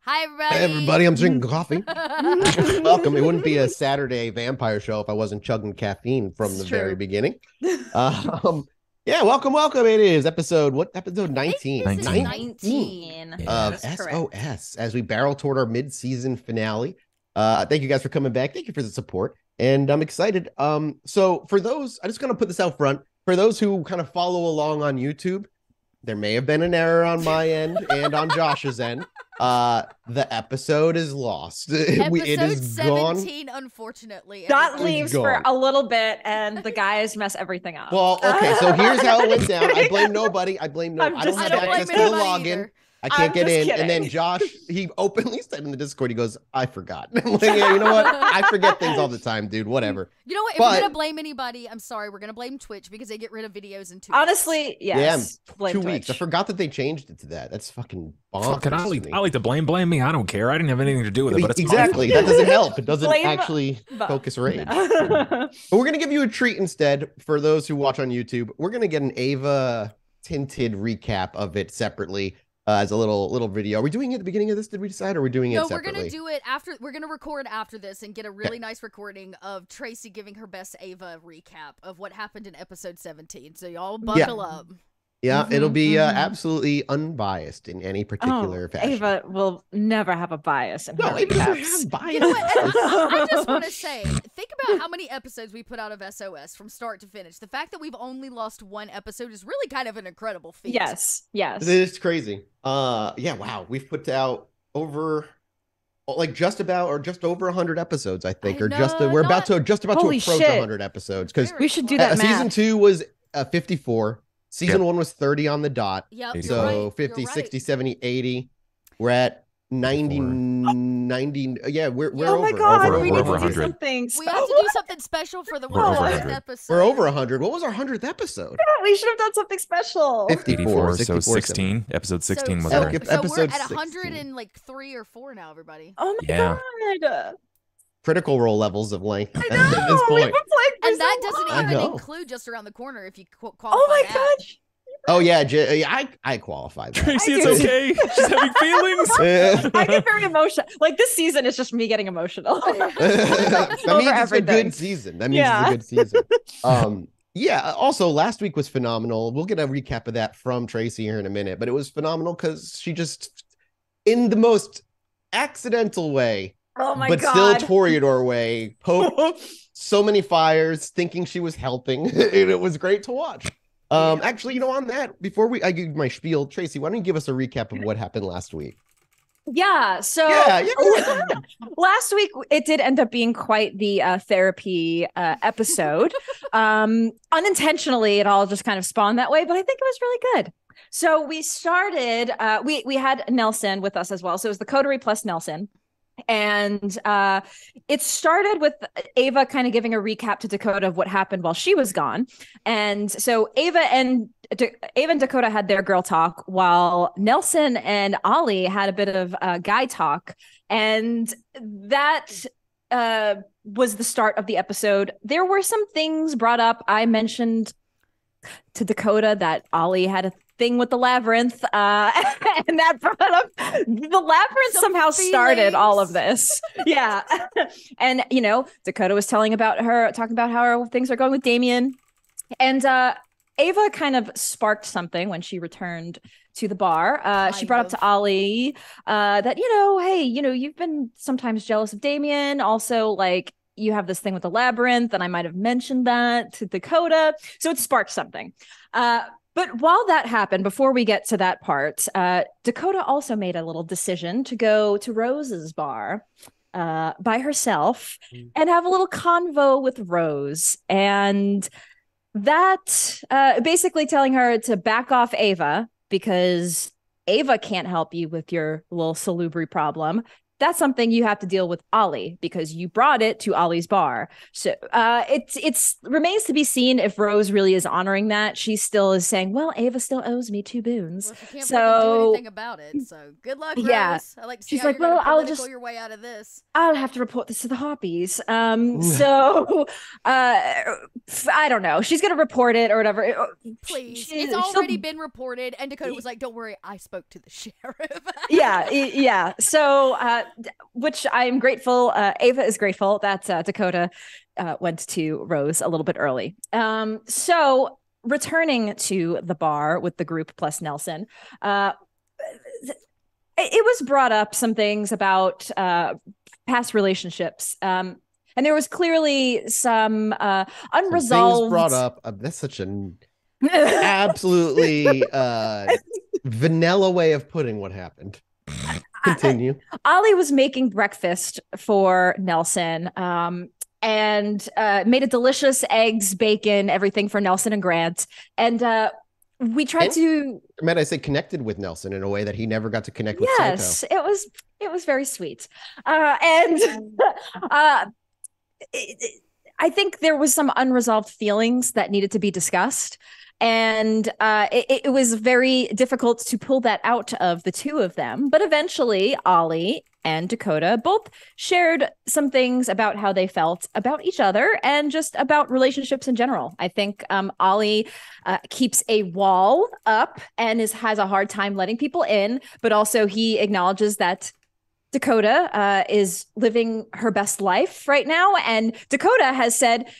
Hi, everybody. Hey everybody, I'm drinking coffee. Welcome. It wouldn't be a Saturday vampire show if I wasn't chugging caffeine from It's the true. very beginning. Yeah, welcome. It is episode 19? This is 19. Of That's correct. SOS as we barrel toward our mid-season finale. Thank you guys for coming back. Thank you for the support. And I'm excited. So for those, I'm just gonna put this out front. For those who kind of follow along on YouTube, there may have been an error on my end and on Josh's end. The episode is lost. It is 17, gone. unfortunately. Dot everybody. leaves gone. for a little bit, and the guys mess everything up. Well, okay, so here's how it went down. I blame nobody. I blame no. I'm I don't just have kidding. access to blame the anybody login. either. I can't I'm get just in. And then kidding. Josh, he openly said in the Discord, he goes, I forgot. I'm like, yeah, you know what? I forget things all the time, dude. Whatever. You know what? If But- we're going to blame anybody, I'm sorry. We're going to blame Twitch because they get rid of videos in 2 weeks. Honestly, yes. Yeah, blame 2 weeks. I Twitch. forgot that they changed it to that. That's fucking bonkers. Fucking, I to like, me. I like to blame me. I don't care. I didn't have anything to do with it, but it's Exactly. My That fault. doesn't help. It doesn't Blame actually Buff. focus rage. But we're going to give you a treat instead for those who watch on YouTube. We're going to get an Ava tinted recap of it separately as a little video. Are we doing it at the beginning of this? Did we decide? Or are we doing it No, we're separately? going to do it after. We're going to record after this and get a really nice recording of Tracy giving her best Ava recap of what happened in episode 17. So y'all buckle up. Yeah, it'll be mhm. absolutely unbiased in any particular fashion. Ava will never have a bias in No, her Ava doesn't recaps. have bias. You know what? I just want to say, think about how many episodes we put out of SOS from start to finish. The fact that we've only lost one episode is really kind of an incredible feat. Yes, yes. It's crazy. Yeah, wow. We've put out over just over 100 episodes, I think, or No, we're about to Holy approach shit. 100 episodes because Very We should do close. that math. season 2 was 54, season Yep. 1 was 30 on the dot. Yep. You're So right, you're 50, right. 60, 70, 80. We're at 90, 90. Yeah, we're Oh my over. god, over- we we're need to over do 100. something. We have to do something special for the We're over 100th 100. episode. We're over 100. What was our 100th episode? We should have done something special. 54, 84, so 64, 16. Episode 16 was so, our... Yep, so we're episode at 16. 103 or 4 now, everybody. Oh my Yeah. god. Critical Role levels of length I at know. this We've point. been playing for And that so doesn't long. I even know. include just around the corner if you qualify Oh my that. gosh. Oh yeah, I qualify that. Tracy, I it's do. okay. She's having feelings. I get very emotional. Like this season is just me getting emotional. That means Over it's a everything. good season. That means Yeah. it's a good season. Yeah. Also, last week was phenomenal. We'll get a recap of that from Tracy here in a minute, but it was phenomenal because she just, in the most accidental way, Oh my but god. still Toreador way, poked so many fires, thinking she was helping. And it was great to watch. Actually, on that, before I give my spiel, Tracy, why don't you give us a recap of what happened last week? Yeah. So Yeah, go ahead. last week it did end up being quite the therapy episode. Unintentionally, it all just kind of spawned that way, but I think it was really good. So we started. We had Nelson with us as well. So it was the Coterie plus Nelson. And it started with Ava kind of giving a recap to Dakota of what happened while she was gone. And so Ava and Dakota had their girl talk while Nelson and Ollie had a bit of guy talk. And that was the start of the episode. There were some things brought up. I mentioned to Dakota that Ollie had a thing with the labyrinth, and that brought up the labyrinth. Some somehow started feelings. all of this. Yeah. And Dakota was talking about how things are going with Damien, and Ava kind of sparked something when she returned to the bar. She brought up to Ollie that hey, you've been sometimes jealous of Damien, also like you have this thing with the labyrinth, and I might have mentioned that to Dakota, so it sparked something. But while that happened, before we get to that part, Dakota also made a little decision to go to Rose's bar by herself and have a little convo with Rose. And that basically telling her to back off Ava because Ava can't help you with your little salubri problem. that's something you have to deal with Ollie because you brought it to Ollie's bar. So it's remains to be seen if Rose really is honoring that. She still is saying, well, Ava still owes me 2 boons. Well, if you can't So- do anything about it, so good luck, Rose. Yeah. I like to see She's how like, you're gonna well, I'll political just- your way out of this. I'll have to report this to the Harpies. So I don't know. She's gonna report it or whatever. Please, She- it's she'll- already been reported, and Dakota was like, "Don't worry, I spoke to the sheriff." Yeah. So, which I'm grateful. Ava is grateful that Dakota went to Rose a little bit early. So returning to the bar with the group plus Nelson, it was brought up some things about past relationships. And there was clearly some unresolved Things brought up. That's such an absolutely vanilla way of putting what happened. Continue. Ollie was making breakfast for Nelson and made a delicious eggs, bacon, everything for Nelson and Grant. And we tried to Might I say connected with Nelson in a way that he never got to connect with yes, Saito. it was very sweet. I think there was some unresolved feelings that needed to be discussed. And it was very difficult to pull that out of the two of them. But eventually, Ollie and Dakota both shared some things about how they felt about each other and just about relationships in general. I think Ollie keeps a wall up and has a hard time letting people in, but also he acknowledges that Dakota is living her best life right now. And Dakota has said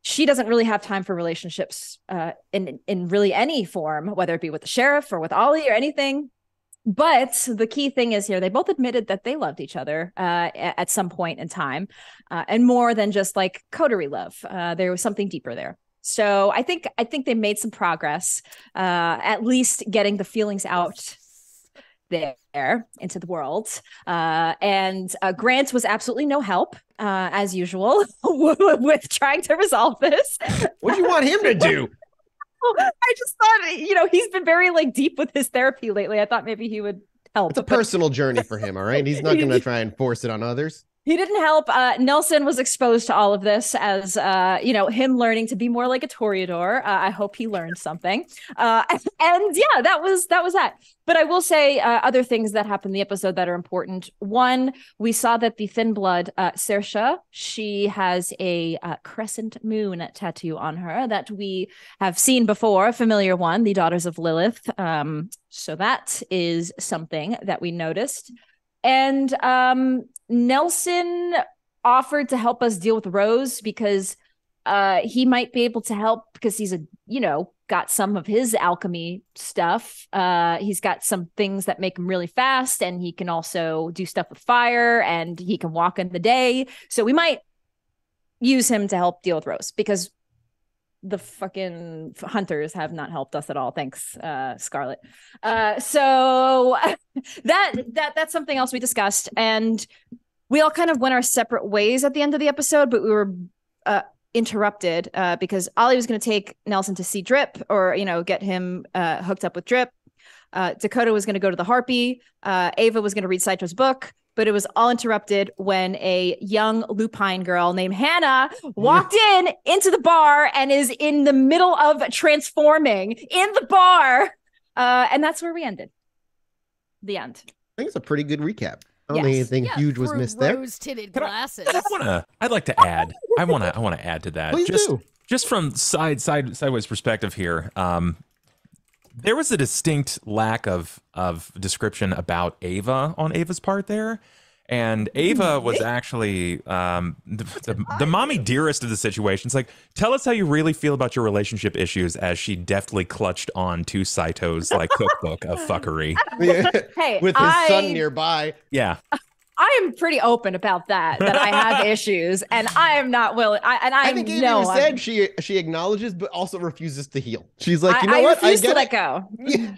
she doesn't really have time for relationships in really any form, whether it be with the sheriff or with Ollie or anything. But the key thing is here, they both admitted that they loved each other at some point in time, and more than just like coterie love. There was something deeper there. So I think they made some progress, at least getting the feelings out there into the world. And Grant was absolutely no help, as usual, with trying to resolve this. What do you want him to do? I just thought, he's been very like deep with his therapy lately. I thought maybe he would help. It's a personal journey for him, all right? He's not going to try and force it on others. He didn't help. Nelson was exposed to all of this as, him learning to be more like a Toreador. I hope he learned something. And yeah, that was that. But I will say other things that happened in the episode that are important. One, we saw that the Thin Blood, Saoirse, she has a crescent moon tattoo on her that we have seen before, a familiar one, the Daughters of Lilith. So that is something that we noticed. And Nelson offered to help us deal with Rose because he might be able to help because he's got some of his alchemy stuff. He's got some things that make him really fast, and he can also do stuff with fire, and he can walk in the day. So we might use him to help deal with Rose because the fucking hunters have not helped us at all. Thanks, Scarlet. So that's something else we discussed, and we all kind of went our separate ways at the end of the episode, but we were interrupted because Ollie was going to take Nelson to see Drip, or get him hooked up with Drip. Dakota was going to go to the Harpy. Ava was going to read Saito's book. But it was all interrupted when a young lupine girl named Hannah walked into the bar and is in the middle of transforming in the bar. And that's where we ended. The end. I think it's a pretty good recap. I don't think anything huge was missed there. Rose-tinted glasses. I'd like to add. I want to add to that. Please do. Just from sideways perspective here. There was a distinct lack of description about Ava on Ava's part there. And Ava was actually the mommy dearest of the situation. It's like, tell us how you really feel about your relationship issues, as she deftly clutched on to Saito's cookbook of fuckery. Hey, with his son nearby. Yeah. I am pretty open about that I have issues, and I am not willing. I think Ava said she acknowledges, but also refuses to heal. She's like, I what? refuse to let go.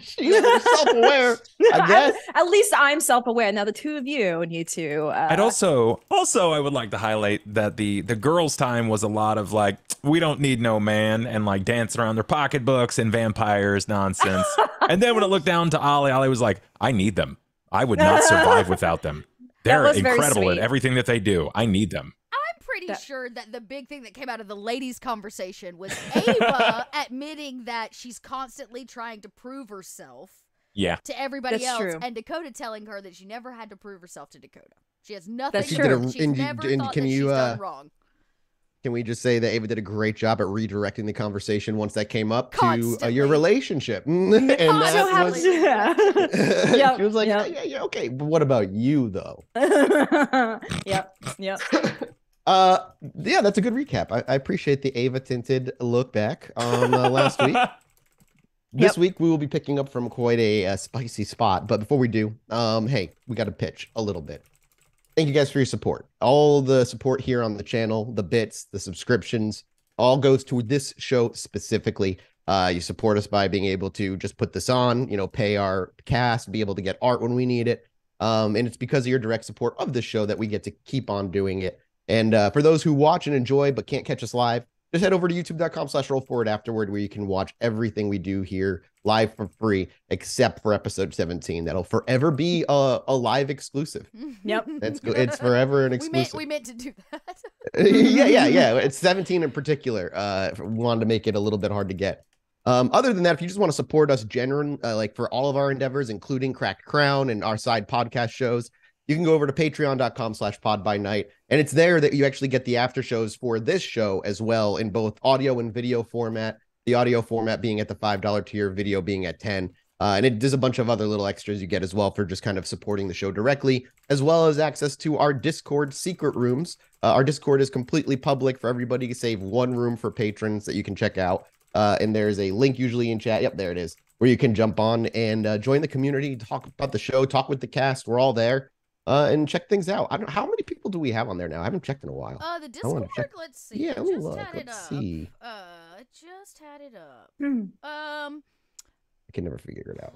She's self-aware, I guess. At least I'm self-aware. Now the two of you need to. I'd also I would like to highlight that the girls' time was a lot of like, we don't need no man, and like dancing around their pocketbooks and vampires nonsense. And then when it looked down to Ollie was like, I need them. I would not survive without them. They're was very incredible at sweet. everything that they do. I need them. I'm pretty sure that the big thing that came out of the ladies' conversation was Ava admitting that she's constantly trying to prove herself Yeah. to everybody That's else, true. and Dakota telling her that she never had to prove herself to Dakota. She has nothing That's to true. prove. She's And you- never and thought can that you, she's done wrong. Can we just say that Ava did a great job at redirecting the conversation once that came up to Constantly. your relationship? And So that happy. was, Yeah. Yep, she was like, yep. yeah, okay. But what about you, though? Yep. Yeah, that's a good recap. I appreciate the Ava tinted look back on last week. This week we will be picking up from quite a spicy spot. But before we do, hey, we got to pitch a little bit. Thank you guys for your support. All the support here on the channel, the bits, the subscriptions, all goes to this show specifically. You support us by being able to just put this on, pay our cast, be able to get art when we need it. And it's because of your direct support of this show that we get to keep on doing it. And for those who watch and enjoy but can't catch us live, just head over to youtube.com/rollforward where you can watch everything we do here live for free, except for episode 17. That'll forever be a live exclusive. Yep. It's forever an exclusive. We meant to do that. yeah. It's 17 in particular. We wanted to make it a little bit hard to get. Other than that, if you just want to support us generally, like for all of our endeavors, including Cracked Crown and our side podcast shows, you can go over to patreon.com/podbynight. And it's there that you actually get the after shows for this show as well in both audio and video format. The audio format being at the $5 tier, video being at 10. And there's a bunch of other little extras you get as well for just kind of supporting the show directly, as well as access to our Discord secret rooms. Our Discord is completely public for everybody to save one room for patrons that you can check out. And there's a link usually in chat. Yep, there it is, where you can jump on and join the community, talk about the show, talk with the cast. We're all there. And check things out. I don't know how many people do we have on there now. I haven't checked in a while. The Discord, let's see. Yeah, I let me just look. had it Let's up. see. I just had it up. Hmm. I can never figure it out.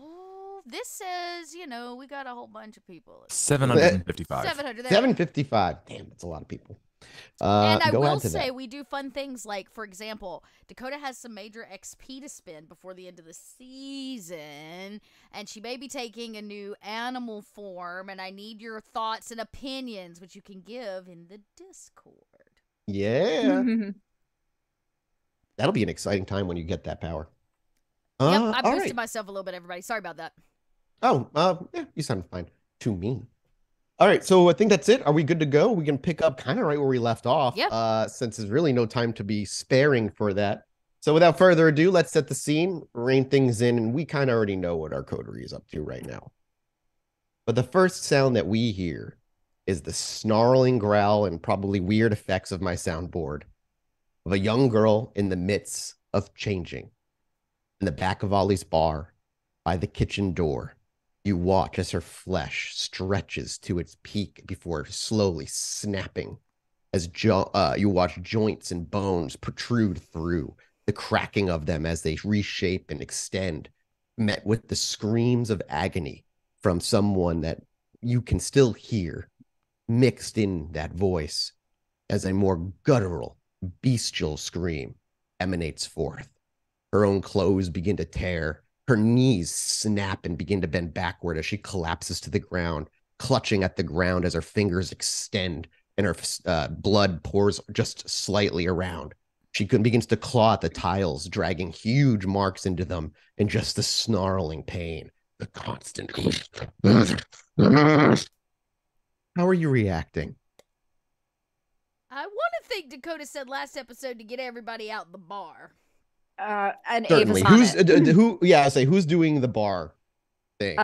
This says, we got a whole bunch of people. 755. 700. 755. Damn, that's a lot of people. And I go will add to say that. we do fun things like, for example, Dakota has some major XP to spend before the end of the season, and she may be taking a new animal form, and I need your thoughts and opinions, which you can give in the Discord. Yeah. That'll be an exciting time when you get that power. Yep, I all boosted right. myself a little bit, everybody. Sorry about that. Yeah, you sound fine to me. All right, so I think that's it. Are we good to go? We can pick up kind of right where we left off. Yep. Since there's really no time to be sparing for that. So without further ado, let's set the scene, rein things in, and we kind of already know what our coterie is up to right now. But the first sound that we hear is the snarling growl and probably weird effects of my soundboard of a young girl in the midst of changing. In the back of Ollie's bar, by the kitchen door, you watch as her flesh stretches to its peak before slowly snapping as you watch joints and bones protrude through, the cracking of them as they reshape and extend, met with the screams of agony from someone that you can still hear mixed in that voice as a more guttural, bestial scream emanates forth. Her own clothes begin to tear. Her knees snap and begin to bend backward as she collapses to the ground, clutching at the ground as her fingers extend and her blood pours just slightly around. She begins to claw at the tiles, dragging huge marks into them in just the snarling pain, the constant. How are you reacting? I want to think Dakota said last episode to get everybody out the bar. And Certainly. Ava's on it. Who? Yeah, I say who's doing the bar thing.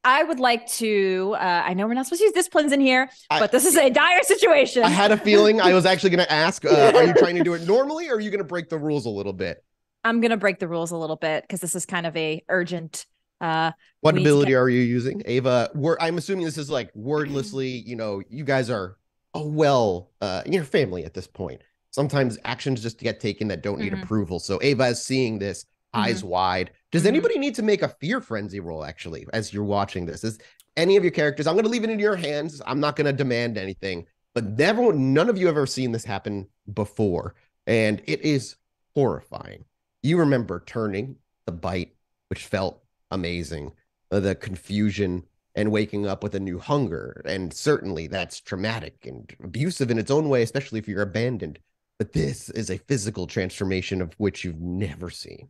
I would like to. I know we're not supposed to use disciplines in here, I- but this is a dire situation. I had a feeling I was actually going to ask, are you trying to do it normally or are you going to break the rules a little bit? I'm gonna break the rules a little bit because this is kind of a urgent. What we need to ability get- are you using? Ava, I'm assuming this is like wordlessly, you guys are your family at this point. Sometimes actions just get taken that don't need Mhm. approval. So Ava is seeing this, eyes wide. Does Mhm. anybody need to make a fear frenzy roll actually as you're watching this? Is any of your characters, I'm going to leave it in your hands. I'm not going to demand anything, but none of you have ever seen this happen before. And it is horrifying. You remember turning the bite, which felt amazing. The confusion, and waking up with a new hunger. And certainly that's traumatic and abusive in its own way, especially if you're abandoned. But this is a physical transformation of which you've never seen.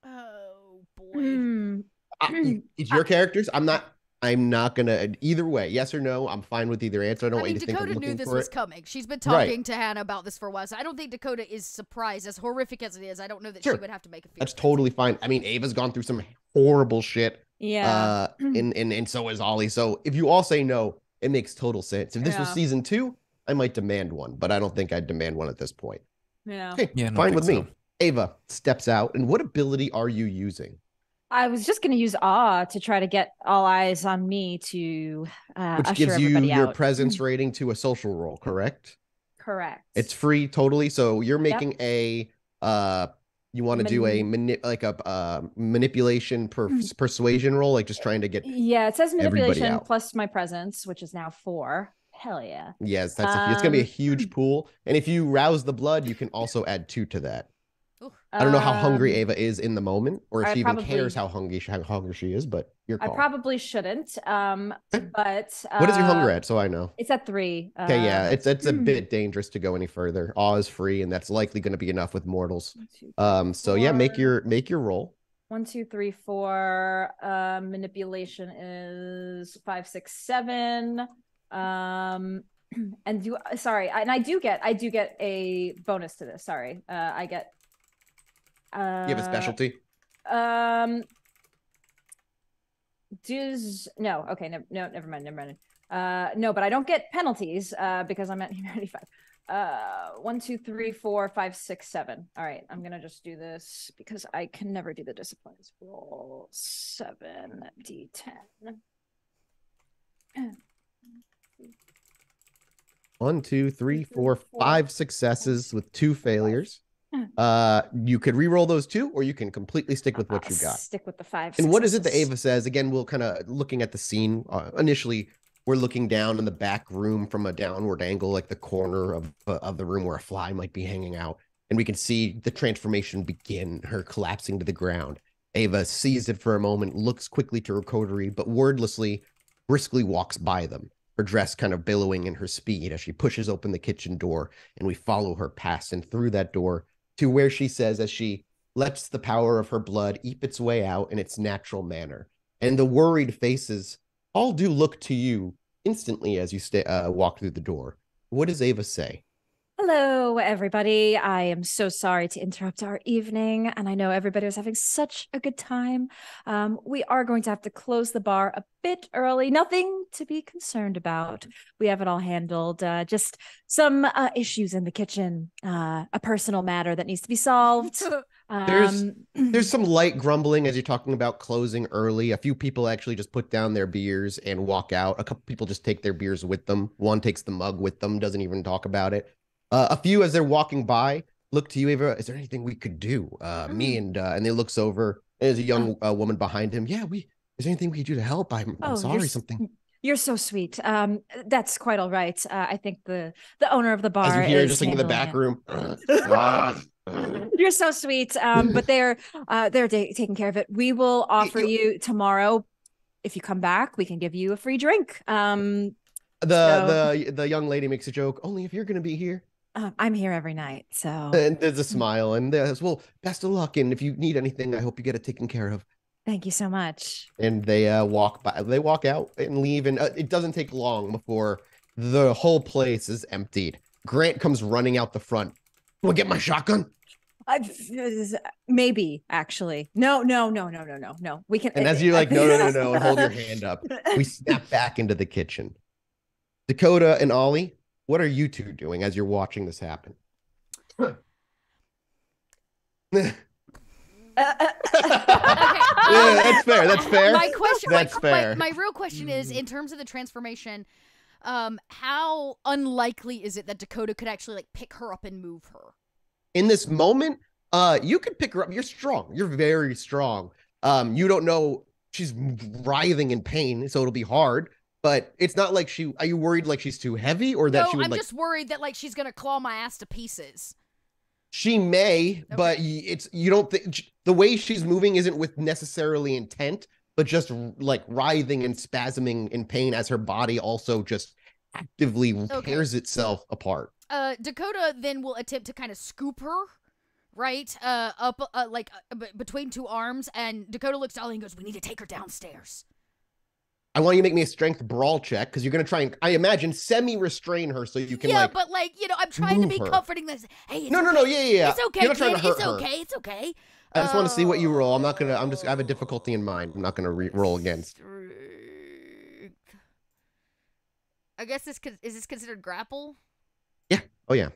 Oh boy. Mm. It's your characters. I'm not gonna either way, yes or no. I'm fine with either answer. I don't I want mean, you to think I'm Dakota looking knew this for was it. coming. She's been Right. talking to Hannah about this for a while, so I don't think Dakota is surprised. As horrific as it is, I don't know that Sure. she would have to make a fear. That's totally fine. I mean, Ava's gone through some horrible shit. Yeah. And so is Ollie. So if you all say no, it makes total sense. If this was Yeah. season 2, I might demand one, but I don't think I'd demand one at this point. Yeah. Okay, Yeah, I don't fine think with me. so. Ava steps out, and what ability are you using? I was just going to use awe to try to get all eyes on me to Which usher gives you everybody your out. presence rating to a social roll, correct? Correct. It's free totally. So you're making a you want to do a manipulation persuasion roll, like just trying to get Yeah, it says everybody manipulation out. plus my presence, which is now 4. Hell yeah. Yes, it's gonna be a Um, huge pool. And if you rouse the blood, you can also add 2 to that. Ooh. I don't know how hungry Um, Ava is in the moment, or if I she even probably- cares how hungry she is, but your I call. probably shouldn't. But What is your hunger at, so I know? It's at 3. Okay, yeah, it's a bit dangerous to go any further. Awe is free, and that's likely going to be enough with mortals. 1, 2, 3, So yeah, make 4. your roll. 1, 2, 3, 4. Manipulation is 5, 6, 7. And I do get a bonus to this. Sorry, I get. You have a specialty. No. Okay. No. Never mind. No, but I don't get penalties. Because I'm at humanity 5. 1, 2, 3, 4, 5, 6, 7. All right. I'm gonna just do this because I can never do the disciplines. Roll 7 d10. 1, 2, 3, 4, 4. 5 successes with 2 failures. You could re-roll those 2, or you can completely stick with what you got. Stick with the 5. And what is it that successes. Ava says? Again, we'll kind of looking at the scene. Initially, we're looking down in the back room from a downward angle, like the corner of the room where a fly might be hanging out. And we can see the transformation begin, her collapsing to the ground. Ava sees it for a moment, looks quickly to her coterie, but wordlessly, briskly walks by them, her dress kind of billowing in her speed as she pushes open the kitchen door, and we follow her past and through that door to where she says, as she lets the power of her blood eep its way out in its natural manner. And the worried faces all do look to you instantly as you walk through the door. What does Ava say? Hello, everybody. I am so sorry to interrupt our evening, and I know everybody was having such a good time. We are going to have to close the bar a bit early. Nothing to be concerned about. We have it all handled. Just some issues in the kitchen, a personal matter that needs to be solved. There's some light grumbling as you're talking about closing early. A few people actually just put down their beers and walk out. A couple people just take their beers with them. One takes the mug with them, doesn't even talk about it. A few, as they're walking by, look to you, Ava. Is there anything we could do? Me and they looks over. And there's a young woman behind him. Yeah, is there anything we could do to help? I'm sorry, something. You're so sweet. That's quite all right. I think the owner of the bar As you hear, is just like in the back handling room. You're so sweet. But they're taking care of it. We will offer you tomorrow. If you come back, we can give you a free drink. The young lady makes a joke. Only if you're going to be here. I'm here every night, so. And there's a smile, and there's, well, best of luck. And if you need anything, I hope you get it taken care of. Thank you so much. And they walk out and leave, and it doesn't take long before the whole place is emptied. Grant comes running out the front. Will get my shotgun? Maybe, actually. No. We can. And as you like, no, and hold your hand up, we snap back into the kitchen. Dakota and Ollie, what are you two doing as you're watching this happen? Yeah, that's fair. That's fair. My question, That's fair. my real question is, in terms of the transformation, how unlikely is it that Dakota could actually like pick her up and move her? In this moment, you could pick her up. You're strong. You're very strong. You don't know, she's writhing in pain, so it'll be hard. But it's not like are you worried like she's too heavy, or that No, she would I'm like? just worried that like she's gonna claw my ass to pieces. She may, but you don't think the way she's moving isn't with necessarily intent. but just like writhing and spasming in pain as her body also just actively tears itself apart. Dakota then will attempt to kind of scoop her, right, up between two arms, and Dakota looks to Ollie and goes, "We need to take her downstairs." I want you to make me a strength brawl check because you're gonna try and, I imagine, semi-restrain her so you can but I'm trying to be comforting. This, hey, it's no, yeah. It's okay, you're not trying to hurt it's her. okay, it's okay. I just want to see what you roll. I have a difficulty in mind. I'm not gonna roll against. I guess is this considered grapple? Yeah. Oh yeah.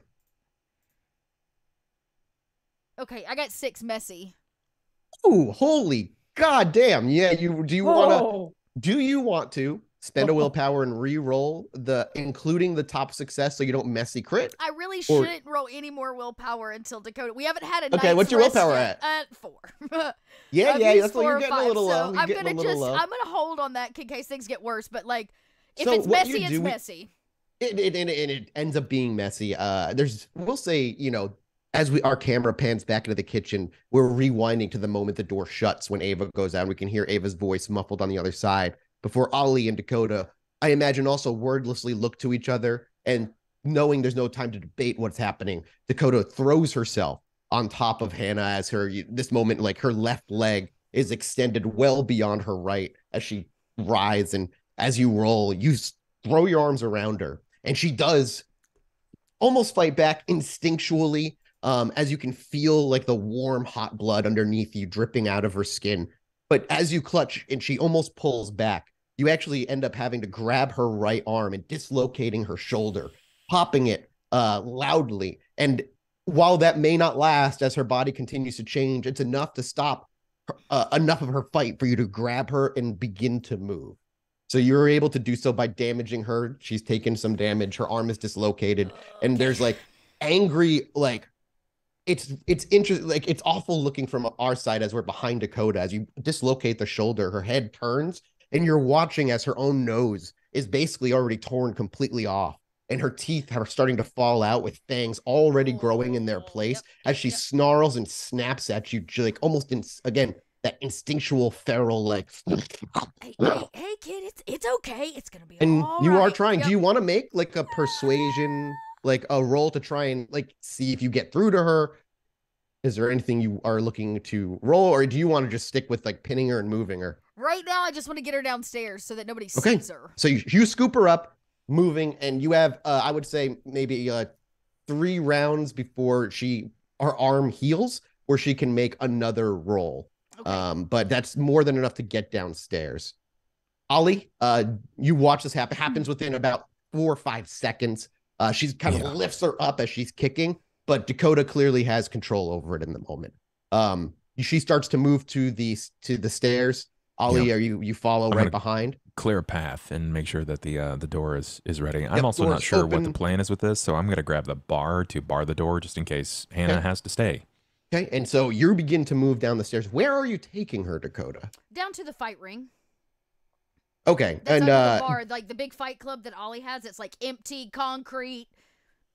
Okay, I got 6 messy. Ooh, holy goddamn! Yeah, do you want to spend a willpower and re-roll including the top success so you don't messy crit? I really shouldn't roll any more willpower until Dakota. We haven't had a Okay, what's your willpower at? 4. Yeah, that's why you're getting a little low. I'm gonna hold on that in case things get worse. But like, if it's messy, it's messy. It ends up being messy. We'll say, as our camera pans back into the kitchen, we're rewinding to the moment the door shuts when Ava goes out. We can hear Ava's voice muffled on the other side before Ollie and Dakota, I imagine, also wordlessly look to each other, and knowing there's no time to debate what's happening, Dakota throws herself on top of Hannah as this moment, like her left leg is extended well beyond her right as she writhes. And as you roll, you throw your arms around her, and she does almost fight back instinctually, as you can feel like the warm, hot blood underneath you dripping out of her skin. But as you clutch and she almost pulls back, you actually end up having to grab her right arm and dislocating her shoulder, popping it loudly. And while that may not last as her body continues to change, it's enough to stop enough of her fight for you to grab her and begin to move. So you're able to do so by damaging her. She's taken some damage. Her arm is dislocated. And there's like angry, like, it's interesting, like it's awful looking from our side as we're behind Dakota. As you dislocate the shoulder, her head turns, and you're watching as her own nose is basically already torn completely off, and her teeth are starting to fall out with fangs already growing in their place as she snarls and snaps at you, like almost again that instinctual feral like. Hey kid, it's okay. It's gonna be. And all you right. are trying. Do you want to make like a persuasion? Like a roll to try and like see if you get through to her? Is there anything you are looking to roll, or do you want to just stick with like pinning her and moving her? Right now, I just want to get her downstairs so that nobody sees her. So you scoop her up, moving, and you have I would say maybe 3 rounds before her arm heals, where she can make another roll. Okay. But that's more than enough to get downstairs. Ollie, you watch this happen. Happens within about 4 or 5 seconds. She kind of lifts her up as she's kicking, but Dakota clearly has control over it in the moment. She starts to move to the stairs. Ollie, you follow right behind? Clear a path and make sure that the door is ready. I'm also not sure what the plan is with this, so I'm going to grab the bar to bar the door just in case Hannah has to stay. Okay, and so you begin to move down the stairs. Where are you taking her, Dakota? Down to the fight ring. Okay, that's under the bar, like the big fight club that Ollie has. It's like empty concrete.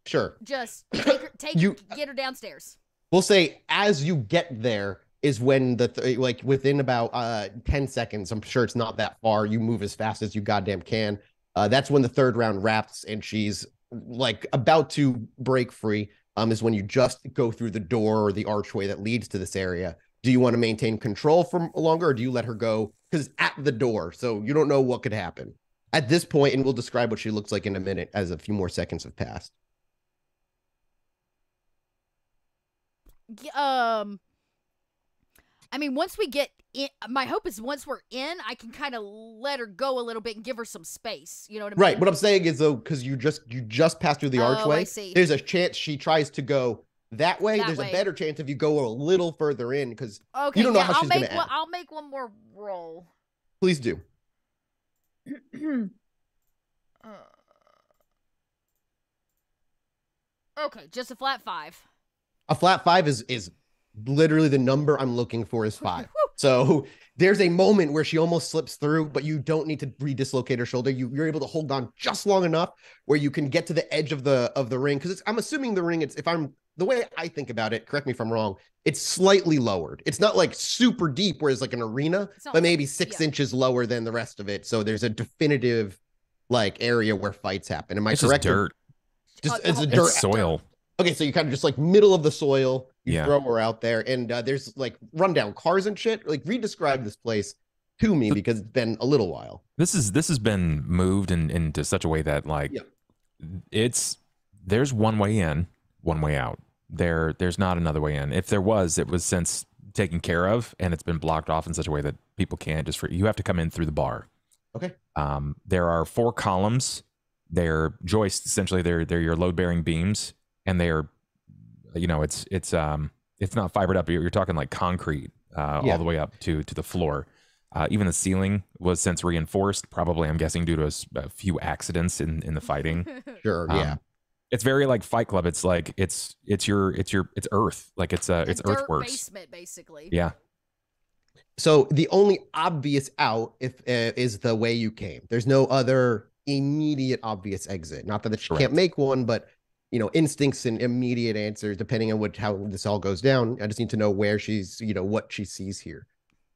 Sure. Just get her downstairs. We'll say as you get there is when like within about 10 seconds. I'm sure it's not that far. You move as fast as you goddamn can. That's when the 3rd round wraps and she's like about to break free. Is when you just go through the door or the archway that leads to this area. Do you want to maintain control for longer, or do you let her go? Because it's at the door, so you don't know what could happen. At this point, and we'll describe what she looks like in a minute as a few more seconds have passed. I mean, once we get in, my hope is once we're in, I can kind of let her go a little bit and give her some space. You know what I mean? Right. What I'm saying is, though, because you just passed through the archway, there's a chance she tries to go that way. There's a better chance if you go a little further in, because you don't know how she's going to end. I'll make one more roll. Please do. Okay, just a flat 5. A flat 5 is literally the number I'm looking for is 5. So there's a moment where she almost slips through, but you don't need to re-dislocate her shoulder. You're able to hold on just long enough where you can get to the edge of the ring. Because I'm assuming the ring, if I'm the way I think about it, correct me if I'm wrong, it's slightly lowered. It's not like super deep where it's like an arena, but maybe 6 inches lower than the rest of it. So there's a definitive like area where fights happen. Am I correct? Just dirt. It's a dirt. It's soil. Okay, so you kind of just like middle of the soil, you Yeah. throw her out there, and there's like rundown cars and shit. Like re-describe this place to me because it's been a little while. This has been moved into such a way that like there's one way in, one way out. There's not another way in. If there was, it was since taken care of, and it's been blocked off in such a way that people can't you have to come in through the bar. Okay. There are 4 columns. They're joists, essentially. They're your load bearing beams, and they're, it's not fibered up. You're talking like concrete all the way up to the floor. Even the ceiling was since reinforced, probably I'm guessing due to a few accidents in the fighting. Sure. Yeah. It's very like Fight Club. It's like it's earth. Like it's earthworks basement, basically. Yeah. So the only obvious out is the way you came. There's no other immediate obvious exit. Not that she can't make one, but instincts and immediate answers depending on how this all goes down. I just need to know where she's, what she sees here.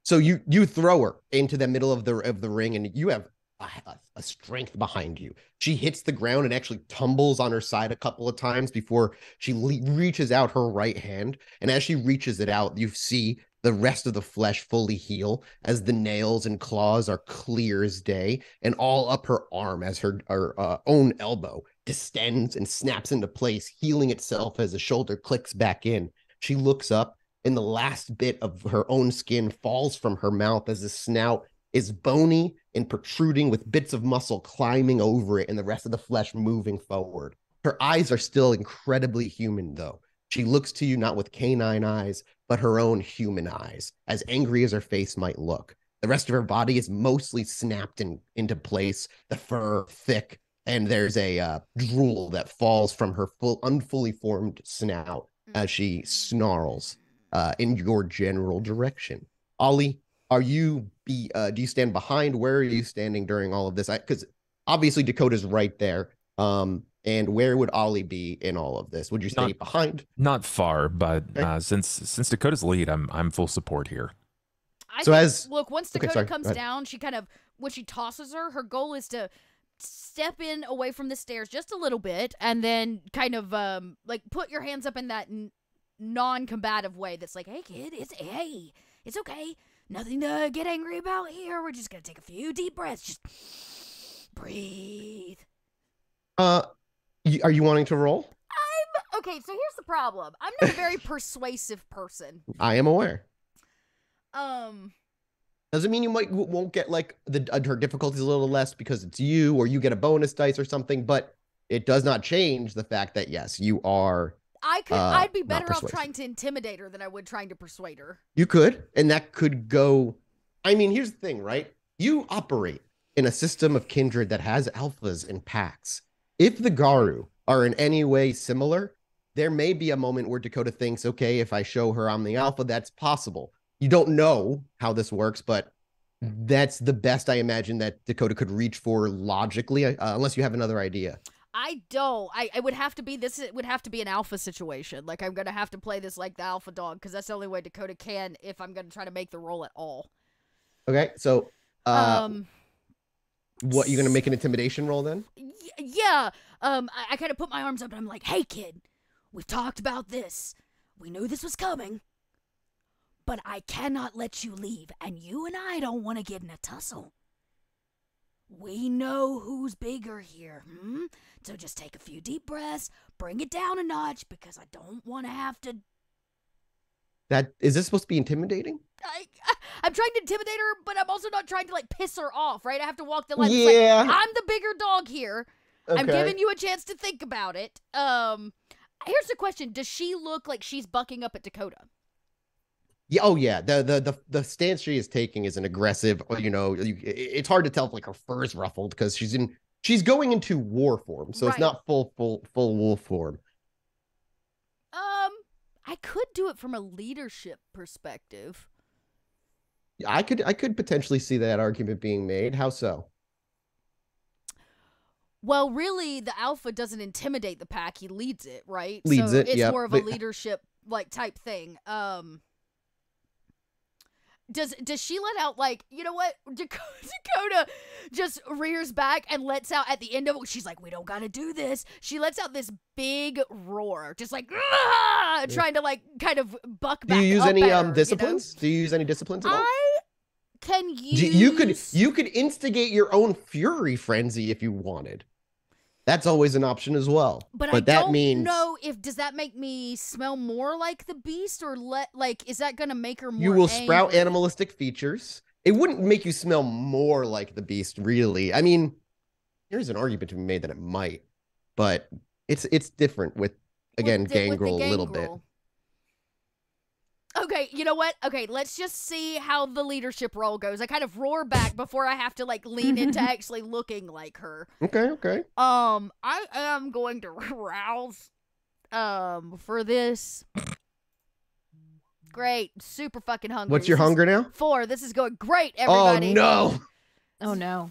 So you throw her into the middle of the ring, and you have a strength behind you. She hits the ground and actually tumbles on her side a couple of times before she reaches out her right hand. And as she reaches it out, you see the rest of the flesh fully heal as the nails and claws are clear as day, and all up her arm as her own elbow distends and snaps into place, healing itself as the shoulder clicks back in. She looks up, and the last bit of her own skin falls from her mouth as the snout is bony and protruding with bits of muscle climbing over it and the rest of the flesh moving forward. Her eyes are still incredibly human, though. She looks to you not with canine eyes, but her own human eyes, as angry as her face might look. The rest of her body is mostly snapped into place, the fur thick, and there's a drool that falls from her unfully formed snout as she snarls in your general direction. Ollie, do you stand behind? Where are you standing during all of this? Because obviously Dakota's right there. And where would Ollie be in all of this? Would you stay behind? Not far, but since Dakota's lead, I'm full support here. Once Dakota comes down, she kind of, when she tosses her goal is to step in away from the stairs just a little bit, and then kind of like put your hands up in that non-combative way that's like, hey kid, it's okay. Nothing to get angry about here. We're just gonna take a few deep breaths. Just breathe. Are you wanting to roll? Okay, so here's the problem. I'm not a very persuasive person. I am aware. Doesn't mean you won't get like her difficulty's a little less because it's you, or you get a bonus dice or something, but it does not change the fact that yes, you are. I'd be better off trying to intimidate her than I would trying to persuade her. You could, and that could go. I mean, here's the thing, right? You operate in a system of kindred that has alphas and packs. If the Garu are in any way similar, there may be a moment where Dakota thinks, okay, if I show her I'm the alpha, that's possible. You don't know how this works, but that's the best I imagine that Dakota could reach for logically, unless you have another idea. I don't. I would have to be it would have to be an alpha situation. Like I'm gonna have to play this like the alpha dog because that's the only way Dakota can if I'm gonna try to make the roll at all. Okay, so what, you gonna make an intimidation roll then? Yeah. I kind of put my arms up and I'm like, hey kid, we've talked about this. We knew this was coming. But I cannot let you leave, and you and I don't want to get in a tussle. We know who's bigger here, So just take a few deep breaths, bring it down a notch, because I don't want to have to... Is this supposed to be intimidating? I'm trying to intimidate her, but I'm also not trying to, like, piss her off, right? I have to walk the line. Yeah. Like, I'm the bigger dog here. Okay. I'm giving you a chance to think about it. Here's the question. Does she look like she's bucking up at Dakota? Yeah, oh yeah. The stance she is taking is an aggressive. It's hard to tell if like her fur is ruffled because she's going into war form, so It's not full wolf form. I could do it from a leadership perspective. I could potentially see that argument being made. How so? Well, really, the alpha doesn't intimidate the pack; he leads it, right? Leads so it, it's yep, more of a but- leadership like type thing. Does she let out, like, you know what? Dakota just rears back and lets out at the end of it. She's like, we don't gotta do this. She lets out this big roar, just like trying to like kind of buck back. Do you use up any at her, disciplines? Do you use any disciplines at all? I can use. You could instigate your own fury frenzy if you wanted. That's always an option as well. But I that don't means know if does that make me smell more like the beast or is that gonna make her more you will sprout angry? animalistic features. It wouldn't make you smell more like the beast, really. I mean, there's an argument to be made that it might, but it's different with With the Gangrel a little bit. Gangrel. Okay, you know what? Okay, let's just see how the leadership role goes. I kind of roar back before I have to like lean into actually looking like her. Okay. I am going to rouse for this. Great, super fucking hungry. What's your This is hunger now? 4. This is going great, everybody. Oh no. Oh no.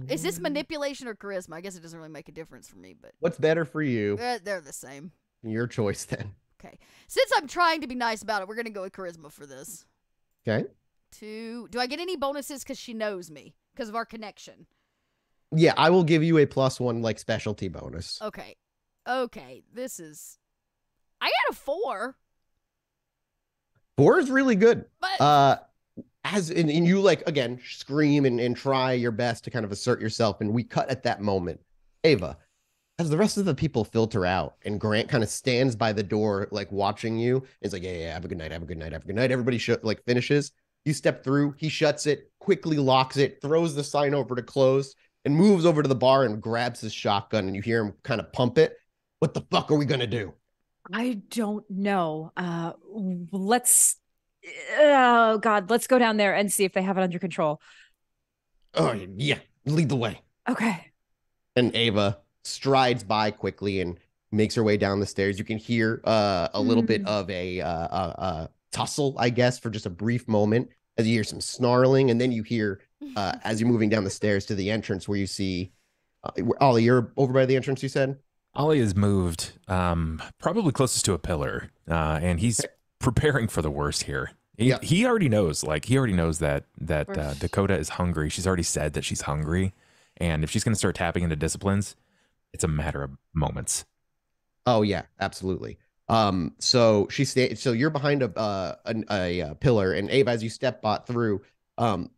Is this manipulation or charisma? I guess it doesn't really make a difference for me, but What's better for you? they're the same. Your choice then. Okay. Since I'm trying to be nice about it, we're going to go with charisma for this. Okay. 2. Do I get any bonuses because she knows me? Because of our connection? Yeah, I will give you a +1 like specialty bonus. Okay. Okay. This is... I got a 4. 4 is really good. But... And you like again scream and try your best to kind of assert yourself, and we cut at that moment. Ava, as the rest of the people filter out and Grant kind of stands by the door like watching you, and it's like, yeah, have a good night, have a good night, have a good night. Everybody like finishes. You step through, he shuts it, quickly locks it, throws the sign over to close, and moves over to the bar and grabs his shotgun, and you hear him kind of pump it. What the fuck are we gonna do? I don't know. Let's oh God, let's go down there and see if they have it under control. Oh yeah, lead the way. Okay. And Ava strides by quickly and makes her way down the stairs. You can hear a little bit of a tussle, I guess, for just a brief moment as you hear some snarling. And then you hear, as you're moving down the stairs to the entrance where you see, Ollie, you're over by the entrance, you said? Ollie is moved, probably closest to a pillar, and he's preparing for the worst here. He already knows, that Dakota is hungry. She's already said that she's hungry, and if she's going to start tapping into disciplines, it's a matter of moments. Oh yeah, absolutely. So so you're behind a pillar, and Ava, as you step through,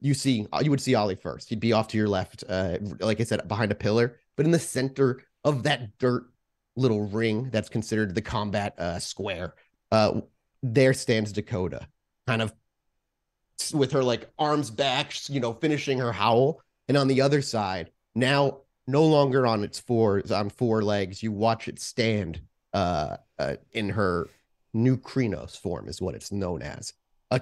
you would see Ollie first. He'd be off to your left, like I said, behind a pillar, but in the center of that dirt little ring that's considered the combat square, there stands Dakota, kind of with her like arms back, finishing her howl. And on the other side, now no longer on on 4 legs, you watch it stand in her new Krynos form, is what it's known as.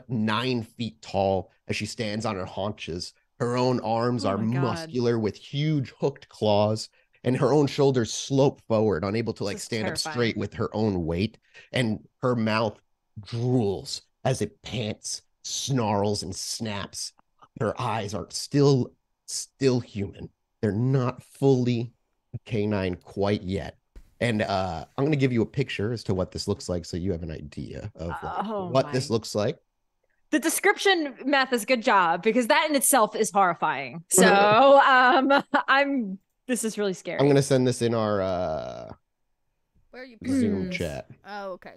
9 feet tall as she stands on her haunches. Her own arms are muscular with huge hooked claws, and her own shoulders slope forward, unable to stand up straight with her own weight. And her mouth drools as it pants, snarls, and snaps. Her eyes are still human. They're not fully canine quite yet. And I'm going to give you a picture as to what this looks like so you have an idea of what this looks like. The description, Mathis, good job, because that in itself is horrifying. So this is really scary. I'm going to send this in our Where are you Zoom chat. Oh, okay.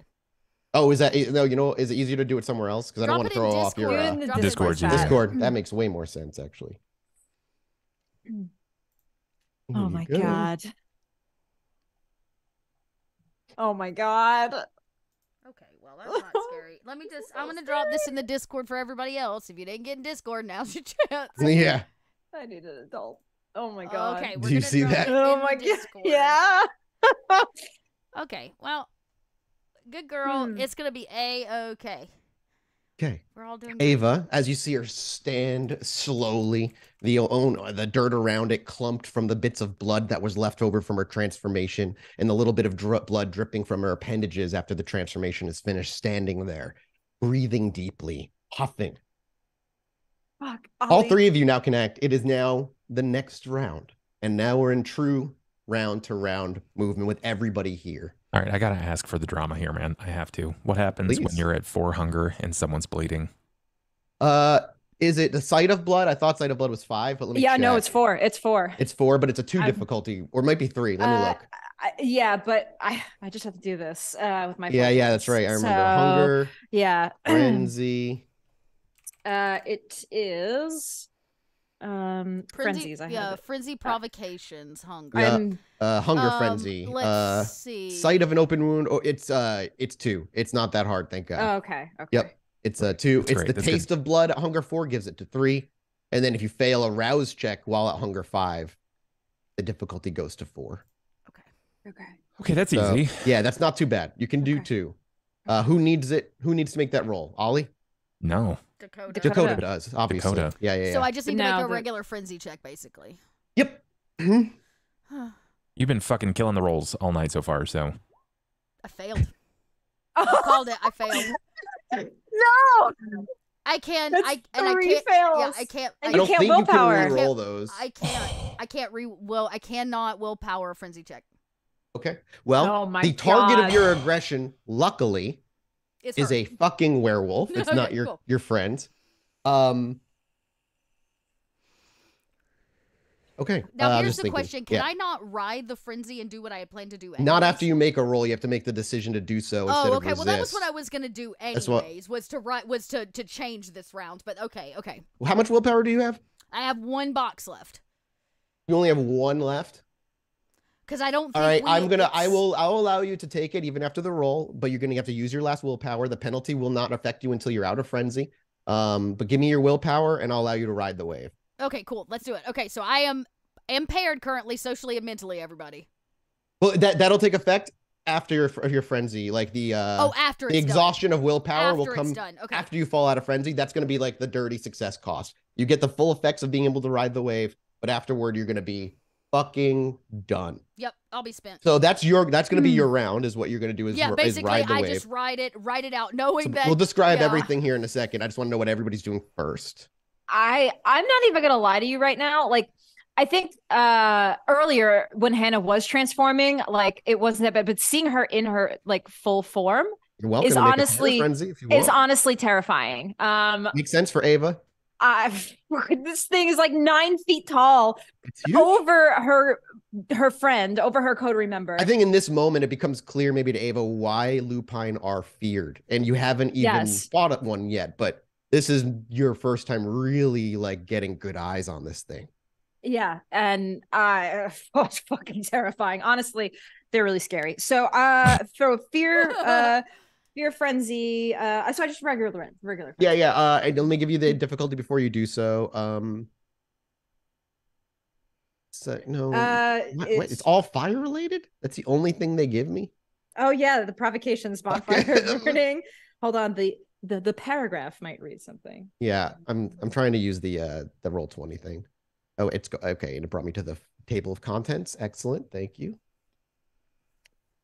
Oh, is it easier to do it somewhere else? Because I don't want to throw off your Discord. Discord. That makes way more sense, actually. Oh my God. Oh my God. Okay, well, that's not scary. I'm going to drop this in the Discord for everybody else. If you didn't get in Discord, now's your chance. Yeah. I need an adult. Oh my God. Okay, Do you see that? Oh my God. Yeah. Okay, well, good girl. It's going to be A-okay. Okay. We're all doing Ava, as you see her stand slowly, the dirt around it clumped from the bits of blood that was left over from her transformation, and the little bit of blood dripping from her appendages after the transformation is finished, standing there, breathing deeply, puffing. Fuck, All 3 of you now can act. It is now the next round. And now we're in true round to round movement with everybody here. All right, I gotta ask for the drama here, man. I have to. What happens when Please. you're at 4 hunger and someone's bleeding? Is it the sight of blood? I thought sight of blood was 5, but let me Yeah, check. no, it's 4. It's 4. It's 4, but it's a 2 I'm- difficulty, or it might be 3. Let me look. Yeah, but I just have to do this with my Yeah, that's right. I remember. So, Hunger, Yeah. frenzy. It is frenzies. I have it. frenzy, provocations, hunger. Yeah. I'm Hunger, frenzy. Let's see. Sight of an open wound. Oh, it's 2. It's not that hard, thank God. oh, okay. Yep. It's a 2. That's It's great. the That's taste of blood at hunger 4 gives it to 3. And then if you fail a rouse check while at hunger 5, the difficulty goes to 4. Okay. Okay, that's So, easy. yeah, that's not too bad. You can do Okay. 2. Who needs it? Who needs to make that roll? Ollie? No. Dakota. Dakota does, obviously. Dakota. Yeah. So I just need to Now make a the- regular frenzy check, basically. Yep. Mhm. You've been fucking killing the rolls all night so far, so. I failed. I called it. I failed. No. I can. That's I 3 can't. fails. Yeah, I can't. And I you don't can't think willpower. you can re-roll those. I can't. I cannot willpower a frenzy check. Okay. Well, Oh my the target God. of your aggression, luckily, It's is her. a fucking werewolf. It's Okay, not your cool. your friend. Okay. Now I'm here's just the thinking. question: Can Yeah. I not ride the frenzy and do what I had planned to do? Not anyways? after you make a roll. You have to make the decision to do so instead Oh, of okay. resist. Well, that was what I was gonna do That's what- anyways. Was to change this round. But okay. How much willpower do you have? I have one box left You only have 1 left. because I don't. All think right. it's- I'll allow you to take it even after the roll, but you're gonna have to use your last willpower. The penalty will not affect you until you're out of frenzy. But give me your willpower and I'll allow you to ride the wave. Okay, cool. Let's do it. Okay, so I am impaired currently, socially and mentally. Everybody. Well, that'll take effect after your frenzy. Like the After the it's exhaustion of willpower done. will After come it's done. Okay. after you fall out of frenzy. That's going to be like the dirty success cost. You get the full effects of being able to ride the wave, but afterward you're going to be fucking done. Yep, I'll be spent. So that's going to be your round. Is what you're going to do is, Yeah, is basically, ride the I wave. just ride it out, knowing So that we'll describe yeah. everything here in a second. I just want to know what everybody's doing first. I'm not even gonna lie to you right now. Like, I think earlier when Hannah was transforming, like it wasn't that bad, but seeing her in her like full form You're welcome is to make a honestly- frenzy if you is want. honestly terrifying. Makes sense for Ava. This thing is like 9 feet tall It's huge. over her friend, over her coterie member. I think in this moment it becomes clear maybe to Ava why lupine are feared, and you haven't even Yes. fought at one yet. But this is your first time really like getting good eyes on this thing. Yeah, and it's fucking terrifying. Honestly, they're really scary. So, throw fear, fear frenzy. So I just regular. Yeah. And let me give you the difficulty before you do so. So no, it's all fire related. That's the only thing they give me. Oh yeah, the provocations bonfire Okay. burning. Hold on, the paragraph might read something. Yeah, I'm trying to use the roll 20 thing. Oh, okay, and it brought me to the table of contents. Excellent, thank you.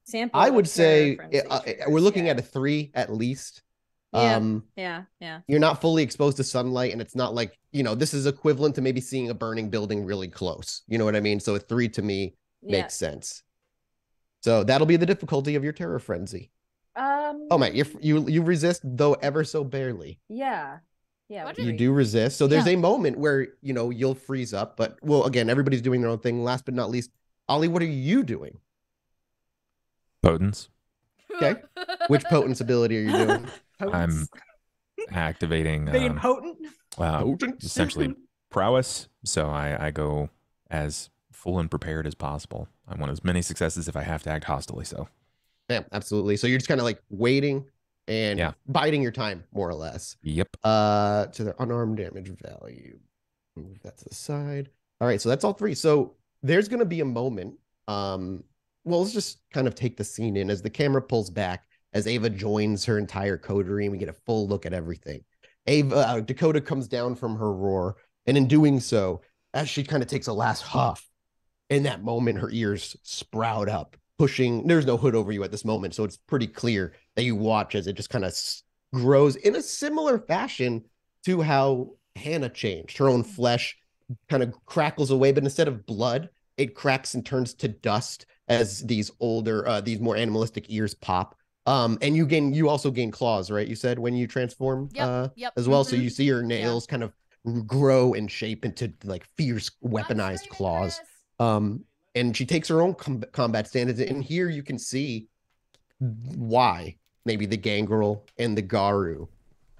Sample. I of would say terror frenzy we're triggers, looking yeah. at a 3 at least. Yeah. Yeah. You're not fully exposed to sunlight, and it's not like, this is equivalent to maybe seeing a burning building really close. You know what I mean? So a 3 to me Yeah. makes sense. So that'll be the difficulty of your terror frenzy. Oh my, you resist though ever so barely. Yeah. What with You three. do resist. So there's a moment where, you'll freeze up, but well, again, everybody's doing their own thing. Last but not least, Ollie, what are you doing? Potence. Okay. Which potence ability are you doing? I'm activating being potent. Potence? essentially prowess. So I go as full and prepared as possible. I want as many successes if I have to act hostilely. So Yeah, absolutely. So you're just kind of like waiting and Yeah. biding your time, more or less. yep. To their unarmed damage value. Move that to the side. All right, so that's all 3. So there's gonna be a moment. Well, let's just kind of take the scene in as the camera pulls back, as Ava joins her entire coterie, and we get a full look at everything. Dakota comes down from her roar, and in doing so, as she kind of takes a last huff, in that moment, her ears sprout up, pushing. There's no hood over you at this moment, so it's pretty clear that you watch as it just kind of grows in a similar fashion to how Hannah changed. Her own flesh kind of crackles away, but instead of blood, it cracks and turns to dust as these more animalistic ears pop. And you also gain claws, right? You said when you transform Yep. as well. So you see your nails kind of grow and shape into like fierce weaponized claws. And she takes her own combat stance, and here you can see why maybe the Gangrel and the Garu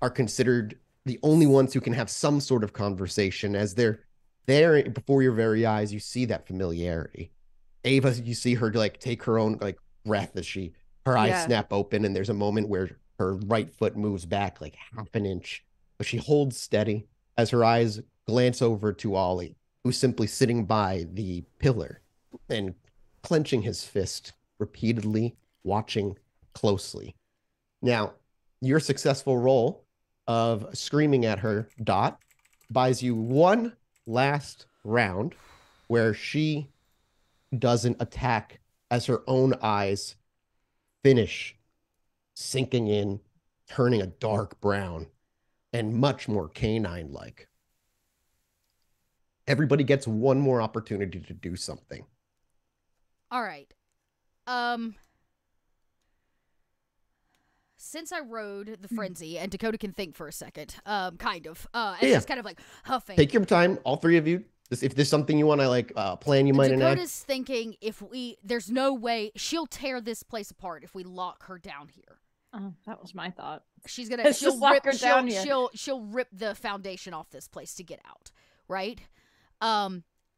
are considered the only ones who can have some sort of conversation, as they're there before your very eyes. You see that familiarity. Ava, you see her like take her own like breath as her eyes snap open, and there's a moment where her right foot moves back like half an inch, but she holds steady as her eyes glance over to Ollie, who's simply sitting by the pillar and clenching his fist repeatedly, watching closely. Now, your successful roll of screaming at her, Dot, buys you one last round where she doesn't attack, as her own eyes finish sinking in, turning a dark brown and much more canine-like. Everybody gets one more opportunity to do something. All right. Since I rode the frenzy, and Dakota can think for a second, kind of, and she's kind of like huffing. Take your time, all three of you. If there's something you want to like plan, you might enact. Dakota's thinking there's no way she'll tear this place apart if we lock her down here. Oh, that was my thought. She's gonna she'll rip the foundation off this place to get out, right?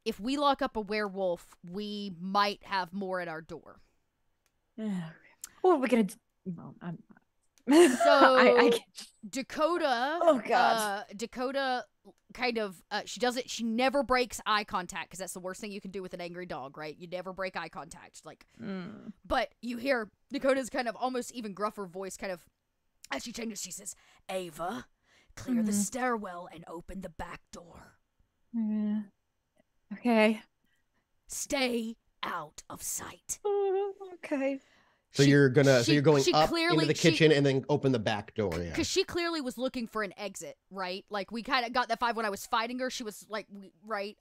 If we lock up a werewolf, we might have more at our door. What are we gonna do? Well, So Dakota, oh god, Dakota kind of she never breaks eye contact, because that's the worst thing you can do with an angry dog, right? You never break eye contact, like. But you hear Dakota's kind of almost even gruffer voice, kind of as she changes. She says, "Ava, clear the stairwell and open the back door. Okay. Stay out of sight." Okay. So you're going up clearly, into the kitchen and then open the back door. Yeah. Because she clearly was looking for an exit, right? Like, we kind of got that vibe when I was fighting her. She was like, right?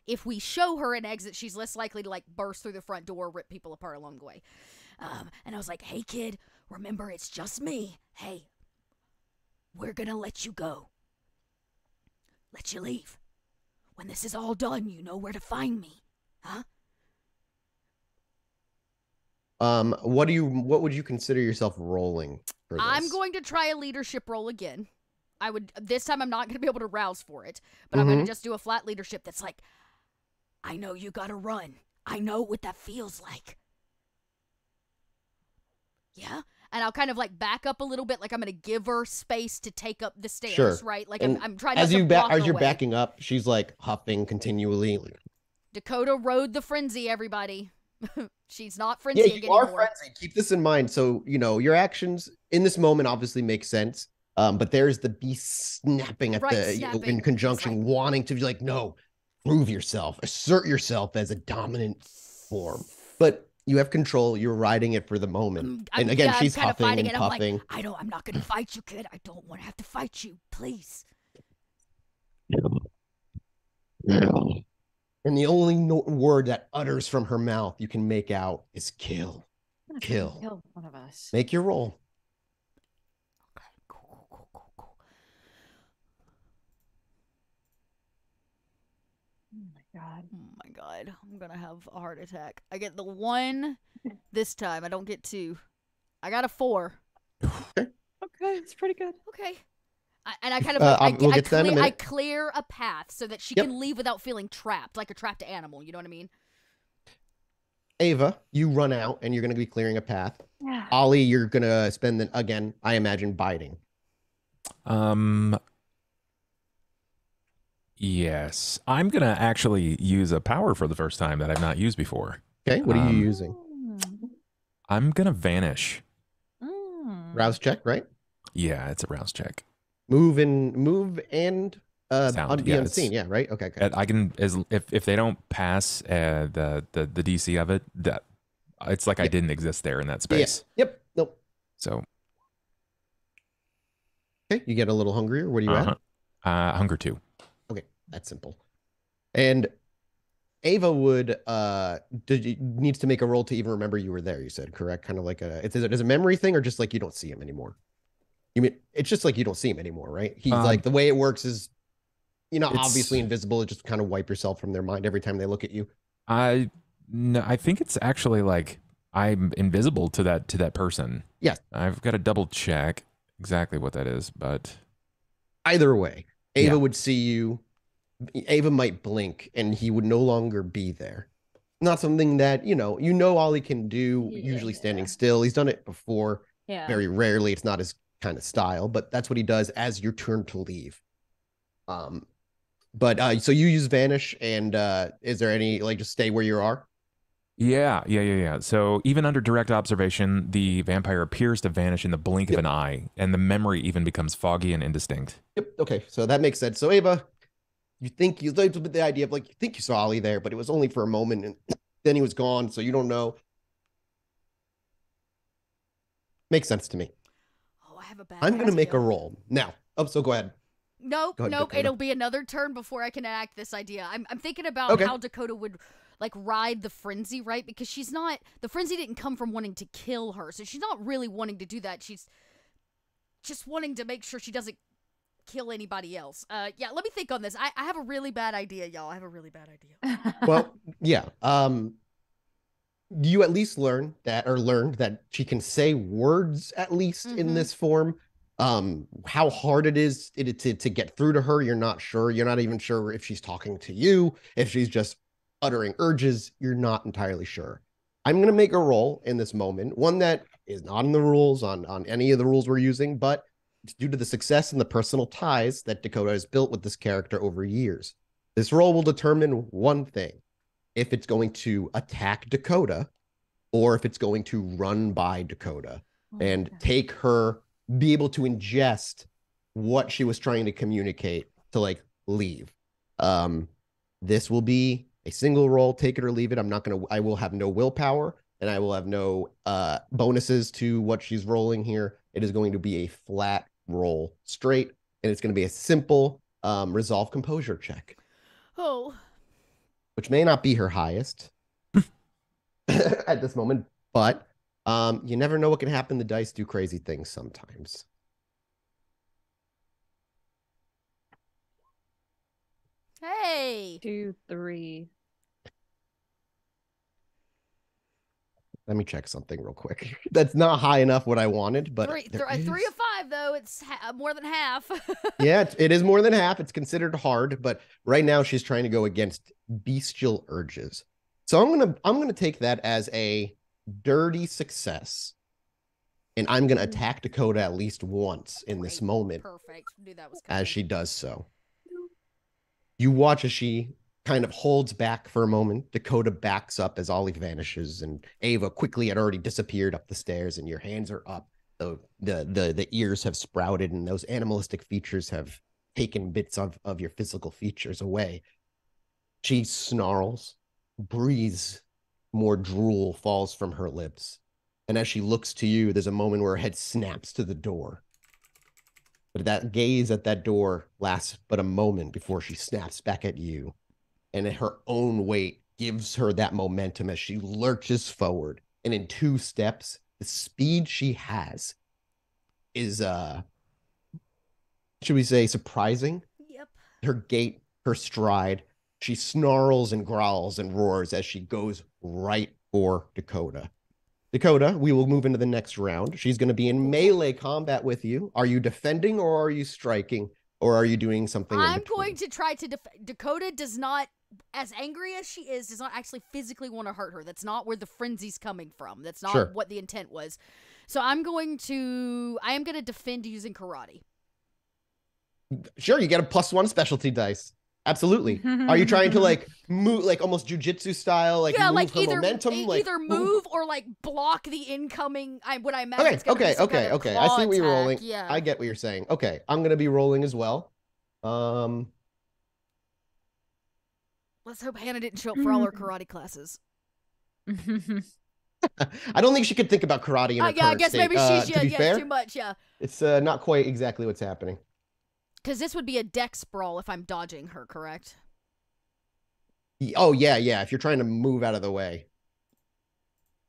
If we show her an exit, she's less likely to like burst through the front door, rip people apart along the way. And I was like, "Hey, kid, remember, it's just me. Hey, we're gonna let you go. Let you leave. When this is all done, you know where to find me, huh?" What would you consider yourself rolling for this? I'm going to try a leadership roll again. This time I'm not going to be able to rouse for it, but I'm going to just do a flat leadership that's like, "I know you gotta run. I know what that feels like." Yeah? And I'll kind of like back up a little bit, like I'm going to give her space to take up the stairs, right? Like I'm trying to block her as you're away. backing up, she's like huffing continually. Dakota rode the frenzy, everybody. She's not frenzying anymore. Yeah, you are frenzy. Keep this in mind. So, your actions in this moment obviously make sense. But there's the beast snapping at in conjunction, wanting to be like, no, prove yourself, assert yourself as a dominant form. But you have control. You're riding it for the moment. And again, she's huffing and puffing. I'm like, I'm not going to fight you, kid. I don't want to have to fight you. Please. And the only word that utters from her mouth you can make out is kill. Kill one of us. Make your roll. Okay, cool. Oh my god. I'm going to have a heart attack. I get the 1 this time. I don't get 2. I got a 4. Okay, it's pretty good. Okay. I kind of I clear a path so that she can leave without feeling trapped, like a trapped animal. You know what I mean? Ava, you run out and you're going to be clearing a path. Yeah. Ollie, you're going to spend again, I imagine, biting. Yes, I'm going to actually use a power for the first time that I've not used before. Okay, what are you using? I'm going to vanish. Rouse check, right? Yeah, it's a rouse check. Move and Sound, be unseen. Yeah, right. Okay. I can if they don't pass the DC of it, that it's like I didn't exist there in that space. Yeah. Yep. Nope. So. Okay, you get a little hungrier. What are you at? Hunger 2. Okay, that's simple. And Ava would needs to make a roll to even remember you were there. You said correct, kind of like is it a memory thing or just like you don't see him anymore? You mean it's just like you don't see him anymore, right? He's like the way it works is, obviously invisible. It just kind of wipe yourself from their mind every time they look at you. No, I think it's actually like I'm invisible to that person. Yes, I've got to double check exactly what that is, but either way, Ava would see you. Ava might blink and he would no longer be there. Not something that, Ollie can do, usually standing still. He's done it before. Yeah. Very rarely. It's not his kind of style, but that's what he does as your turn to leave. So you use Vanish, and is there any, just stay where you are? Yeah. So even under direct observation, the vampire appears to vanish in the blink of an eye, and the memory even becomes foggy and indistinct. Yep. Okay. So that makes sense. So Ava, you think the idea of you think you saw Ollie there, but it was only for a moment, and then he was gone. So you don't know. Makes sense to me. Oh, I have a bad I'm going to make a idea. roll now. Oh, so go ahead. Nope. Dakota. It'll be another turn before I can enact this idea. I'm thinking about how Dakota would ride the frenzy, right? Because the frenzy didn't come from wanting to kill her, so she's not really wanting to do that. She's just wanting to make sure she doesn't kill anybody else. Let me think on this. I have a really bad idea, y'all. I have a really bad idea. Well, yeah. You at least learned that she can say words at least in this form. How hard it is to get through to her, you're not sure. You're not even sure if she's talking to you, if she's just uttering urges. You're not entirely sure. I'm going to make a roll in this moment, one that is not in the rules on any of the rules we're using, but it's due to the success and the personal ties that Dakota has built with this character over years. This roll will determine one thing: if it's going to attack Dakota or if it's going to run by Dakota and take her, be able to ingest what she was trying to communicate to leave. This will be a single roll, take it or leave it. I will have no willpower, and I will have no bonuses to what she's rolling here. It is going to be a flat roll straight, and it's going to be a simple resolve composure check. Oh. Which may not be her highest at this moment, but you never know what can happen. The dice do crazy things sometimes. Hey. 2, 3. Let me check something real quick. That's not high enough what I wanted, but 3 of 5 though. It's more than half. Yeah, it is more than half. It's considered hard, but right now she's trying to go against bestial urges. So I'm gonna take that as a dirty success, and I'm gonna attack Dakota at least once in this moment. Perfect. Knew that was coming. As she does so. You watch as she kind of holds back for a moment. Dakota backs up as Ollie vanishes, and Ava quickly had already disappeared up the stairs, and your hands are up. The ears have sprouted, and those animalistic features have taken bits of your physical features away. She snarls, breathes, more drool falls from her lips. And as she looks to you, there's a moment where her head snaps to the door. But that gaze at that door lasts but a moment before she snaps back at you. And her own weight gives her that momentum as she lurches forward. And in 2 steps, the speed she has is, should we say, surprising? Yep. Her gait, her stride, she snarls and growls and roars as she goes right for Dakota. Dakota, we will move into the next round. She's going to be in melee combat with you. Are you defending, or are you striking, or are you doing something in I'm between? going to try to Dakota does not, as angry as she is, does not actually physically want to hurt her. That's not where the frenzy's coming from. That's not what the intent was. So I am going to defend using karate. Sure, you get a +1 specialty dice. Absolutely. Are you trying to move almost jujitsu style, move her momentum, either move or block the incoming? What I imagine. Okay. I see what you're rolling. Yeah, I get what you're saying. Okay, I'm gonna be rolling as well. Let's hope Hannah didn't show up for all her karate classes. I don't think she could think about karate in her current I guess state. maybe she's fair, too much. Yeah, it's not quite exactly what's happening. Because this would be a dex sprawl if I'm dodging her, correct? Oh yeah, yeah. If you're trying to move out of the way,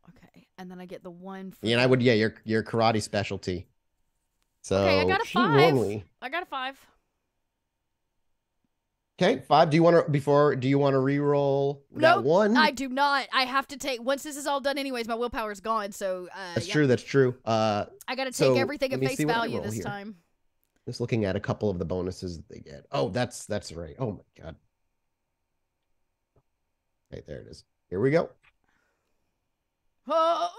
Okay, and then I get the 1 for. and I would, yeah, your karate specialty. So Okay, I got a she 5. normally. I got a 5. Okay, 5. Do you want to re-roll that Nope, 1? I do not. I have to take once this is all done. Anyways, my willpower is gone. So That's yeah. true. That's true. I got to take So everything at let me face see what I value roll this here. time. Just looking at a couple of the bonuses that they get. Oh, that's right. Oh my god. Okay, there it is. Here we go. Oh,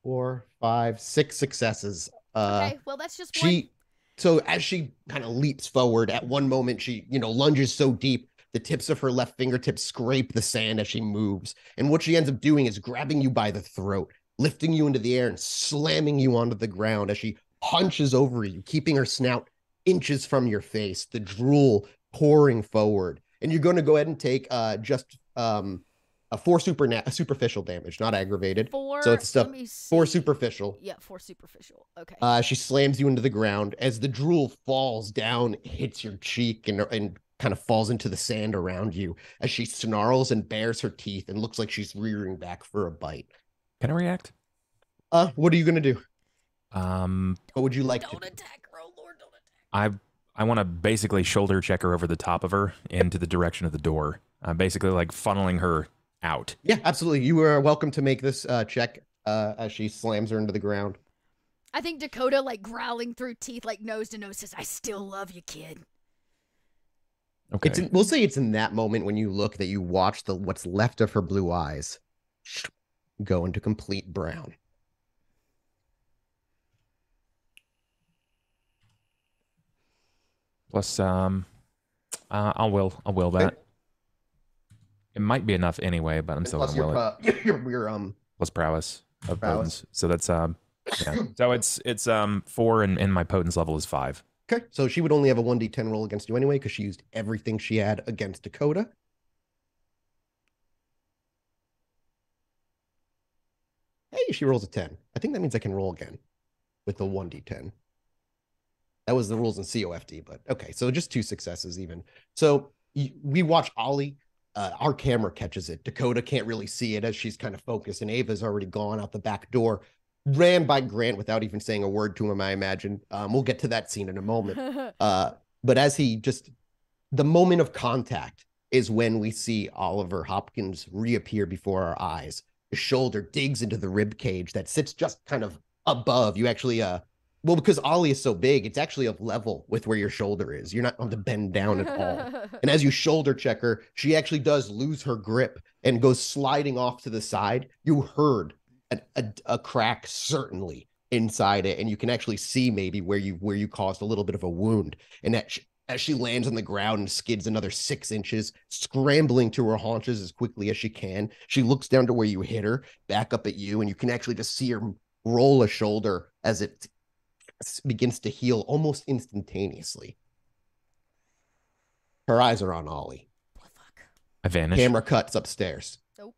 4, 5, 6 successes. okay, well that's just one. So as she kind of leaps forward, at one moment she, lunges so deep, the tips of her left fingertips scrape the sand as she moves. And what she ends up doing is grabbing you by the throat, lifting you into the air and slamming you onto the ground as she hunches over you, keeping her snout inches from your face, the drool pouring forward. And you're going to go ahead and take just a 4 superficial damage, not aggravated. 4. So it's stuff. Let me see. 4 superficial. Yeah, 4 superficial. Okay. She slams you into the ground as the drool falls down, hits your cheek, and kind of falls into the sand around you as she snarls and bares her teeth and looks like she's rearing back for a bite. Can I react? What are you gonna do? What would you like Don't to do? attack her, oh Lord! Don't attack. I want to basically shoulder check her over the top of her into the direction of the door. Basically like funneling her out. Yeah, absolutely. You are welcome to make this check as she slams her into the ground. I think Dakota, like growling through teeth, like nose to nose, says, "I still love you, kid." Okay. We'll say it's in that moment when you look that you watch what's left of her blue eyes go into complete brown. Plus, I'll will that. Okay. It might be enough anyway, but I'm still Plus gonna will it. your Plus prowess of Prowess. potence. So that's yeah. So it's 4 and my potence level is 5. Okay, so she would only have a 1d10 roll against you anyway because she used everything she had against Dakota. Hey, she rolls a 10. I think that means I can roll again with the 1d10. That was the rules in COFD, but okay, so just 2 successes even. So we watch Ollie. Our camera catches it. Dakota can't really see it as she's kind of focused, and Ava's already gone out the back door. Ran by Grant without even saying a word to him, I imagine. We'll get to that scene in a moment. But as the moment of contact is when we see Oliver Hopkins reappear before our eyes. His shoulder digs into the rib cage that sits just kind of above. You actually, well, because Ollie is so big, it's actually of level with where your shoulder is. You're not on to bend down at all. And as you shoulder check her, she actually does lose her grip and goes sliding off to the side. You heard a crack certainly inside it, and you can actually see maybe where you caused a little bit of a wound. And that as she lands on the ground and skids another 6 inches, scrambling to her haunches as quickly as she can, she looks down to where you hit her, back up at you, and you can actually just see her roll a shoulder as it begins to heal almost instantaneously. Her eyes are on Ollie. What the fuck? I vanish. Camera cuts upstairs. Nope.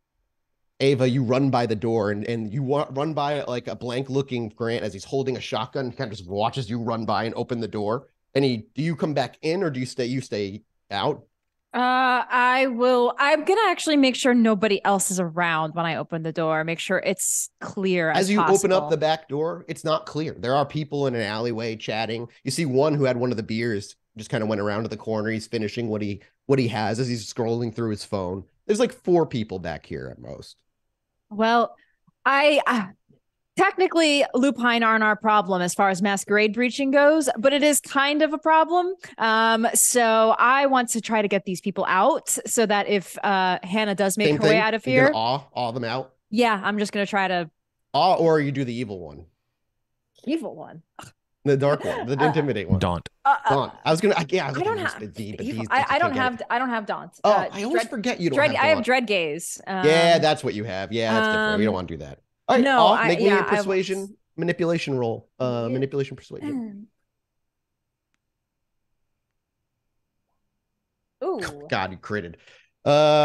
Ava, you run by the door and you run by like a blank looking Grant as he's holding a shotgun. He kind of just watches you run by and open the door. And do you come back in or do you stay out? I'm gonna actually make sure nobody else is around when I open the door. Make sure it's clear as you possible. open up the back door, it's not clear. There are people in an alleyway chatting. You see one who had one of the beers, just kind of went around to the corner. He's finishing what he has as he's scrolling through his phone. There's like 4 people back here at most. Well, technically, lupine aren't our problem as far as masquerade breaching goes, but it is kind of a problem. So I want to try to get these people out so that if Hannah does make her way out of here, awe them out. Yeah, I'm just gonna try to awe, or you do the evil one, the dark one, the intimidate one. Daunt. Daunt. I was gonna. Yeah, I don't have. I don't have daunt. Oh, I always forget you don't have daunt. I have dread gaze. Yeah, that's what you have. Yeah, that's different. We don't want to do that. All right, no, make me a persuasion manipulation roll. Manipulation persuasion. Ooh. God, you critted.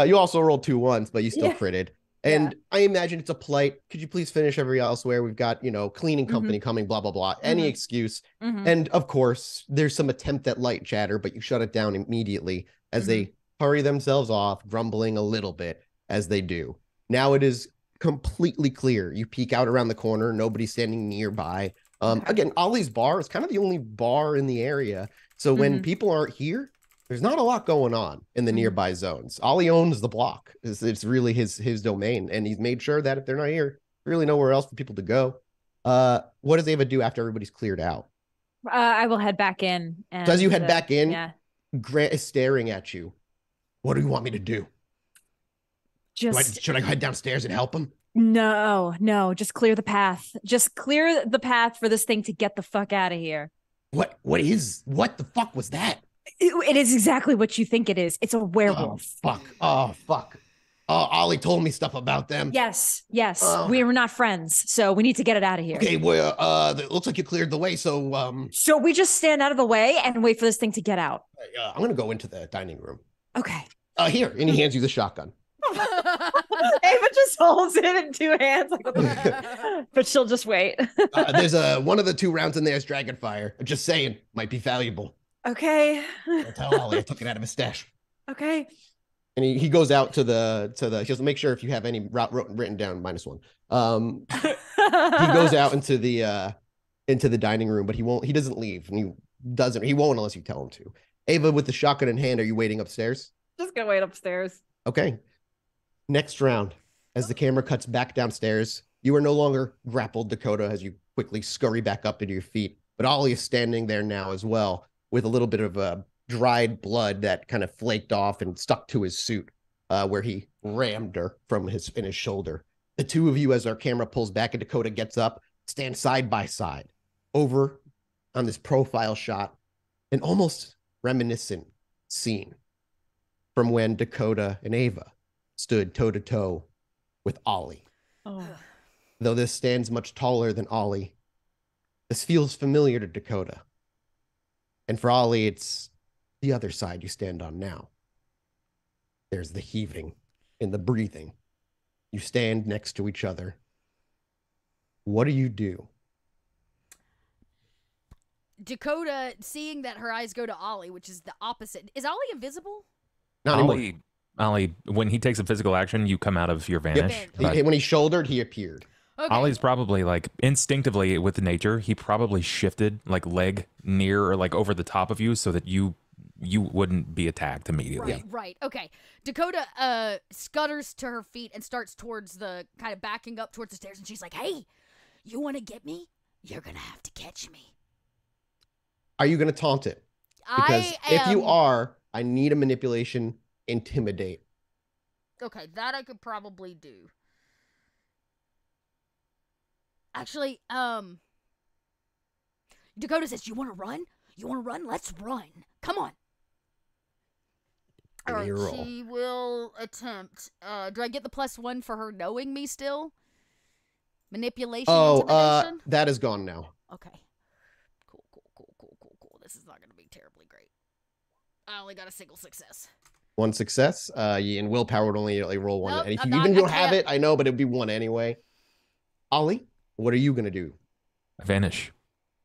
You also rolled 2 ones, but you still critted. And I imagine it's a plight. Could you please finish every elsewhere? We've got, cleaning company coming, blah, blah, blah. Any excuse. And of course, there's some attempt at light chatter, but you shut it down immediately as they hurry themselves off, grumbling a little bit as they do. Now it is completely clear. You peek out around the corner, nobody's standing nearby. Again, Ollie's bar is kind of the only bar in the area. So when people aren't here, there's not a lot going on in the nearby zones. Ollie owns the block. It's really his domain. And he's made sure that if they're not here, really nowhere else for people to go. What does Ava do after everybody's cleared out? I will head back in. And, So as you head back in, yeah. Grant is staring at you. What do you want me to do? Should I head downstairs and help him? No, just clear the path. Just clear the path for this thing to get the fuck out of here. What the fuck was that? It is exactly what you think it is. It's a werewolf. Oh, fuck. Ollie told me stuff about them. Yes. We were not friends, so we need to get it out of here. Okay, well, it looks like you cleared the way, so So we just stand out of the way and wait for this thing to get out. I'm gonna go into the dining room. Okay. Here, and he hands you the shotgun. Ava just holds it in two hands, but she'll just wait. There's one of the 2 rounds in there is dragon fire. Just saying, might be valuable. Okay. I'll tell Ollie I took it out of his stash. Okay. And he goes out to the he'll make sure if you have any route written down -1. He goes out into the dining room, but he doesn't leave, and he won't unless you tell him to. Ava, with the shotgun in hand, are you waiting upstairs? Just gonna wait upstairs. Okay. Next round, as the camera cuts back downstairs, you are no longer grappled, Dakota, as you quickly scurry back up into your feet. But Ollie is standing there now as well, with a little bit of dried blood that kind of flaked off and stuck to his suit, where he rammed her in his shoulder. The 2 of you, as our camera pulls back and Dakota gets up, stand side by side over on this profile shot, an almost reminiscent scene from when Dakota and Ava stood toe-to-toe with Ollie. Oh. Though this stands much taller than Ollie, this feels familiar to Dakota. And for Ollie, it's the other side you stand on now. There's the heaving and the breathing. You stand next to each other. What do you do? Dakota, seeing that her eyes go to Ollie, which is the opposite. Is Ollie invisible? Not anymore. Ollie, when he takes a physical action, you come out of your vanish. When he shouldered, he appeared. Okay. Ollie's probably like instinctively with nature, he probably shifted like leg near or like over the top of you so that you wouldn't be attacked immediately. Right. Okay. Dakota scutters to her feet and starts towards the kind of backing up towards the stairs, and she's like, "Hey, you want to get me? You're gonna have to catch me." Are you going to taunt it? Because if you are, I need a manipulation intimidate. Okay, that I could probably do. Actually, Dakota says, "You want to run? You want to run? Let's run. Come on." Give me your roll. She will attempt. Do I get the +1 for her knowing me still? Manipulation, intimidation? That is gone now. Okay. Cool. This is not going to be terribly great. I only got a single success. 1 success. And willpower would only roll 1. Nope, and if I'm you not- even I don't have can't. it, I know, but it'd be 1 anyway. Ollie, what are you going to do? Vanish.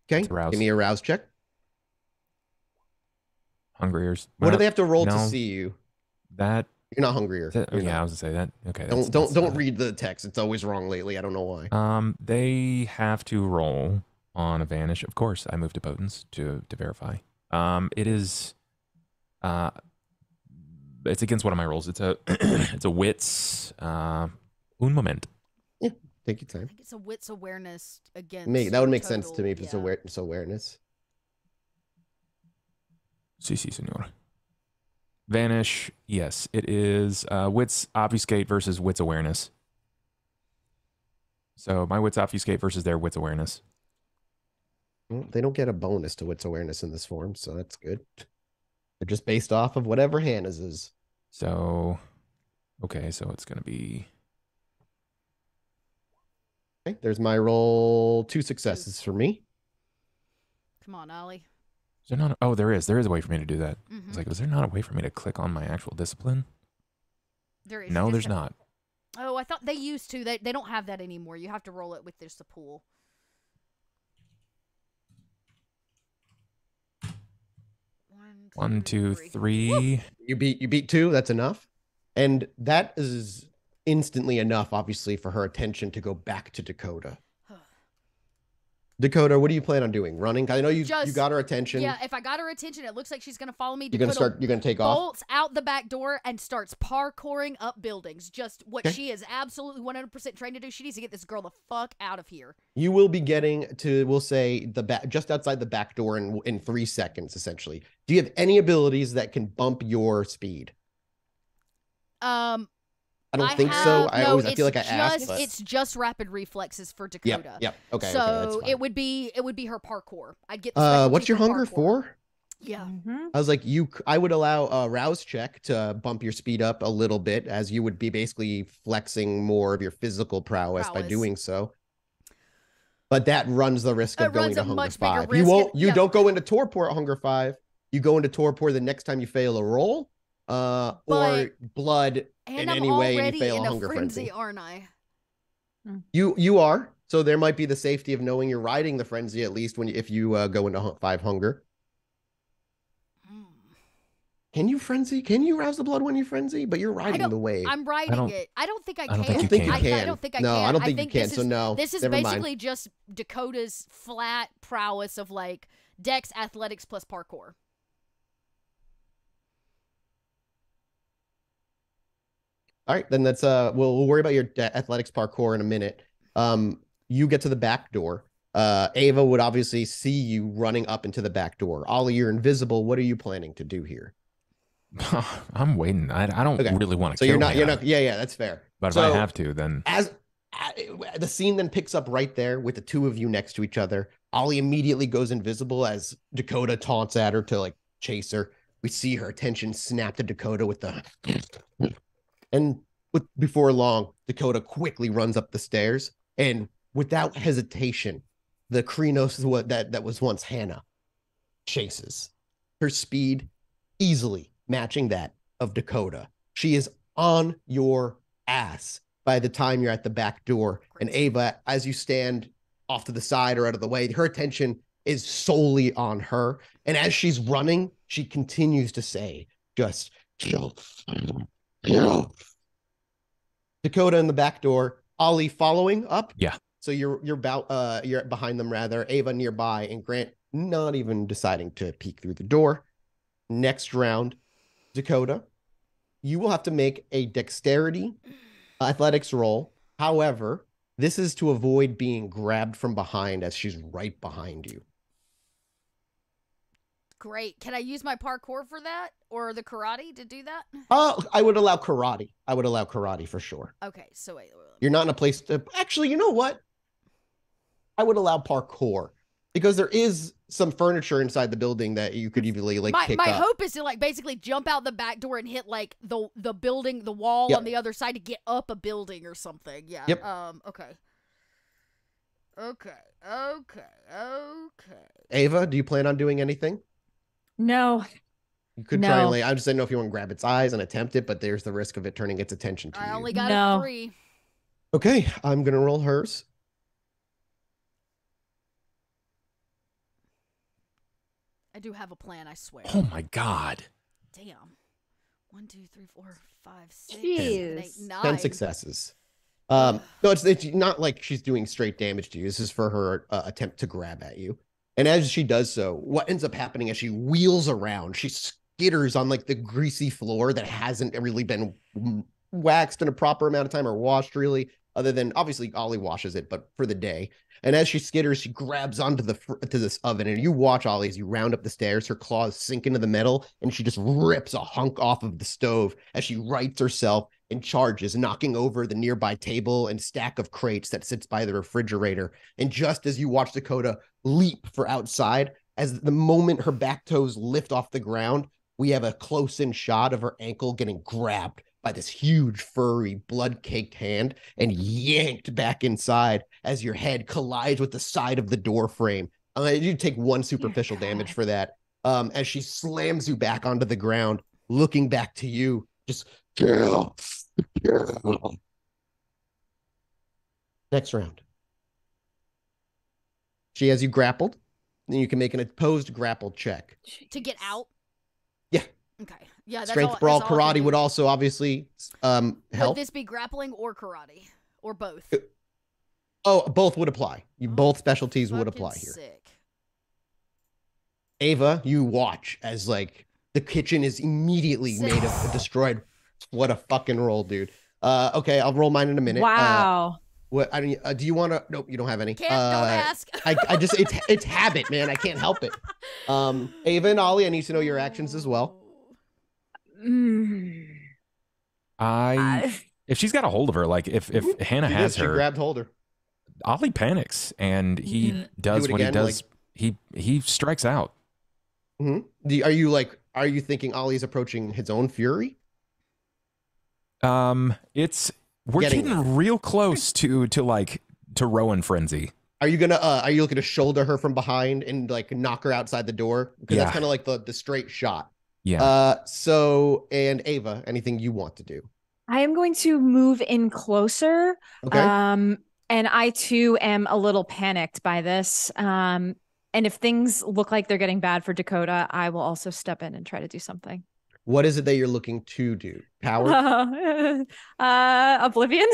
Okay, It's arouse. give me a rouse check. Hungriers. What do Well, they have to roll to no. see you? That. You're not hungrier. I You're was not. gonna say that. Okay. Don't read the text. It's always wrong lately. I don't know why. They have to roll on a vanish. Of course, I moved to Potence to verify. It is. It's against one of my rolls. It's a it's a wits un moment. Take your I time. think it's a wits awareness against. That would make sense to total- me if it's yeah. awareness. Si, senor. Vanish. Yes, it is wits obfuscate versus wits awareness. So my wits obfuscate versus their wits awareness. Well, they don't get a bonus to wits awareness in this form, so that's good. They're just based off of whatever Hannah's is. So, okay, so it's gonna be. Okay, there's my roll. 2 successes for me. Come on, Ollie. Is there not? Oh, there is. There is a way for me to do that. Mhm. It's like, was there not a way for me to click on my actual discipline? There is. No, You there's just have- not. Oh, I thought they used to. They don't have that anymore. You have to roll it with just a pool. 1, 2, 3. You beat 2. That's enough. And that is instantly enough, obviously, for her attention to go back to Dakota. Dakota, what do you plan on doing? Running? I know you got her attention. Yeah, if I got her attention, it looks like she's gonna follow me. You're gonna take off. Bolts out the back door and starts parkouring up buildings. Just what she is absolutely 100% trained to do. She needs to get this girl the fuck out of here. You will be getting to, we'll say, the back, just outside the back door in 3 seconds, essentially. Do you have any abilities that can bump your speed? I don't think so. I feel like I asked. But... It's just rapid reflexes for Dakota. Yep. Okay. So that's fine. it would be her parkour. I'd get. What's your hunger for? Yeah. I was like, I would allow a rouse check to bump your speed up a little bit, as you would be basically flexing more of your physical prowess by doing so. But that runs the risk of going to Hunger 5. You don't go into Torpor at Hunger 5. You go into Torpor the next time you fail a roll, or blood. And in I'm any way already you fail in a hunger frenzy, aren't I? You are. So there might be the safety of knowing you're riding the frenzy, at least if you go into 5 hunger. Can you frenzy? Can you rouse the blood when you frenzy? But you're riding the wave. I'm riding it. I don't think I can. I don't think you can. I don't think I can. No, I don't think you can. So no. This is basically just Dakota's flat prowess of like Dex, athletics plus parkour. All right, then that's we'll worry about your athletics parkour in a minute. You get to the back door. Ava would obviously see you running up into the back door. Ollie, you're invisible. What are you planning to do here? I'm waiting. I don't really want to. So you're not. Yeah, that's fair. But if I have to, then as the scene then picks up right there with the two of you next to each other. Ollie immediately goes invisible as Dakota taunts at her to like chase her. We see her attention snap to Dakota with the. And before long, Dakota quickly runs up the stairs, and without hesitation, the Krynos that was once Hannah chases. Her speed easily matching that of Dakota. She is on your ass by the time you're at the back door. And Ava, as you stand off to the side or out of the way, her attention is solely on her. And as she's running, she continues to say, just kill. Dakota in the back door, Ollie following up. Yeah. So you're behind them rather. Ava nearby, and Grant not even deciding to peek through the door. Next round, Dakota, you will have to make a dexterity athletics roll. However, this is to avoid being grabbed from behind as she's right behind you. Great. Can I use my parkour for that or the karate to do that? I would allow karate. I would allow karate for sure. Okay, so wait. You're not in a place to... Actually, you know what? I would allow parkour because there is some furniture inside the building that you could easily like pick up. My hope is to like basically jump out the back door and hit like the building, the wall on the other side to get up a building or something. Yeah. Yep. Okay. Ava, do you plan on doing anything? No. You could try and I just didn't know if you want to grab its eyes and attempt it, but there's the risk of it turning its attention to you. I only got a 3. Okay, I'm gonna roll hers. I do have a plan, I swear. Oh my god. Damn. 1, 2, 3, 4, 5, 6, Jeez. 7, 8, 9. 10 successes. No, it's not like she's doing straight damage to you. This is for her attempt to grab at you. And as she does so, what ends up happening as she wheels around, she skitters on like the greasy floor that hasn't really been waxed in a proper amount of time or washed really, other than obviously Ollie washes it, but for the day. And as she skitters, she grabs onto to this oven, and you watch Ollie as you round up the stairs, her claws sink into the metal, and she just rips a hunk off of the stove as she rights herself and charges, knocking over the nearby table and stack of crates that sits by the refrigerator. And just as you watch Dakota leap for outside, as the moment her back toes lift off the ground, we have a close-in shot of her ankle getting grabbed by this huge, furry, blood-caked hand and yanked back inside as your head collides with the side of the door frame. You take 1 superficial damage for that. As she slams you back onto the ground, looking back to you, just... Next round. She has you grappled. Then you can make an opposed grapple check. To get out? Okay. Yeah, that's Strength all, brawl, that's all I can karate do. would also obviously Would help. this be grappling or karate? Or both? Oh, both would apply. Both specialties would Fucking apply here. sick. Ava, you watch as like the kitchen is immediately made of destroyed. What a fucking roll, dude. Okay, I'll roll mine in a minute. Wow. What I mean, do you want to? Nope, you don't have any. Can't, don't ask. I just it's habit, man. I can't help it. Ava and Ollie, I need to know your actions as well. Mm. If she's got a hold of her, like if Hannah has She her, grabbed hold of her. Ollie panics and he does Do it what again, he does. He strikes out. Mm-hmm. Are you thinking Ollie's approaching his own fury? We're Getting getting real close to Rowan frenzy. Are you looking to shoulder her from behind and like knock her outside the door? Because that's Yeah. kind of like the straight shot. Yeah. And Ava, anything you want to do? I am going to move in closer. Okay. And I too am a little panicked by this. And if things look like they're getting bad for Dakota, I will also step in and try to do something. What is it that you're looking to do? Power? Oblivion.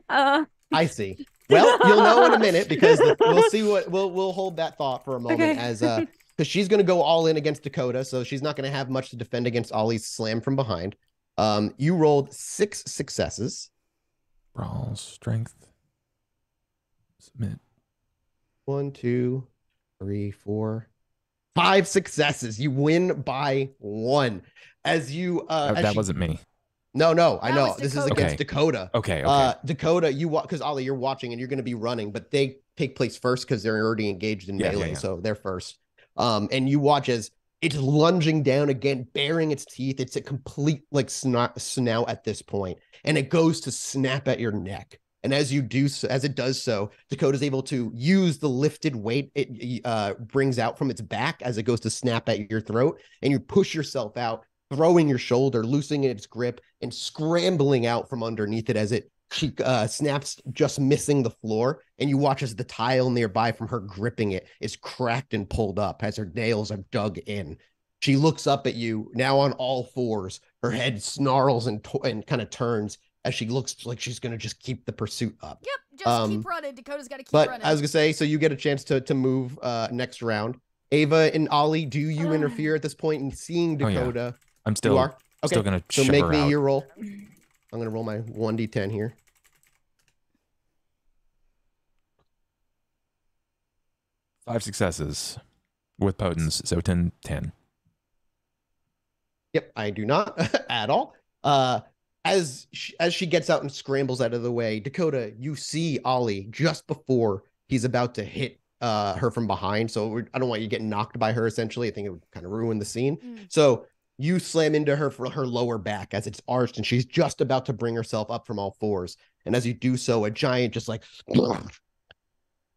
I see. Well, you'll know in a minute because we'll see what we'll hold that thought for a moment Okay. as because she's going to go all in against Dakota, so she's not going to have much to defend against Ollie's slam from behind. You rolled 6 successes. Brawl, strength, submit. 1, 2, 3, 4, 5 successes. You win by 1. As you That wasn't me. No, I That know. was This is Dakota. against Dakota. Okay. Dakota, because Ollie, you're watching and you're going to be running, but they take place first because they're already engaged in melee, Yeah. so they're first. And you watch as it's lunging down again, baring its teeth. It's a complete like snout at this point, and it goes to snap at your neck. And as it does so, Dakota's able to use the lifted weight it brings out from its back as it goes to snap at your throat, and you push yourself out, throwing your shoulder, loosening its grip, and scrambling out from underneath it as she snaps, just missing the floor. And you watch as the tile nearby from her gripping it is cracked and pulled up as her nails are dug in. She looks up at you now on all fours. Her head snarls and kind of turns as she looks like she's going to just keep the pursuit up. Yep, just keep running. Dakota's got to keep But running. I was going to say, so you get a chance to move next round. Ava and Ollie, do you interfere at this point in seeing Oh, yeah. Dakota? I'm You still are? Okay. gonna So ship make her me out. your roll. I'm going to roll my 1d10 here. Five successes with potence, so 10. Yep, I do not at all. As she gets out and scrambles out of the way, Dakota, you see Ollie just before he's about to hit her from behind. So I don't want you getting knocked by her, essentially. I think it would kind of ruin the scene. So you slam into her for her lower back as it's arched, and she's just about to bring herself up from all fours. And as you do so, a giant just like,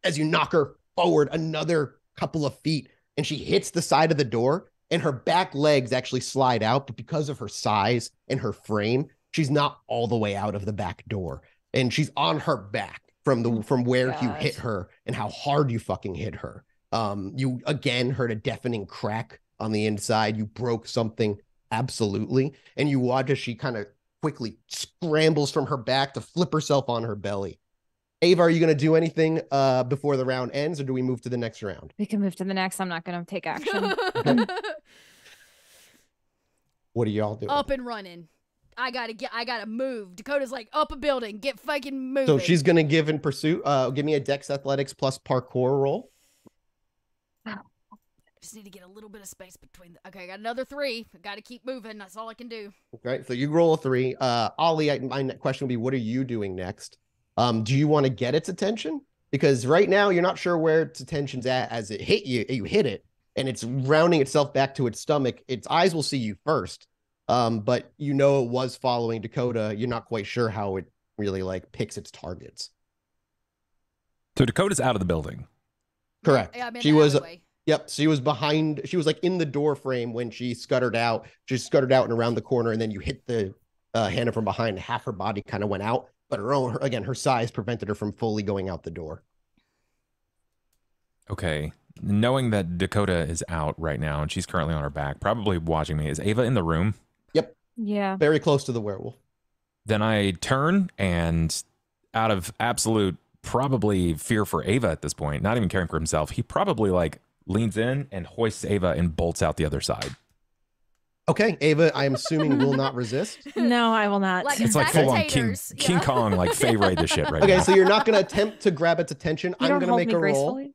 as you knock her forward another couple of feet, and she hits the side of the door, and her back legs actually slide out, but because of her size and her frame, she's not all the way out of the back door, and she's on her back from where you hit her and how hard you fucking hit her. You again heard a deafening crack on the inside. You broke something, absolutely, and you watch as she kind of quickly scrambles from her back to flip herself on her belly. Ava, are you going to do anything before the round ends, or do we move to the next round? We can move to the next. I'm not going to take action. What are y'all doing? Up and running. I gotta move. Dakota's like, up a building, get fucking moving. So she's gonna give in pursuit. Give me a Dex Athletics plus parkour roll. Just need to get a little bit of space between. Okay, I got another 3. I gotta keep moving. That's all I can do. Okay, so you roll a 3. Ollie, my question would be, what are you doing next? Do you want to get its attention? Because right now you're not sure where its attention's at as it hit you. You hit it, and it's rounding itself back to its stomach. Its eyes will see you first. But you know it was following Dakota. You're not quite sure how it really like picks its targets. So Dakota's out of the building. Correct. Yeah, I'm in She the was alleyway. Yep. She was behind. She was like in the door frame when she scuttered out. She scuttered out and around the corner, and then you hit the Hannah from behind. Half her body kind of went out, but her size prevented her from fully going out the door. Okay. knowing that Dakota is out right now and she's currently on her back, probably watching me, is Ava in the room? Yeah. Very close to the werewolf. Then I turn and, out of absolute probably fear for Ava at this point, not even caring for himself, he probably like leans in and hoists Ava and bolts out the other side. Okay, Ava, I am assuming will not resist. No, I will not. Like It's like Attack full on Taters, King yeah. Kong, like Fey Raid this shit right Okay, now. so you're not going to attempt to grab its attention. You I'm don't going to hold make me a roll. gracefully.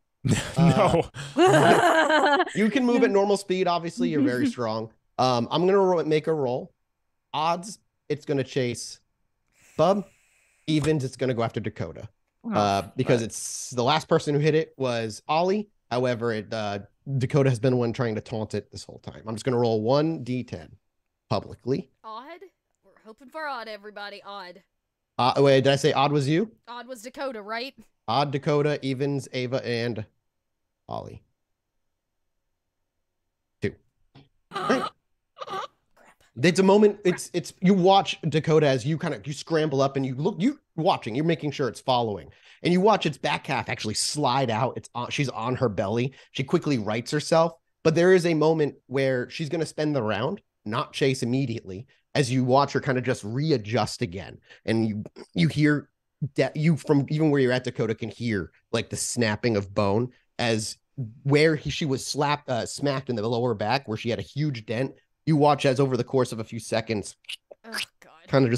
No. You can move at normal speed. Obviously, you're very strong. I'm going to make a roll. Odds, it's going to chase Bub. Evens, it's going to go after Dakota. Because it's the last person who hit it was Ollie. However, Dakota has been the one trying to taunt it this whole time. I'm just going to roll 1d10 publicly. Odd. We're hoping for odd, everybody. Odd. Wait, did I say odd was you? Odd was Dakota, right? Odd, Dakota, Evens, Ava, and Ollie. 2. Right. It's a moment. It's you watch Dakota as you scramble up and you're watching. You're making sure it's following, and you watch its back half actually slide out. She's on her belly. She quickly rights herself, but there is a moment where she's going to spend the round, not chase immediately, as you watch her kind of just readjust again, and you hear you from even where you're at, Dakota can hear like the snapping of bone as where she was smacked in the lower back where she had a huge dent. You watch as over the course of a few seconds, Oh God.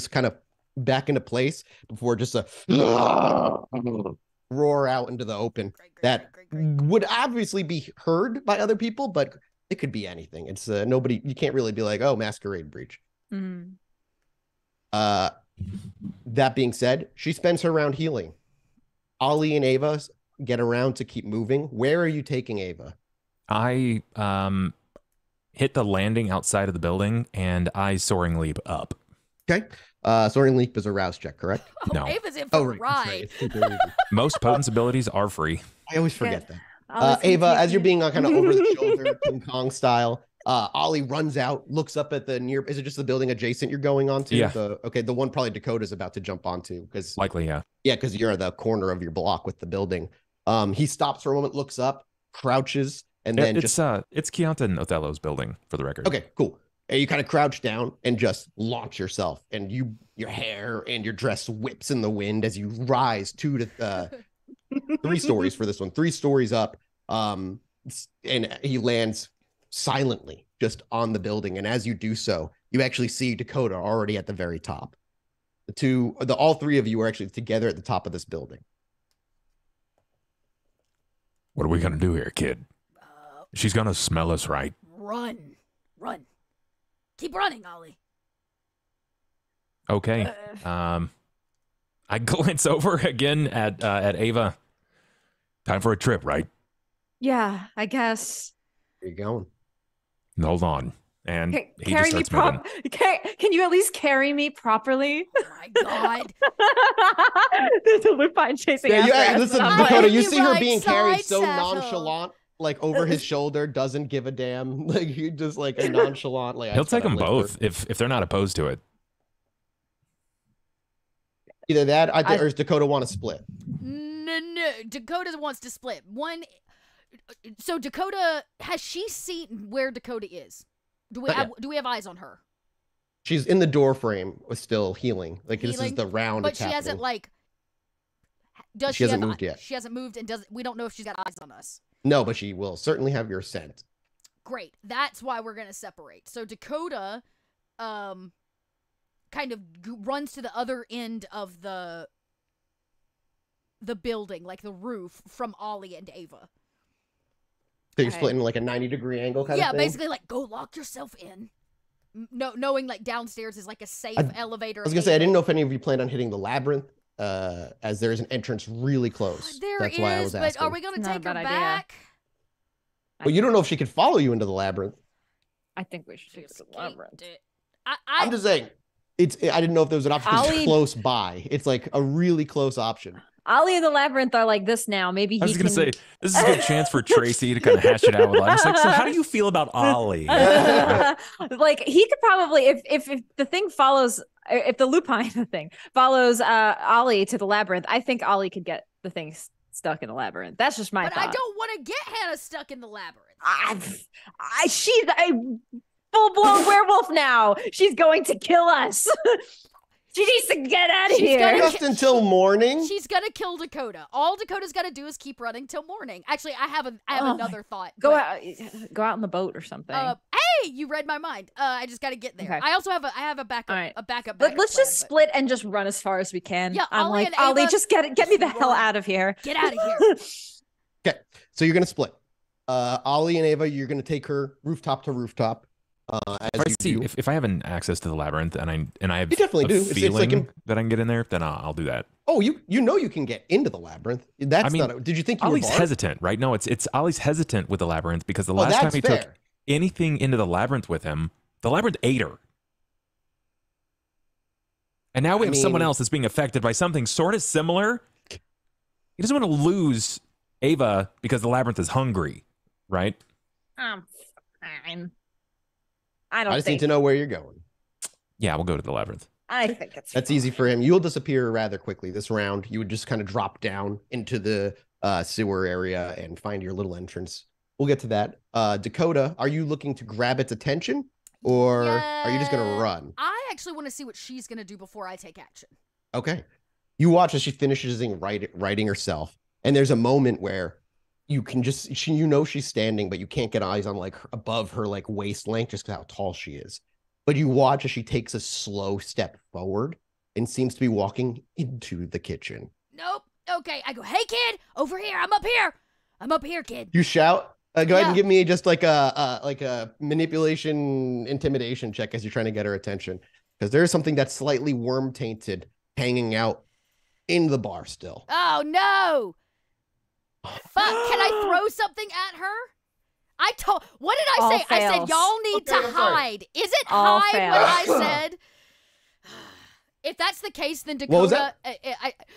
kind of back into place before just a roar out into the open. That would obviously be heard by other people, but it could be anything. It's nobody. You can't really be like, oh, masquerade breach. Mm. That being said, she spends her round healing. Ollie and Ava get around to keep moving. Where are you taking Ava? I hit the landing outside of the building and I soaring leap up. Okay. Soaring leap is a rouse check, correct? Oh, No. Ava's in for a That's ride. right. It's super easy. Most potence abilities are free. I always forget that. Ollie's gonna Ava, take as you're me. being kind of over the shoulder, King Kong style, Ollie runs out, looks up at the is it just the building adjacent you're going onto? Yeah. The one probably Dakota's about to jump onto because Likely, yeah. because you're at the corner of your block with the building. He stops for a moment, looks up, crouches, and then It's Keonta and Othello's building, for the record. okay, cool. And you kind of crouch down and just launch yourself, and your hair and your dress whips in the wind as you rise 2 to 3 stories for this one, 3 stories up. And he lands silently just on the building. And as you do so, you actually see Dakota already at the very top. All 3 of you are actually together at the top of this building. What are we gonna do here, kid? She's gonna smell us, right? Run. Keep running, Ollie. Okay. I glance over again at Ava. Time for a trip, right? Yeah, I guess. Where you going? Hold on. And he just Carry me starts moving. Can you at least carry me properly? Oh my God. There's a lupine chasing Yeah, after us, listen, and I'm Dakota, like, you see her right being carried so side saddle. nonchalant, like over his shoulder, doesn't give a damn. Like you just like a nonchalant. Like I He'll just gotta take them limp her. both if they're not opposed to it. Either that, or does Dakota want to split? No. Dakota wants to split. So Dakota, has she seen where Dakota is? Do we have eyes on her? She's in the door frame, with still healing. Like this is Healing, the round. But it's she hasn't happening. Does She hasn't have moved yet. She hasn't moved and we don't know if she's got eyes on us. No, but she will certainly have your scent. Great. That's why we're gonna separate. So Dakota, kind of runs to the other end of the building, like the roof, from Ollie and Ava. So you're Okay. splitting like a 90-degree angle kind of Yeah, thing? basically like go lock yourself in. Knowing like downstairs is like a safe elevator. I was going to say, I didn't know if any of you planned on hitting the labyrinth, as there is an entrance really close. That's why I was but asking. are we gonna Not a take her bad idea. back? Well, you don't know if she could follow you into the labyrinth. I think we should take the labyrinth. I'm just saying, I didn't know if there was an option 'cause it's Ollie- close by. It's like a really close option. Ollie and the labyrinth are like this now. Maybe he I was can. gonna say this is a good chance for Tracy to kind of hash it out with us. Like, so how do you feel about Ollie? Like he could probably, if the thing follows, if the lupine thing follows Ollie to the labyrinth, I think Ollie could get the thing stuck in the labyrinth. That's just my But thought. I don't want gonna get Hannah stuck in the labyrinth? She's a full-blown werewolf now. She's going to kill us. She needs to get out of here. Just until morning. She's gonna kill Dakota. All Dakota's gotta do is keep running till morning. Actually, I have another thought. Go out in the boat or something. Hey, you read my mind. I just gotta get there. Okay. I also have a backup. Right. A backup. Let's just split and just run as far as we can. Yeah, I'm Ollie like, and Ollie, Ava, just get me the hell out of here. Get out of here. Okay, so you're gonna split. Ollie and Ava, you're gonna take her rooftop to rooftop. As you do. If I have an access to the labyrinth and I have You definitely a do. It's feeling like that I can get in there, then I'll do that. Oh, you know you can get into the labyrinth. That's not. Did you think you Ollie's were barred? hesitant, right? No, it's Ollie's hesitant with the labyrinth because the last time that's he fair. took anything into the labyrinth with him, the labyrinth ate her. And now we have someone else that's being affected by something sort of similar. He doesn't want to lose Ava because the labyrinth is hungry, right? Fine. I just need to know where you're going. Yeah, we'll go to the labyrinth. I think that's easy for him. You'll disappear rather quickly this round. You would just kind of drop down into the sewer area and find your little entrance. We'll get to that. Dakota, are you looking to grab its attention, or are you just gonna run? I actually want to see what she's gonna do before I take action. Okay. You watch as she finishes writing herself, and there's a moment where you can just she's standing, but you can't get eyes on like above her like waist length just because how tall she is. But you watch as she takes a slow step forward and seems to be walking into the kitchen. Nope. Okay. I go, hey kid, over here. I'm up here. I'm up here, kid. You shout. Go ahead and give me just like a manipulation intimidation check as you're trying to get her attention, because there's something that's slightly worm tainted hanging out in the bar still. Oh no. Fuck, can I throw something at her? What did I say? Fails. I said y'all need to hide. Is it All hide what I said? If that's the case, then Dakota,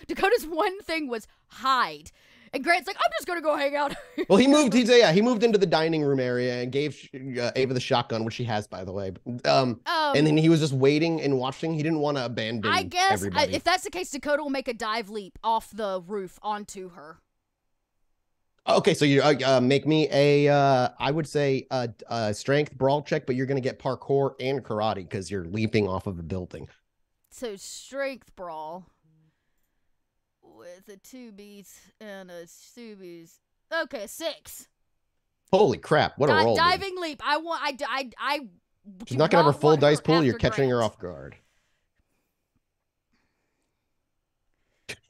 Dakota's one thing was hide. And Grant's like, I'm just going to go hang out. Well, he moved into the dining room area and gave Ava the shotgun, which she has, by the way. And then he was just waiting and watching. He didn't want to abandon everybody. If that's the case, Dakota will make a dive leap off the roof onto her. Okay, so you make me I would say a strength brawl check, but you're going to get parkour and karate because you're leaping off of a building. So strength brawl with a 2Bs and a 2Bs. Okay, 6. Holy crap! What a roll! Diving leap. She's not going to have her full dice pool. You're after catching her Grant. off guard.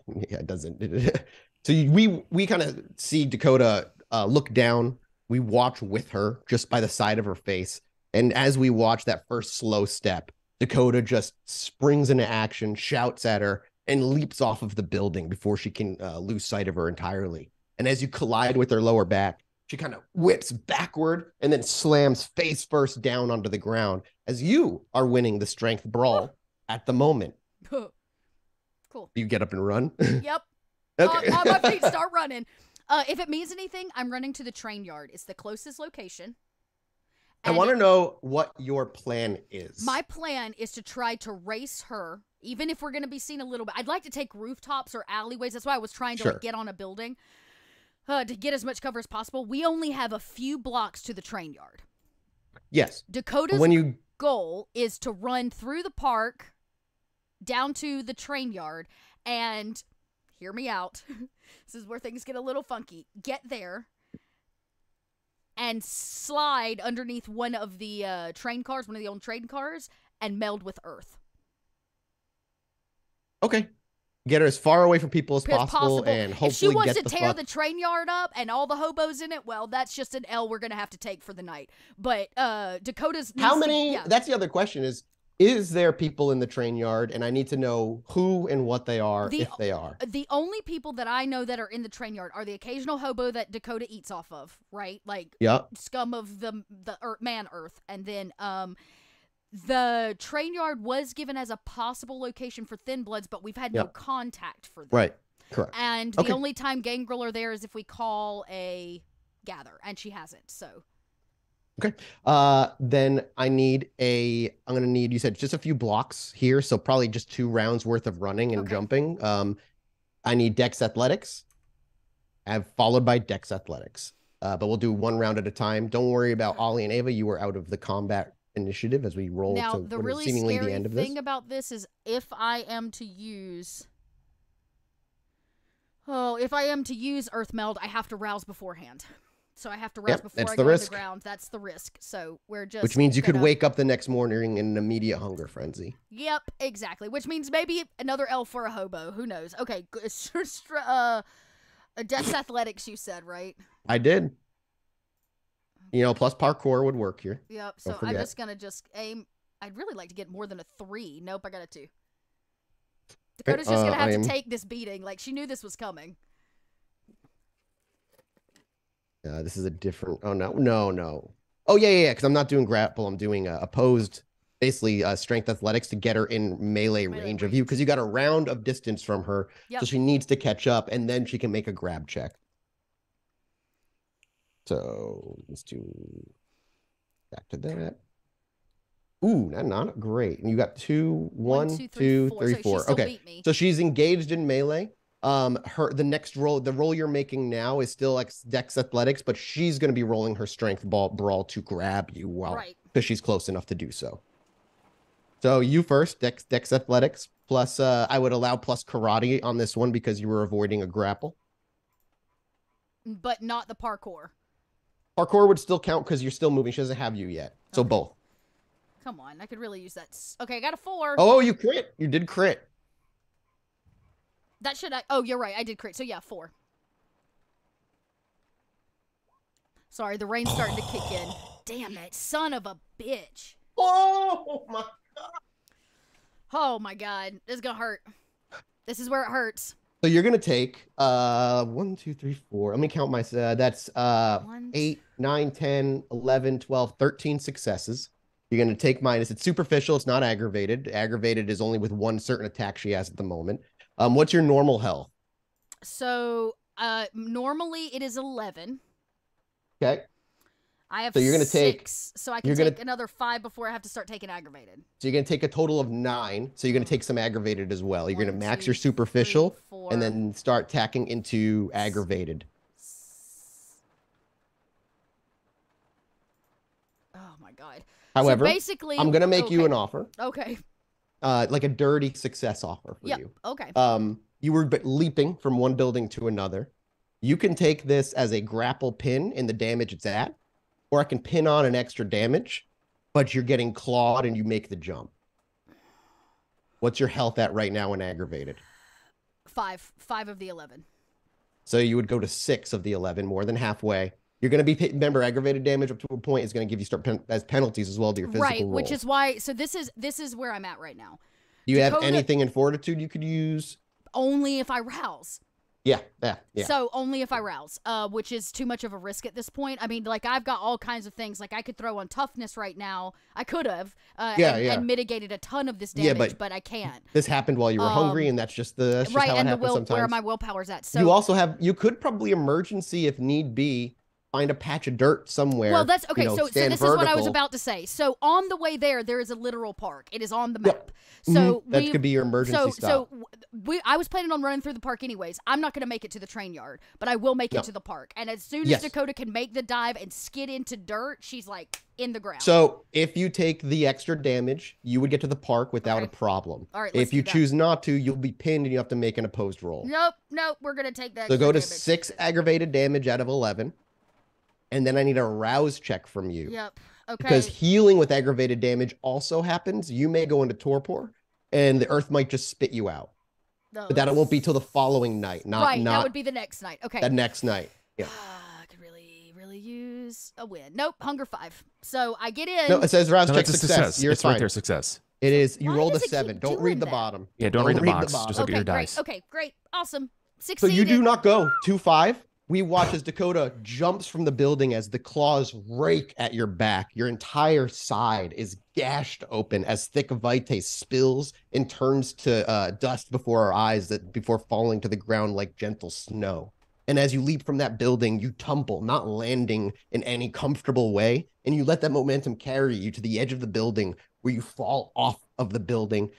Yeah, it doesn't. So we kind of see Dakota look down. We watch with her just by the side of her face. And as we watch that first slow step, Dakota just springs into action, shouts at her, and leaps off of the building before she can lose sight of her entirely. And as you collide with her lower back, she kind of whips backward and then slams face first down onto the ground as you are winning the strength brawl at the moment. Cool. You get up and run? Yep. Okay. On my feet, start running. If it means anything, I'm running to the train yard. It's the closest location. I want to know what your plan is. My plan is to try to race her, even if we're going to be seen a little bit. I'd like to take rooftops or alleyways. That's why I was trying to like, get on a building to get as much cover as possible. We only have a few blocks to the train yard. Yes. Dakota's goal is to run through the park down to the train yard and, hear me out, this is where things get a little funky, get there and slide underneath one of the train cars, one of the old train cars, and meld with Earth. Okay. Get her as far away from people as possible and hopefully if she wants get to tear the train yard up and all the hobos in it, well, that's just an L we're going to have to take for the night. But Dakota's... How many... That's the other question is there people in the train yard? And I need to know who and what they are, if they are. The only people that I know that are in the train yard are the occasional hobo that Dakota eats off of, right? Like scum of the man Earth. And then the train yard was given as a possible location for Thin Bloods, but we've had no contact for them. Right. Correct. And the only time Gangrel are there is if we call a gather, and she hasn't, so... Okay. Then I'm going to need, you said just a few blocks here. So probably just 2 rounds worth of running and jumping. I need Dex Athletics, followed by Dex Athletics. but we'll do one round at a time. Don't worry about Ollie and Ava. You were out of the combat initiative as we roll Now, to the what is really seemingly scary the end of this. thing about this is if I am to use Earth Meld, I have to rouse beforehand. So I have to rouse Yep, before that's I the go to risk. the ground. That's the risk. So we're just Which means you could gonna- wake up the next morning in an immediate hunger frenzy. Yep, exactly. Which means maybe another elf or a hobo. Who knows? Okay, Dex Athletics, you said, right? I did. You know, plus parkour would work here. Yep. So I'm forget. just gonna aim. I'd really like to get more than a 3. Nope, I got a 2. Dakota's just gonna have to take this beating. Like she knew this was coming. This is a different. Oh no. Oh yeah. Because I'm not doing grapple. I'm doing opposed, basically strength athletics to get her in melee range of you. Because you got a round of distance from her, Yep. so she needs to catch up, and then she can make a grab check. So let's do back to that. Ooh, not great. And you got 2, 1, 2, 3, 4. So she still Okay, beat me. so she's engaged in melee. The next roll, the roll you're making now is still like Dex Athletics, but she's going to be rolling her Strength Brawl to grab you because she's close enough to do so. So you first, Dex Athletics plus I would allow plus Karate on this one because you were avoiding a grapple. But not the parkour. Parkour would still count because you're still moving. She doesn't have you yet, so Okay. both. Come on, I could really use that. Okay, I got a 4. Oh, you crit! You did crit. That should. Oh, you're right. I did crit. So yeah, 4. Sorry, the rain's starting to kick in. Damn it, son of a bitch. Oh my god. Oh my god, this is gonna hurt. This is where it hurts. So you're gonna take 1, 2, 3, 4. Let me count my that's 8, 9, 10, 11, 12, 13 successes. You're gonna take minus. It's superficial, it's not aggravated. Aggravated is only with one certain attack she has at the moment. What's your normal health? So normally it is 11. Okay. I have So you're gonna 6, so I can you're take gonna- another 5 before I have to start taking aggravated. So you're gonna take a total of 9. So you're gonna take some aggravated as well. You're 1, gonna max 2, your superficial 3, 4. and then start tacking into aggravated. Oh my god. However, so basically, I'm gonna make you okay. an offer. Okay. Like a dirty success offer for Yep. you. Okay. You were leaping from one building to another. You can take this as a grapple pin in the damage it's at, or I can pin on an extra damage, but you're getting clawed and you make the jump. What's your health at right now in aggravated? 5 of the 11. So you would go to 6 of the 11, more than halfway. You're going to be, remember, aggravated damage up to a point is going to give you as penalties as well to your physical Right, roll. which is why. So this is where I'm at right now. Do you have Dakota- anything in fortitude you could use? Only if I rouse. Yeah. So only if I rouse, which is too much of a risk at this point. I mean, like I've got all kinds of things. Like I could throw on toughness right now. I could have, and mitigated a ton of this Yeah, damage, but I can't. This happened while you were hungry, and that's just Right, how it and happens sometimes. where my willpower's at. So You could probably emergency if need be, find a patch of dirt somewhere. well, that's okay. So stand this is what I was vertical. about to say. So on the way there is a literal park. It is on the Yep. map. So That could be your emergency stop. I was planning on running through the park anyways. I'm not going to make it to the train yard, but I will make it to the park. And as soon as Yes. Dakota can make the dive and skid into dirt, she's like in the ground. So if you take the extra damage, you would get to the park without Okay. a problem. All right, let's If you do that. choose not to, you'll be pinned and you have to make an opposed roll. Nope, we're going to take that. So go to extra damage. 6 aggravated damage out of 11. And then I need a rouse check from you. Yep. Okay. Because healing with aggravated damage also happens. You may go into torpor and the earth might just spit you out. But that won't be till the following night, right, that not would be the next night. Okay. that next night. Yeah. I could really use a win. Nope, hunger 5. So I get in. No, it says rouse No, check that's a success. You're It's fine. right there, success. It is. You Why rolled a does it keep 7. Don't doing read the that? bottom. Yeah, don't read the box. bottom. Just look at your great. dice. Okay, great. Awesome. So Succeeded. you do not go 2-5. We watch as Dakota jumps from the building as the claws rake at your back. Your entire side is gashed open as thick vitae spills and turns to dust before our eyes before falling to the ground like gentle snow. And as you leap from that building, you tumble, not landing in any comfortable way. And you let that momentum carry you to the edge of the building where you fall off of the building,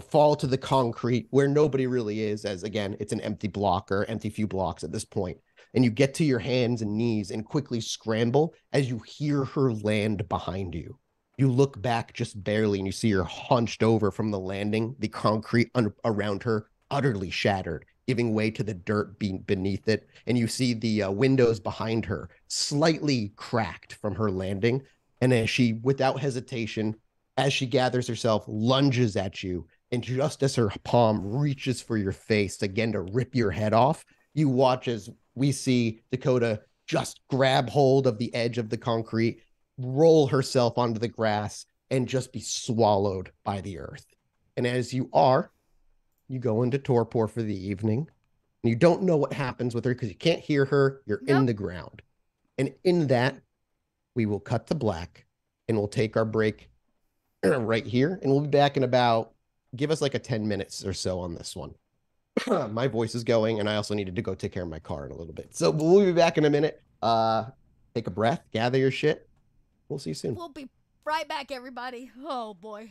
fall to the concrete where nobody really is, as again, it's an empty block or empty few blocks at this point. and you get to your hands and knees and quickly scramble as you hear her land behind you. You look back just barely and you see her hunched over from the landing, the concrete around her utterly shattered, giving way to the dirt beneath it. And you see the windows behind her slightly cracked from her landing. And as she, without hesitation, as she gathers herself, lunges at you. And just as her palm reaches for your face again to rip your head off, you watch as we see Dakota just grab hold of the edge of the concrete, roll herself onto the grass, and just be swallowed by the earth. And as you are, you go into torpor for the evening. And you don't know what happens with her because you can't hear her. You're in the ground. And in that, we will cut to black and we'll take our break right here. And we'll be back in about, give us like a 10 minutes or so on this one. My voice is going, and I also needed to go take care of my car in a little bit. So we'll be back in a minute. Take a breath, gather your shit. We'll see you soon. We'll be right back, everybody. Oh, boy.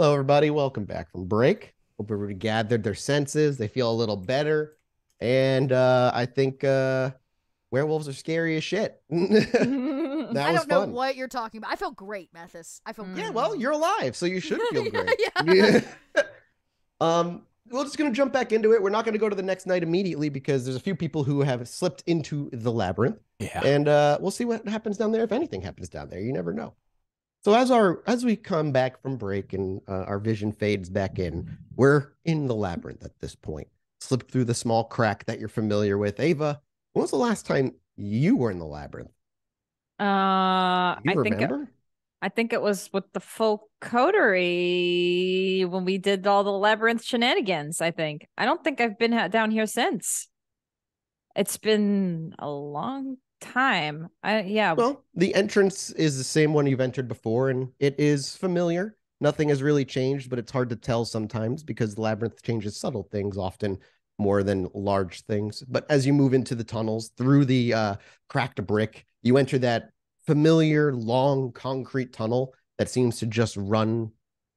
Hello, everybody. Welcome back from break. Hope everybody gathered their senses. They feel a little better. And I think werewolves are scary as shit. That I was don't know fun. what you're talking about. I feel great, Mathis. I feel Yeah, great. well, you're alive, so you should feel great. Yeah. We're just gonna jump back into it. We're not gonna go to the next night immediately because there's a few people who have slipped into the labyrinth. Yeah. And we'll see what happens down there, if anything happens down there. You never know. So as we come back from break and our vision fades back in, we're in the labyrinth at this point. Slipped through the small crack that you're familiar with. Ava, when was the last time you were in the labyrinth? You remember? I think it was with the full coterie when we did all the labyrinth shenanigans. I don't think I've been down here since. It's been a long time. Yeah. Well, the entrance is the same one you've entered before, and it is familiar. Nothing has really changed, but it's hard to tell sometimes because the labyrinth changes subtle things often more than large things. But as you move into the tunnels through the cracked brick, you enter that familiar long concrete tunnel that seems to just run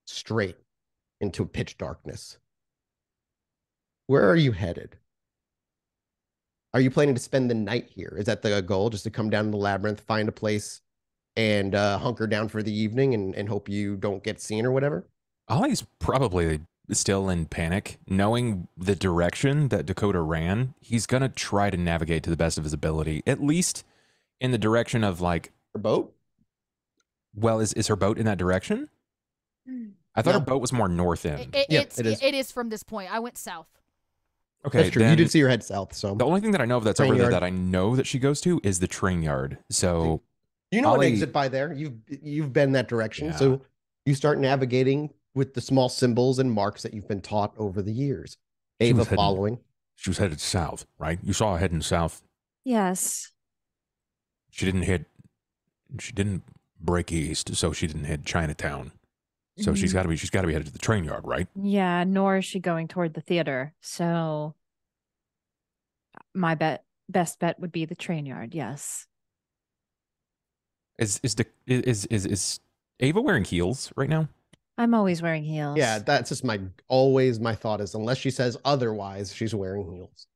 straight into pitch darkness. Where are you headed? Are you planning to spend the night here? Is that the goal, just to come down to the labyrinth, find a place, and hunker down for the evening and hope you don't get seen or whatever? Ollie's probably still in panic. Knowing the direction that Dakota ran, he's going to try to navigate to the best of his ability, at least in the direction of like... Her boat? Well, is her boat in that direction? I thought No. her boat was more north end. It is from this point. I went south. Okay, That's true. You then did see her head south, so the only thing that I know of that's Train over there yard. that I know that she goes to is the train yard. So you know an Ollie- exit by there. You've been that direction, Yeah. so you start navigating with the small symbols and marks that you've been taught over the years. She Ava was heading- following. she was headed south, right? You saw her heading south. Yes. She didn't break east, so she didn't hit Chinatown. So she's got to be headed to the train yard, right? Yeah, nor is she going toward the theater. So my best bet would be the train yard. Yes. Is Ava wearing heels right now? I'm always wearing heels. Yeah, that's just always my thought is unless she says otherwise, she's wearing heels.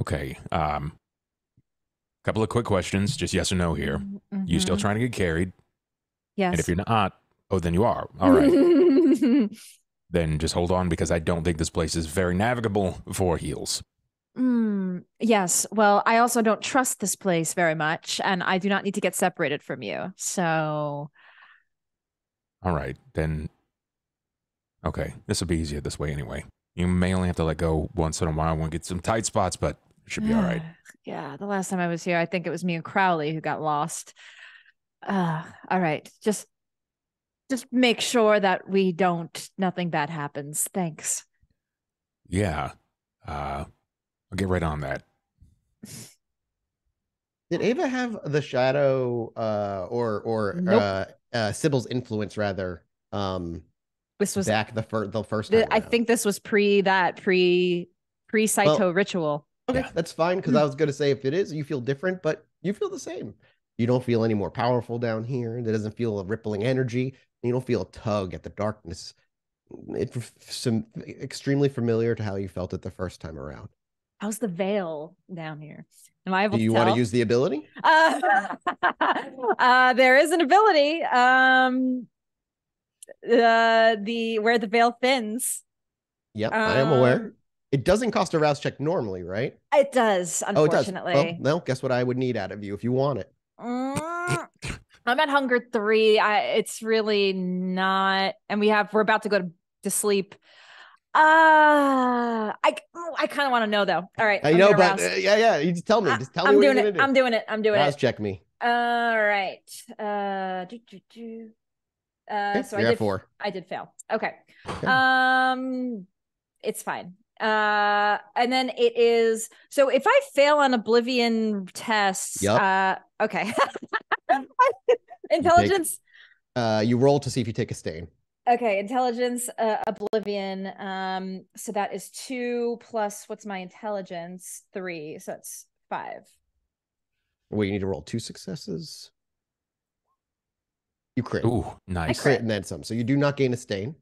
Okay. Couple of quick questions, just yes or no here. You still Mhm. trying to get carried? Yes. And if you're not, oh, then you are. All right. Then just hold on because I don't think this place is very navigable for heels. Yes. Well, I also don't trust this place very much, and I do not need to get separated from you. So, All right, then. Okay, this will be easier this way anyway. You may only have to let go once in a while when we get some tight spots, but it should be all right. Yeah, the last time I was here, I think it was me and Crowley who got lost. All right. Just make sure that nothing bad happens. Thanks. Yeah. I'll get right on that. Did Ava have the shadow or Nope. Sybil's influence rather This was back the first time I around? think this was pre Saito ritual. Okay, Yeah. that's fine because I was going to say if it is, you feel different, but you feel the same. You don't feel any more powerful down here. There doesn't feel a rippling energy. You don't feel a tug at the darkness. It's extremely familiar to how you felt it the first time around. How's the veil down here? Am I able Do you to want to tell? use the ability? There is an ability. Where the veil thins. Yep, I am aware. Um, It doesn't cost a rouse check normally, right? It does, Oh, it does. unfortunately. Well, guess what I would need out of you if you want it. Mm, I'm at hunger 3. It's really not, and we're about to go to sleep. I kind of want to know though. All right, I I'm know, gonna but rouse. yeah, you just tell me. Just tell me I'm what doing you're it. gonna do. I'm doing it. I'm doing Rouse it. check me. All right. Okay, So you're at 4. I did fail. Okay. Okay. It's fine. And then it is, so if I fail on Oblivion tests, Yup. okay. Intelligence. You roll to see if you take a stain. Okay, intelligence, Oblivion. So that is 2 plus what's my intelligence? 3. So that's 5. Well, you need to roll 2 successes. You crit. Ooh, I nice. Crit and then some. So you do not gain a stain.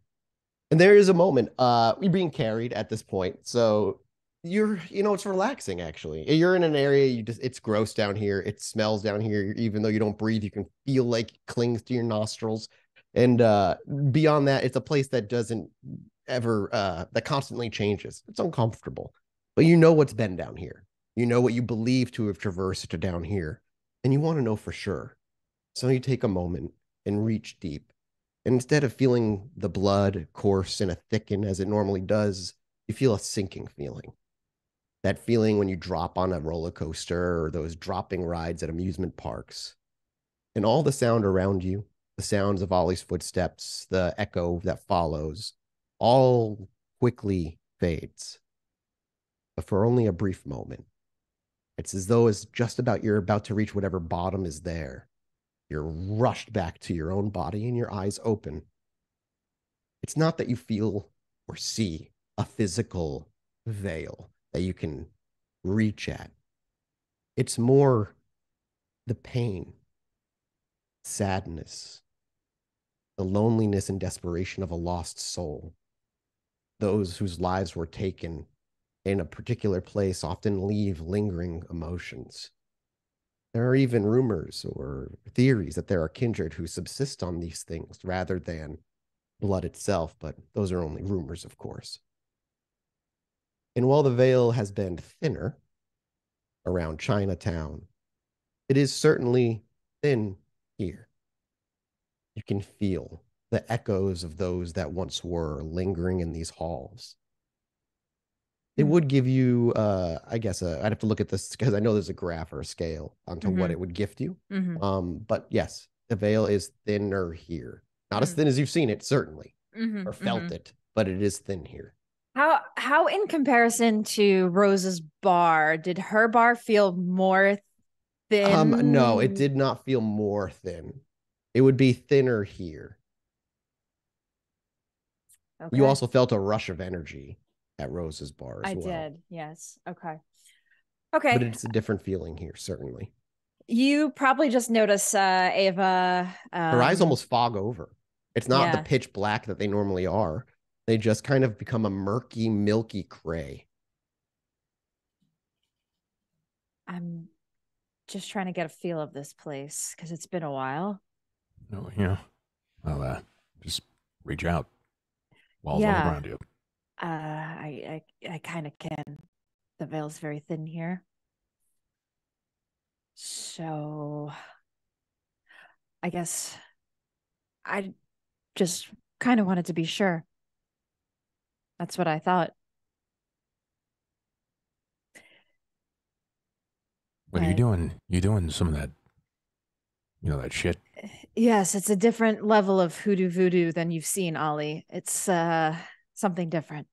And there is a moment. You're being carried at this point. So it's relaxing actually. You're in an area, it's gross down here. It smells down here. Even though you don't breathe, you can feel like it clings to your nostrils. And beyond that, it's a place that doesn't ever that constantly changes. It's uncomfortable. But you know what's been down here. You know what you believe to have traversed to down here. And you want to know for sure. So you take a moment and reach deep. And instead of feeling the blood course and a thicken as it normally does, you feel a sinking feeling. That feeling when you drop on a roller coaster or those dropping rides at amusement parks. And all the sound around you, the sounds of Ollie's footsteps, the echo that follows, all quickly fades. But for only a brief moment. It's as though it's just about you're about to reach whatever bottom is there. You're rushed back to your own body and your eyes open. It's not that you feel or see a physical veil that you can reach at. It's more the pain, sadness, the loneliness and desperation of a lost soul. Those whose lives were taken in a particular place often leave lingering emotions. There are even rumors or theories that there are kindred who subsist on these things rather than blood itself, but those are only rumors, of course. And while the veil has been thinner around Chinatown, it is certainly thin here. You can feel the echoes of those that once were lingering in these halls. It would give you, I guess, I'd have to look at this because I know there's a graph or a scale onto what it would gift you. But yes, the veil is thinner here. Not as thin as you've seen it, certainly, or felt it, but it is thin here. How in comparison to Rose's bar, did her bar feel more thin? No, it did not feel more thin. It would be thinner here. Okay. You also felt a rush of energy at Rose's bar as well. I did, yes. Okay. But it's a different feeling here, certainly. You probably just notice Ava. Her eyes almost fog over. It's not the pitch black that they normally are. They just kind of become a murky, milky gray. I'm just trying to get a feel of this place because it's been a while. Oh, yeah. Well, just reach out. Walls all around you. I kind of can. The veil's very thin here. So I guess I just kind of wanted to be sure. That's what I thought. What are you doing? You doing some of that, that shit? Yes, it's a different level of hoodoo voodoo than you've seen, Ollie. It's something different.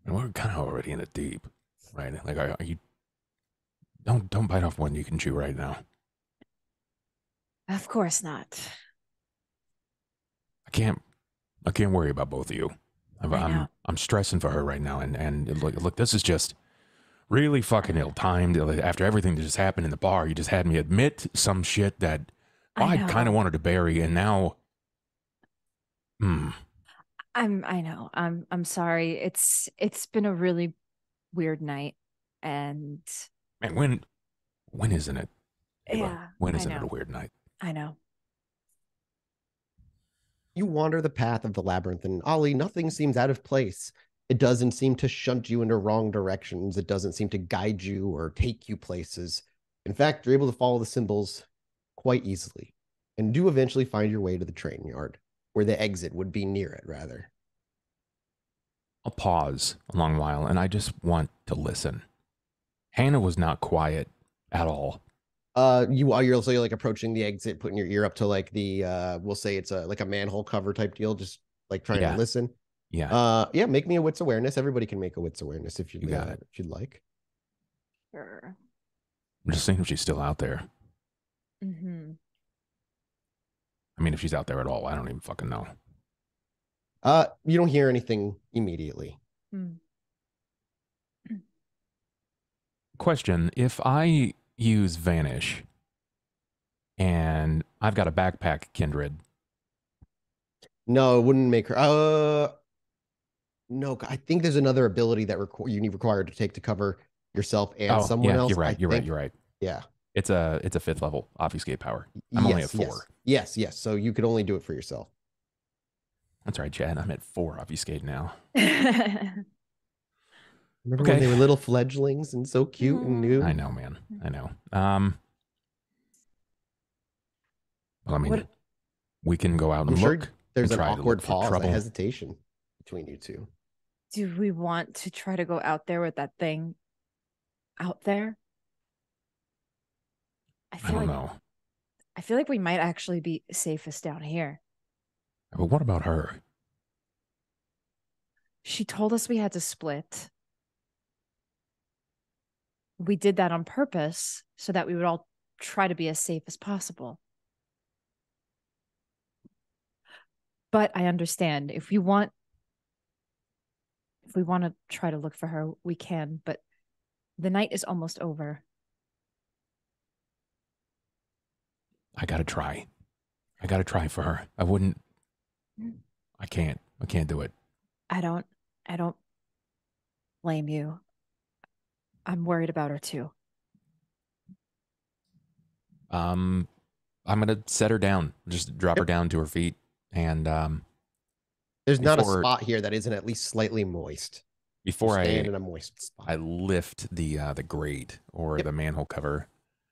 And we're kind of already in it deep, right? Like, are you? Don't bite off one you can chew right now. Of course not. I can't worry about both of you. I'm stressing for her right now, and look, this is just really fucking ill-timed. After everything that just happened in the bar, you just had me admit some shit that I kind of wanted to bury, and now, I know. I'm sorry. It's been a really weird night, and man, when isn't it? Yeah. When isn't it a weird night? I know. You wander the path of the labyrinth, and Ollie, nothing seems out of place. It doesn't seem to shunt you into wrong directions. It doesn't seem to guide you or take you places. In fact, you're able to follow the symbols quite easily and do eventually find your way to the train yard, where the exit would be near it, rather. I'll pause a long while, and I just want to listen. Hannah was not quiet at all. You're also like approaching the exit, putting your ear up to like the we'll say it's like a manhole cover type deal, just like trying to listen. Yeah. Make me a wits awareness. Everybody can make a wits awareness if you got it. If you'd like. Sure. I'm just seeing if she's still out there. Mm-hmm. I mean, if she's out there at all, I don't even fucking know. You don't hear anything immediately. Question: if I use Vanish, and I've got a backpack kindred. No, it wouldn't make her. No, I think there's another ability that you need required to take to cover yourself and someone else. You're right. You're right. Yeah. It's a 5th level obfuscate power. I'm only at 4. Yes. So you could only do it for yourself. That's right, Chad. I'm at 4 obfuscate now. Remember when they were little fledglings and so cute and new? I know, man. I know. Well, I mean, we can go out and look. There's and an try to awkward look for pause, a trouble. hesitation between you two. Do we want to try to go out there with that thing out there? I don't know. I feel like we might actually be safest down here. But what about her? She told us we had to split. We did that on purpose so that we would all try to be as safe as possible. But I understand if we want to try to look for her, we can, but the night is almost over. I gotta try for her. I can't do it. I don't blame you. I'm worried about her too. I'm gonna set her down, just drop her down to her feet, and there's not a spot here that isn't at least slightly moist. Before I stand in a moist spot, I lift the grate or the manhole cover.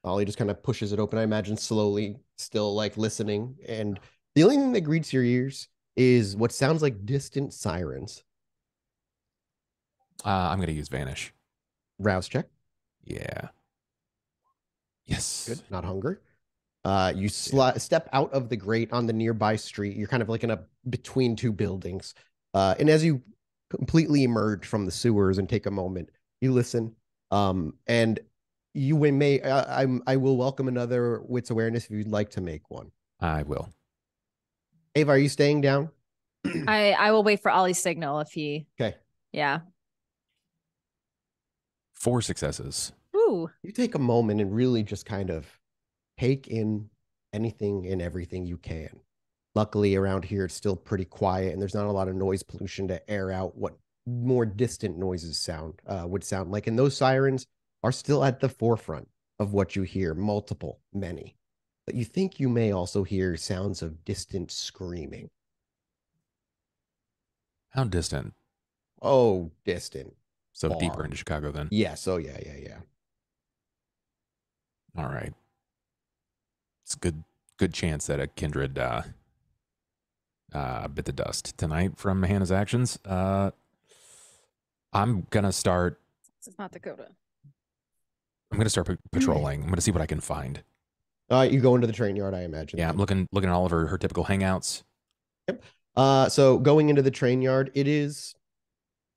Ollie just kind of pushes it open, I imagine, slowly, still like listening. And the only thing that greets your ears is what sounds like distant sirens. I'm going to use Vanish. Rouse check. Yeah. Yes. Good. Not hunger. You step out of the grate on the nearby street. You're kind of like between two buildings. And as you completely emerge from the sewers and take a moment, you listen. And you may, I will welcome another wits awareness if you'd like to make one. I will. Ava, are you staying down? I will wait for Ollie's signal if he. Okay. Yeah. 4 successes. Ooh. You take a moment and really just kind of take in anything and everything you can. Luckily, around here, it's still pretty quiet and there's not a lot of noise pollution to air out what more distant noises would sound like. And those sirens are still at the forefront of what you hear, many. But you think you may also hear sounds of distant screaming. How distant? Oh, distant. So Far. Deeper into Chicago then? Yes. Oh, yeah. All right. It's a good chance that a kindred bit the dust tonight from Hannah's actions. I'm gonna start. This is not Dakota. I'm gonna start patrolling. I'm gonna see what I can find. You go into the train yard, I imagine. Yeah, I'm looking at all of her typical hangouts. Yep. So going into the train yard, it is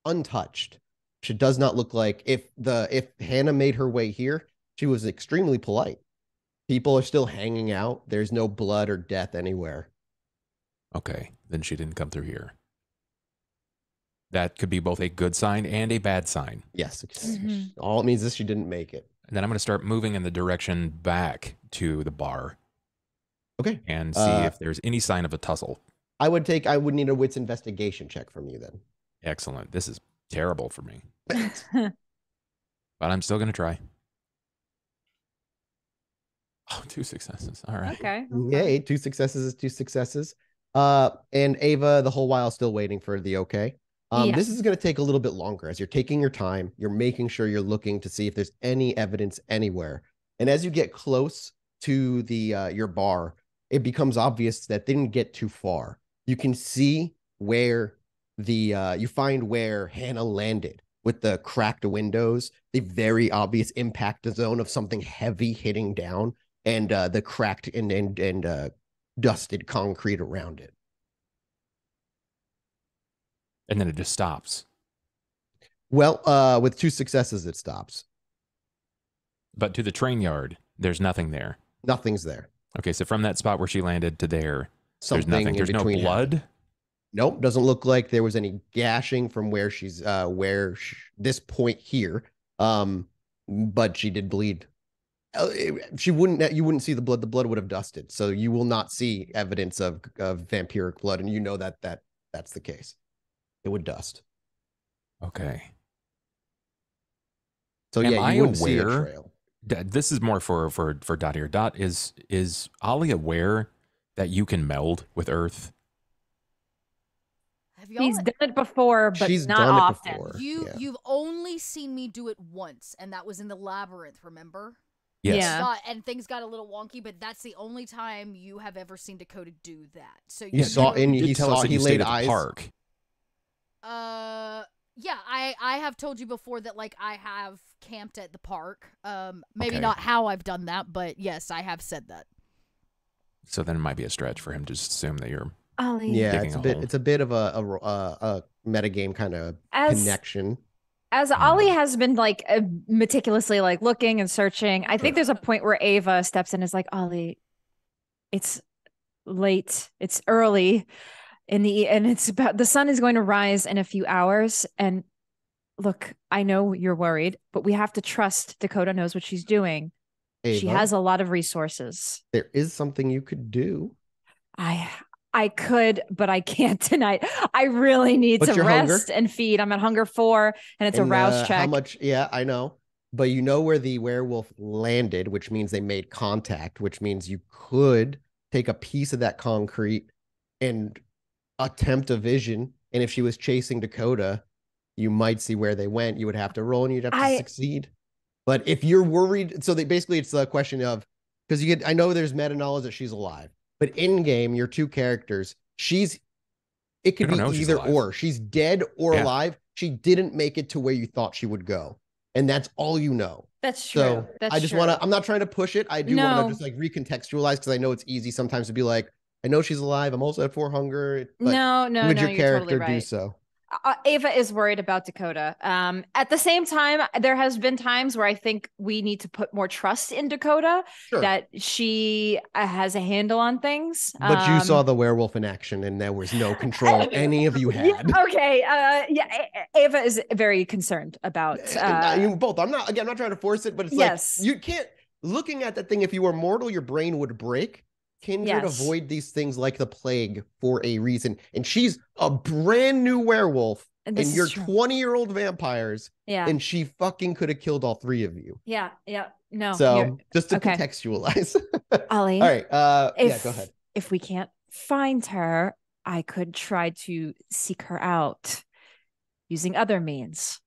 untouched. It does not look like if Hannah made her way here, she was extremely polite. People are still hanging out. There's no blood or death anywhere. Okay, then she didn't come through here. That could be both a good sign and a bad sign. Yes. All it means is she didn't make it. And then I'm going to start moving in the direction back to the bar. Okay. And see if there's any sign of a tussle. I would need a wits investigation check from you then. Excellent. This is terrible for me. But I'm still going to try. Oh, 2 successes. All right. Okay. Yay, 2 successes is 2 successes. And Ava, the whole while still waiting for the okay. This is going to take a little bit longer as you're taking your time. You're making sure you're looking to see if there's any evidence anywhere. And as you get close to the your bar, it becomes obvious that they didn't get too far. You can see where you find where Hannah landed with the cracked windows, the very obvious impact zone of something heavy hitting down, and the cracked and dusted concrete around it. And then it just stops. Well, with 2 successes, it stops. But to the train yard, there's nothing there. Nothing's there. Okay, so from that spot where she landed to there, Something there's nothing. There's no blood. Happened. Nope, doesn't look like there was any gashing from where she's this point here. But she did bleed. she wouldn't. You wouldn't see the blood. The blood would have dusted, so you will not see evidence of vampiric blood, and you know that's the case. It would dust. Okay. So Am yeah, I you wouldn't see a aware- trail. This is more for Dottie or Dot. Is Ollie aware that you can meld with Earth? Have y'all He's done it before, but She's not done often. it before. Yeah. you've only seen me do it once, and that was in the labyrinth, remember? Yes. Yeah. And things got a little wonky, but that's the only time you have ever seen Dakota do that. So You saw, and You he did tell saw. us that He you laid stayed at the eyes. park. Yeah, I have told you before that like I have camped at the park. Maybe Okay. not how I've done that, but yes, I have said that. So then it might be a stretch for him to just assume that you're. Ollie, Yeah, Digging it's a a bit. hole. It's a bit of a metagame kind of as connection. as Ollie has been like meticulously like looking and searching, I think there's a point where Ava steps in and is like, Ollie, it's late, it's early and it's about the sun is going to rise in a few hours. And look, I know you're worried, but we have to trust Dakota knows what she's doing. She Ava, has a lot of resources. there is something you could do. I could, but I can't tonight. I really need What's to your hunger? rest and feed. I'm at hunger 4, and it's a And, rouse check. How much? Yeah, I know. But you know where the werewolf landed, which means they made contact, which means you could take a piece of that concrete and attempt a vision. And if she was chasing Dakota, you might see where they went. You would have to roll and you'd have to succeed. But if you're worried, so basically it's the question of, because you get, I know there's meta knowledge that she's alive, but in game, your two characters, it could You don't be know she's either alive. or. She's dead or Yeah. alive. She didn't make it to where you thought she would go. And that's all you know. That's true. So That's I just true. want to, I'm not trying to push it. I do want No. to just like recontextualize because I know it's easy sometimes to be like, I know she's alive. I'm also at 4 hunger. But No, would your you're character totally right. do so? Ava is worried about Dakota. At the same time, there has been times where I think we need to put more trust in Dakota Sure. that she has a handle on things. But you saw the werewolf in action and there was no control any of you had. Yeah, okay. Ava is very concerned about. You both. I'm not trying to force it, but it's Yes. like you can't. Looking at that thing, if you were mortal, your brain would break. Kindred Yes. avoid these things like the plague for a reason. And she's a brand new werewolf, and and this you're is true. 20-year-old vampires, Yeah. and she fucking could have killed all 3 of you. Yeah. No. So just to okay. contextualize. Ollie. All right. If, Yeah, go ahead. If we can't find her, I could try to seek her out using other means.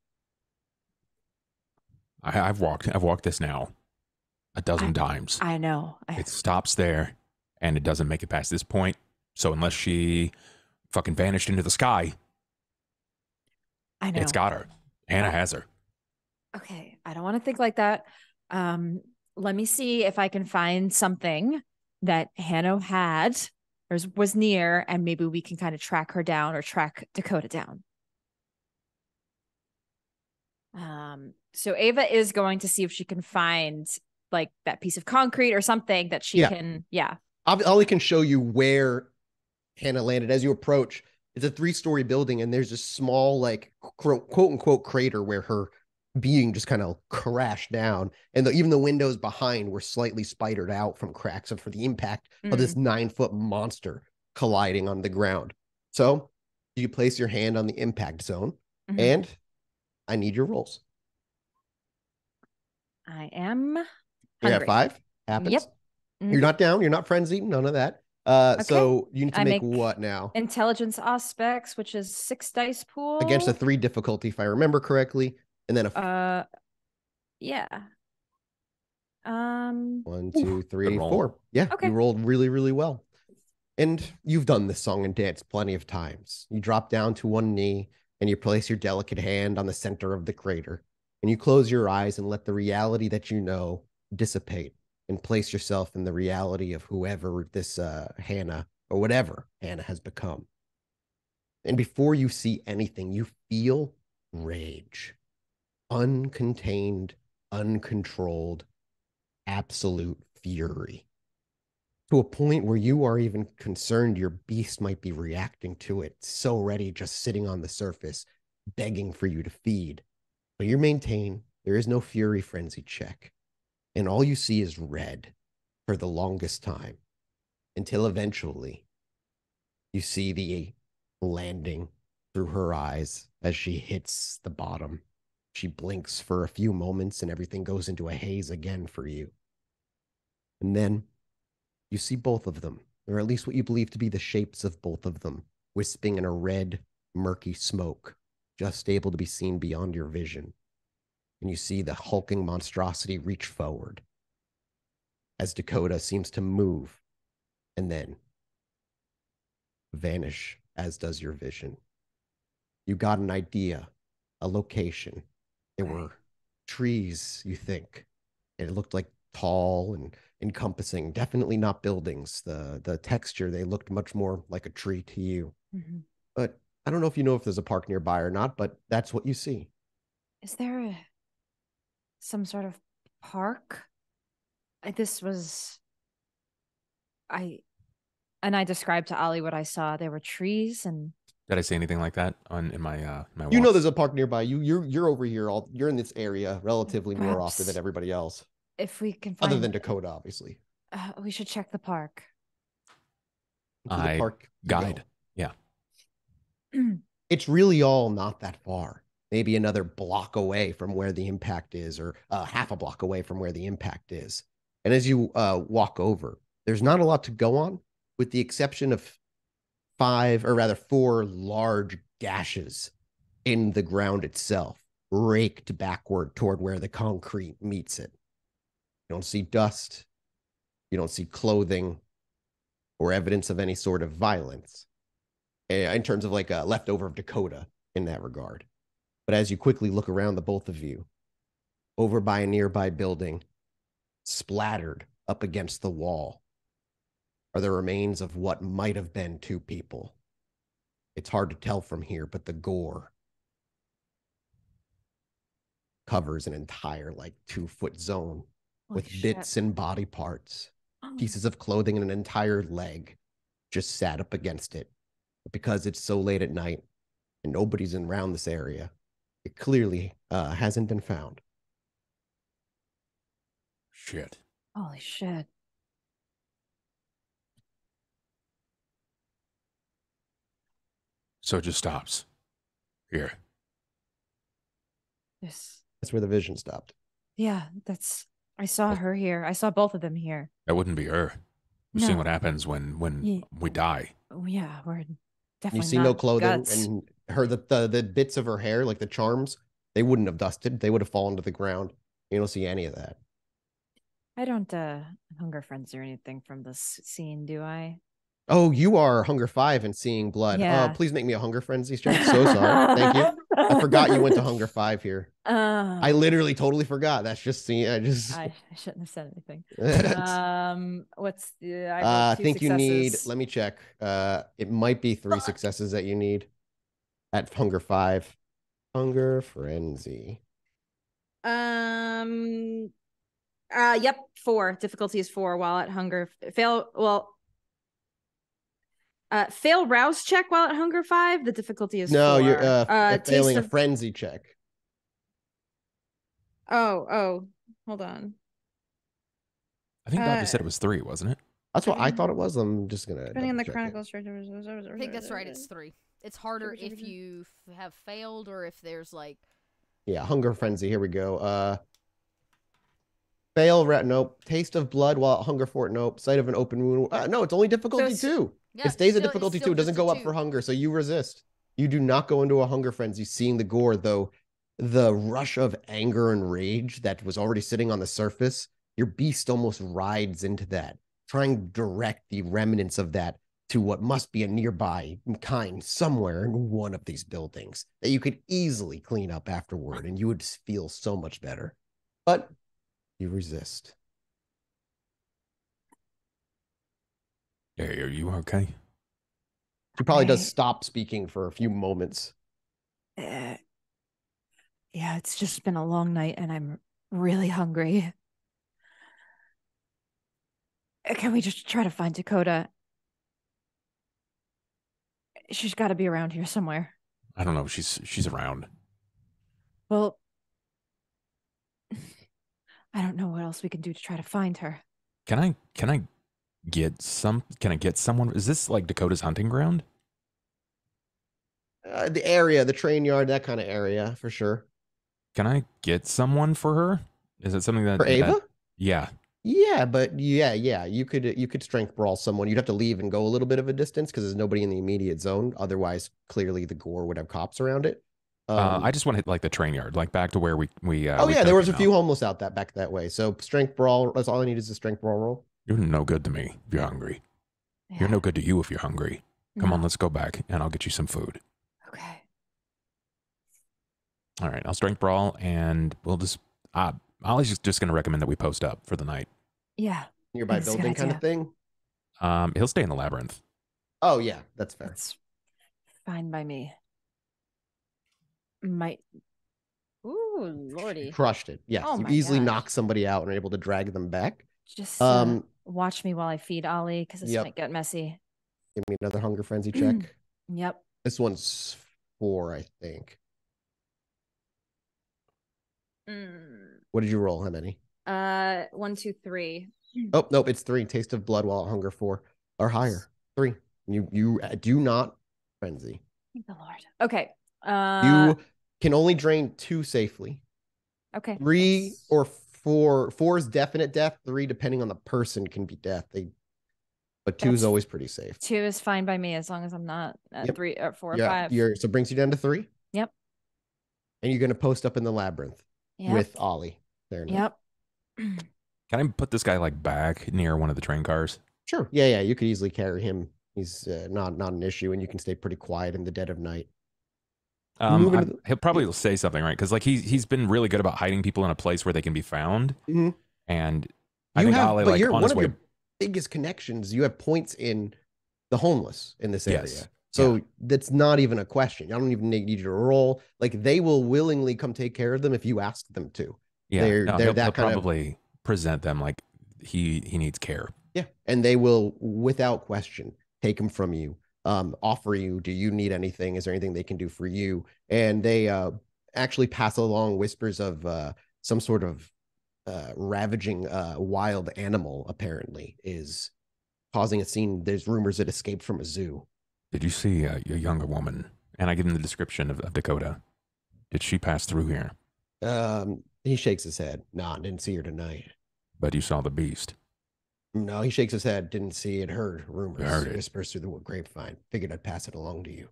I've walked this now a dozen times. I know. It stops there, and it doesn't make it past this point. So unless she fucking vanished into the sky, I know. it's got her. Hannah has her. Okay, I don't want to think like that. Let me see if I can find something that Hannah had or was near, and maybe we can kind of track her down or track Dakota down. So Ava is going to see if she can find like that piece of concrete or something that she can. Yeah. Ollie can show you where Hannah landed as you approach. It's a 3-story building, and there's a small, like, quote unquote crater where her being just kind of crashed down. And even the windows behind were slightly spidered out from cracks for the impact of this 9-foot monster colliding on the ground. So you place your hand on the impact zone, and I need your rolls. I am You're hungry. at 5. Happens. Yep. You're not down. You're not frenzied. None of that. So you need to I make make what now? Intelligence aspects, which is 6 dice pool Against a 3 difficulty, if I remember correctly, and then a yeah. 1, 2, 3, roll. 4. Yeah, Okay. you rolled really, really well. And you've done this song and dance plenty of times. You drop down to one knee and you place your delicate hand on the center of the crater, and you close your eyes and let the reality that you know dissipate, and place yourself in the reality of whoever this Hannah or whatever Hannah has become. And before you see anything, you feel rage, uncontained, uncontrolled, absolute fury, to a point where you are even concerned your beast might be reacting to it, so ready, just sitting on the surface, begging for you to feed. But you maintain there is no fury frenzy check. and all you see is red for the longest time, until eventually you see the landing through her eyes as she hits the bottom. She blinks for a few moments and everything goes into a haze again for you. And then you see both of them, or at least what you believe to be the shapes of both of them, wisping in a red, murky smoke, just able to be seen beyond your vision. And you see the hulking monstrosity reach forward as Dakota seems to move and then vanish, as does your vision. You got an idea, a location. There were trees, you think. And it looked like tall and encompassing, definitely not buildings. The texture, they looked much more like a tree to you. Mm-hmm. But I don't know if there's a park nearby or not, but that's what you see. Is there some sort of park? I described to Ollie what I saw. There were trees and. Did I say anything like that in my my? You know, walks? there's a park nearby. You're over here. You're in this area relatively more Perhaps often than everybody else, if we can find, other than Dakota, obviously. we should check the park. To the park you guide. go. Yeah. It's really all not that far. Maybe another block away from where the impact is, or half a block away from where the impact is. And as you walk over, there's not a lot to go on, with the exception of 4 large gashes in the ground itself, raked backward toward where the concrete meets it. You don't see dust. You don't see clothing or evidence of any sort of violence in terms of like a leftover of Dakota in that regard. But as you quickly look around, the both of you, over by a nearby building, splattered up against the wall, are the remains of what might have been 2 people. It's hard to tell from here, but the gore covers an entire 2-foot zone with bits and body parts, pieces of clothing, and an entire leg just sat up against it. But because it's so late at night and nobody's around this area, it clearly hasn't been found. Shit. Holy shit. So it just stops here. Yes. That's where the vision stopped. Yeah, I saw her here. I saw both of them here. That wouldn't be her. We've seen No. what happens when we die. Oh, yeah, we're definitely You see not no clothing, guts. and her the bits of her hair, like the charms, they wouldn't have dusted. They would have fallen to the ground. You don't see any of that. I don't hunger frenzy or anything from this scene, do I? Oh, you are Hunger 5 and seeing blood. Yeah. Please make me a Hunger Frenzy check. So sorry. Thank you. I forgot you went to Hunger 5 here. I literally totally forgot. That's just seeing. I shouldn't have said anything. I What's the? I rolled 2 think you need. successes. Let me check. It might be 3 successes that you need at Hunger 5. Hunger Frenzy. Yep, 4. Difficulty is 4 while at hunger. Fail rouse check while at hunger 5. The difficulty is 4. No, you're failing a of... frenzy check. Oh, hold on. I think Dr. said it was 3, wasn't it? That's what I thought it was. I'm just gonna. Depending on the double check chronicle it. structure. I think that's right. It's 3. It's harder if you have failed or if there's Yeah, Hunger Frenzy. Here we go. Nope. Taste of blood while at Hunger Fort. Nope. Sight of an open wound. No, it's only difficulty 2. Yeah, It stays at still- difficulty it's 2. still It doesn't just a go up 2. for hunger, so you resist. You do not go into a Hunger Frenzy seeing the gore, though. The rush of anger and rage that was already sitting on the surface, your beast almost rides into that, trying to direct the remnants of that to what must be a nearby kind somewhere in one of these buildings that you could easily clean up afterward, and you would feel so much better. But you resist. Yeah, are you okay? She probably does stop speaking for a few moments. Yeah, it's just been a long night and I'm really hungry. Can we just try to find Dakota? She's got to be around here somewhere. I don't know. She's around. Well, I don't know what else we can do to try to find her. Can I get someone? Is this like Dakota's hunting ground? The area, the train yard, that kind of area for sure. Can I get someone for her? Is it something that For Ava? Yeah. Yeah, but yeah, you could strength brawl someone. You'd have to leave and go a little bit of a distance because there's nobody in the immediate zone. Otherwise, clearly the gore would have cops around it. I just want to hit like the train yard, like back to where we oh we yeah, there was a took few them out. homeless out back that way. So strength brawl. That's all I need is a strength brawl roll. You're no good to me if you're hungry. You're no good to you if you're hungry. Come on, let's go back and I'll get you some food. Okay. All right, I'll strength brawl and we'll just Ollie's just going to recommend that we post up for the night. Yeah. Nearby That's a good building kind of idea. thing. He'll stay in the labyrinth. Oh yeah, that's fair. That's fine by me. Might. Ooh, lordy. Crushed it. Yes, Oh you my easily gosh. knock somebody out and are able to drag them back. Just watch me while I feed Ollie because this Yep. might get messy. Give me another hunger frenzy check. Yep. This one's 4, I think. What did you roll? How many? 1, 2, 3. Oh, nope, it's 3. Taste of blood while at hunger 4 or higher. 3. You do not frenzy. Thank the Lord. Okay. You can only drain 2 safely. Okay. 3 that's- or 4. 4 is definite death. 3, depending on the person, can be death. But 2 is That's- always pretty safe. 2 is fine by me as long as I'm not at Yep. 3 or 4 or Yeah, 5. so it brings you down to 3. Yep. And you're gonna post up in the labyrinth Yep. with Ollie. Fair enough. Yep. Can I put this guy like back near one of the train cars? Sure. Yeah. You could easily carry him. He's not an issue, and you can stay pretty quiet in the dead of night. Moving to the- He'll probably say something, right? Because like he's been really good about hiding people in a place where they can be found. Mhm. And I think Ollie but like you're on one his of way. your biggest connections. You have points in the homeless in this area. Yes. So that's not even a question. I don't even need you to roll. Like they will willingly come take care of them if you ask them to. Yeah, they're no, that he'll kind of- probably present them like he needs care. Yeah. And they will, without question, take them from you, offer you, do you need anything? Is there anything they can do for you? And they actually pass along whispers of some sort of ravaging wild animal, apparently, is causing a scene. There's rumors it escaped from a zoo. Did you see a younger woman? And I give him the description of Dakota. Did she pass through here? He shakes his head. Nah, didn't see her tonight. But you saw the beast. No, he shakes his head. Didn't see it. Heard rumors, Heard it. whispers through the grapevine. Figured I'd pass it along to you.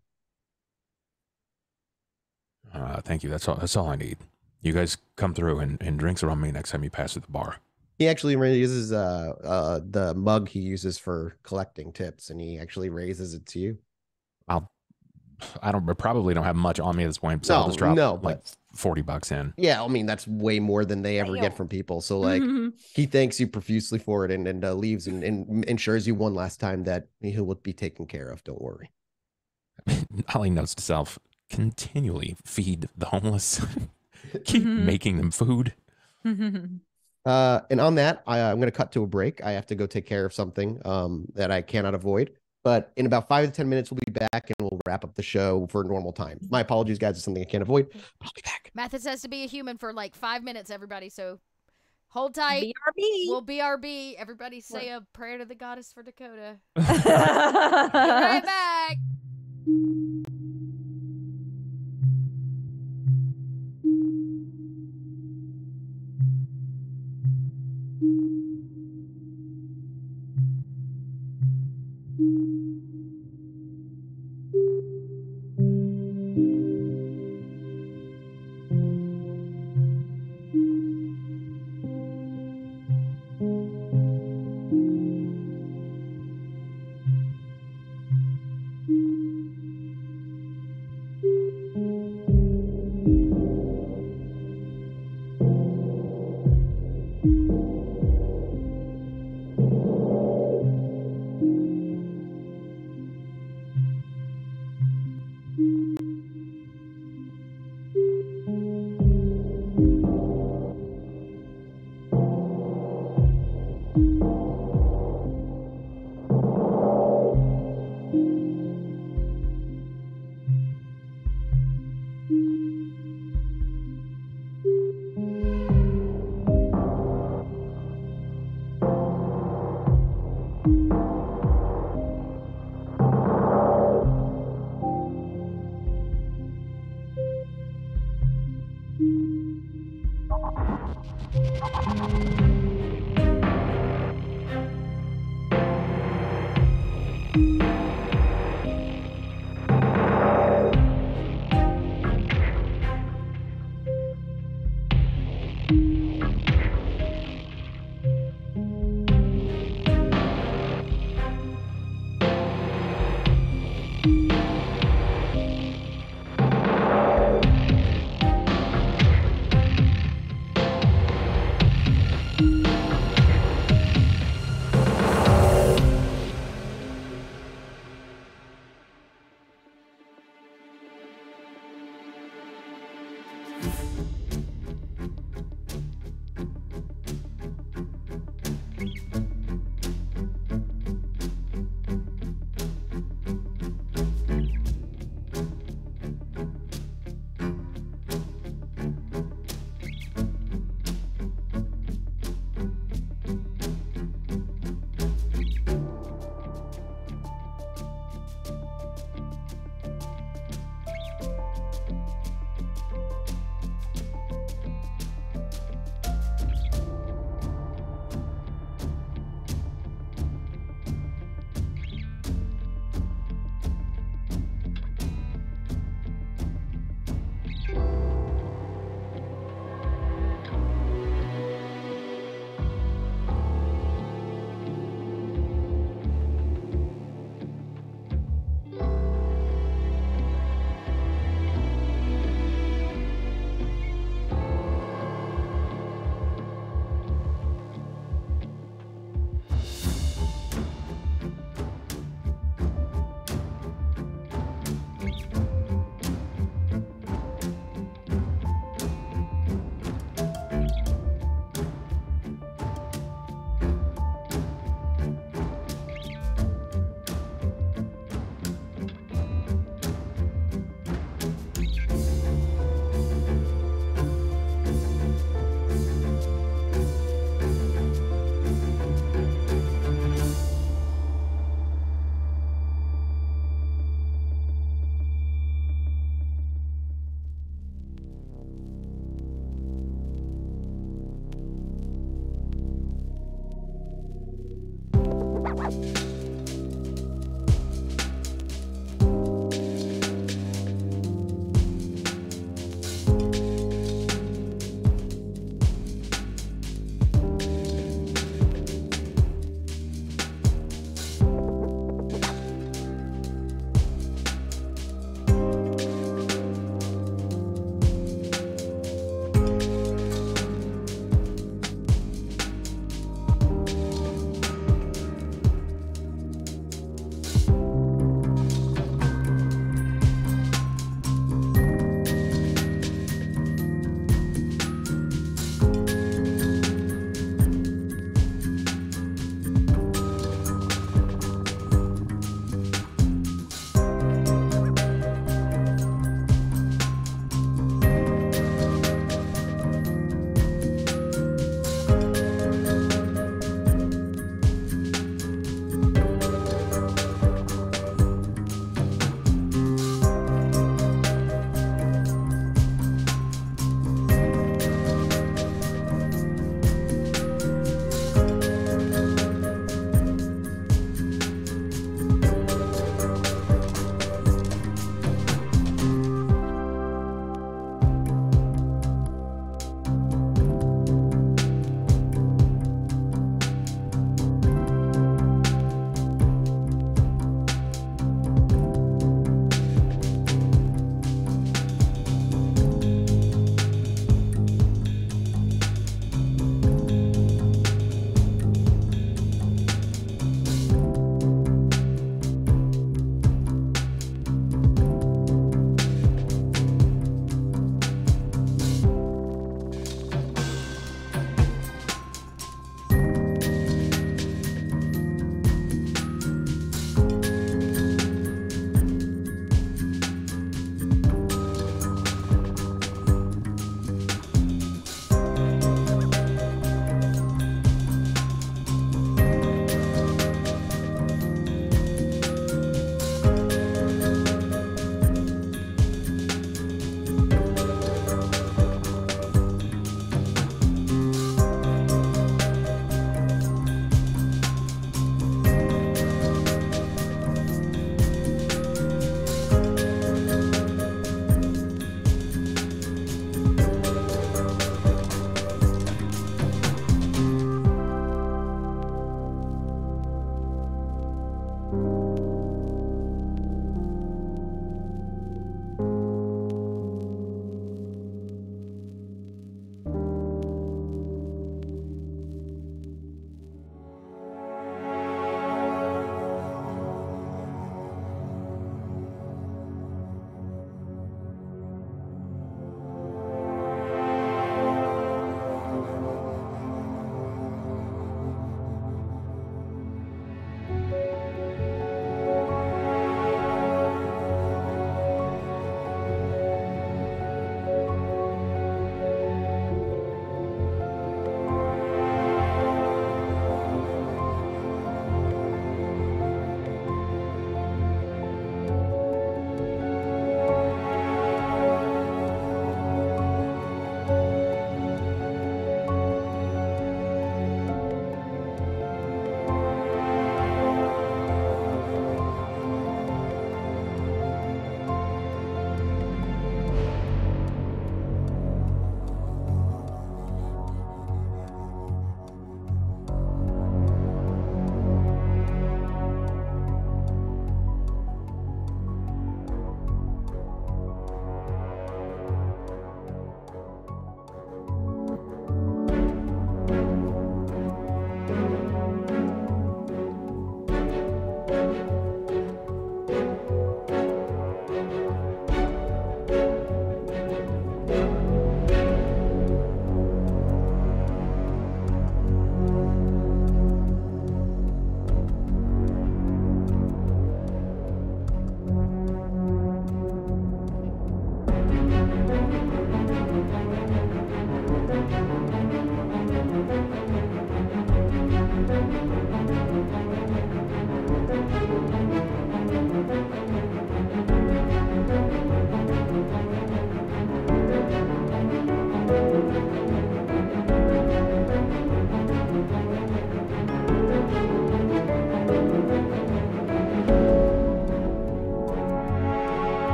Thank you. That's all I need. You guys come through and drinks are on me next time you pass at the bar. He actually raises the mug he uses for collecting tips, and he actually raises it to you. I probably don't have much on me at this point, so I'll just drop like $40 in. Yeah, I mean that's way more than they ever get from people. So like he thanks you profusely for it and leaves and ensures you one last time that he will be taken care of. Don't worry. Ollie notes to self, continually feed the homeless. Keep making them food. And on that, I'm going to cut to a break. I have to go take care of something that I cannot avoid. But in about 5 to 10 minutes, we'll be back and we'll wrap up the show for normal time. My apologies, guys. It's something I can't avoid, but I'll be back. Mathis has to be a human for like 5 minutes, everybody. So hold tight. BRB. We'll BRB. Everybody say a prayer to the goddess for Dakota. Be Right right back.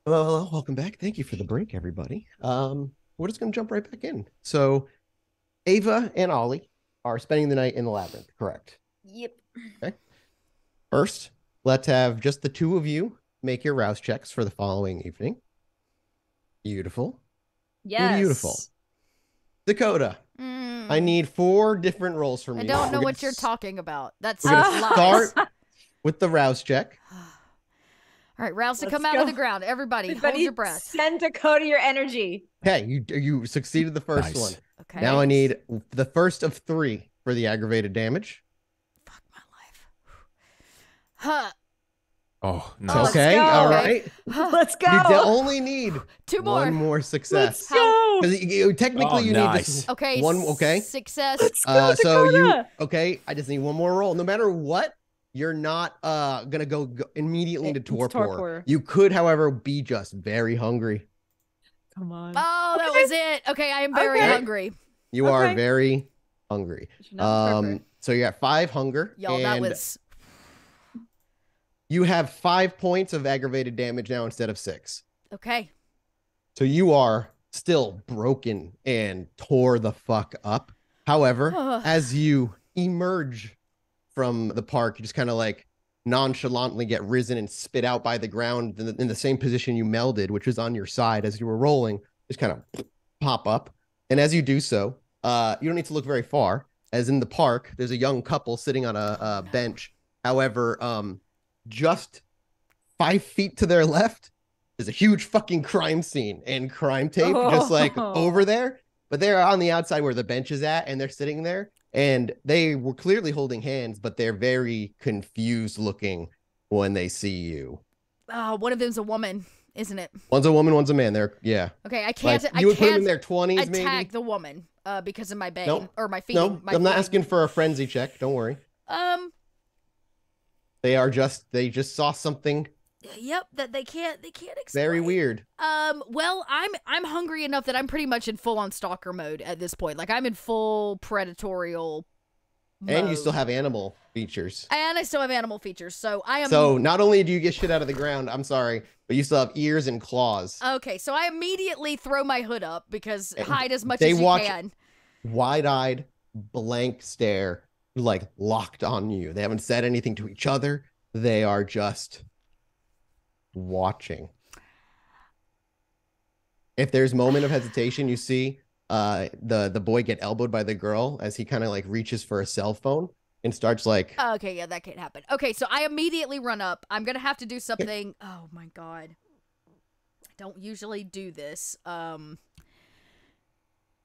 Hello, hello, welcome back. Thank you for the break, everybody. We're just gonna jump right back in. So Ava and Ollie are spending the night in the labyrinth, correct? Yep. Okay. First, let's have just the two of you make your rouse checks for the following evening. Beautiful. Yes. Beautiful. Dakota, I need 4 different rolls from I you. don't know We're what gonna you're s- talking about. That's We're gonna lies. start with the rouse check. All right, rouse to Let's come out go. of the ground. Everybody, hold your breath. Send Dakota your energy. Okay, you succeeded the first Nice. one. Okay. Now I need the first of 3 for the aggravated damage. Fuck my life. Huh. Oh, Let's nice. Okay, go. all Okay. right. Let's go. You only need 2 more. one more success. Let's go. Because technically Oh, you nice. need this Okay. one. Okay. Success. Let's go, So you Dakota. okay? I just need one more roll. No matter what, you're not gonna go immediately into It's torpor. torpor. You could, however, be just very hungry. Come on. Oh, that Okay. was it. Okay, I am very Okay. hungry. You are Okay. very hungry. So you're at 5 hunger. Y'all, that and was you have 5 points of aggravated damage now instead of 6. okay. So you are still broken and tore the fuck up. However, as you emerge from the park, you just kind of like nonchalantly get risen and spit out by the ground in the same position you melded, which was on your side as you were rolling, just kind of pop up. And as you do so, you don't need to look very far, as in the park, there's a young couple sitting on a bench. However, just 5 feet to their left, there's a huge fucking crime scene and crime tape just like over there. But they're on the outside where the bench is at, and they're sitting there. And they were clearly holding hands, but they're very confused looking when they see you. One of them's a woman, isn't it? One's a woman, one's a man. They're, yeah. Okay, I can't. Like, I you would put them in can't their 20s, attack maybe? the woman because of my bane Nope. or my feet. No, my I'm not feeding. asking for a frenzy check. Don't worry. They just saw something Yep. That they can't explain. very weird. Well, I'm hungry enough that I'm pretty much in full on stalker mode at this point. Like I'm in full predatorial. And you mode. still have animal features. And I still have animal features, so I am. So not only do you get shit out of the ground, I'm sorry, but you still have ears and claws. Okay, so I immediately throw my hood up because And hide as much they as you watch- can. Wide-eyed, blank stare, like locked on you. They haven't said anything to each other. They are just watching. If there's moment of hesitation, you see the boy get elbowed by the girl as he kind of like reaches for a cell phone and starts like Okay, yeah, that can't happen. Okay, so I immediately run up. I'm gonna have to do something. Oh my god, I don't usually do this.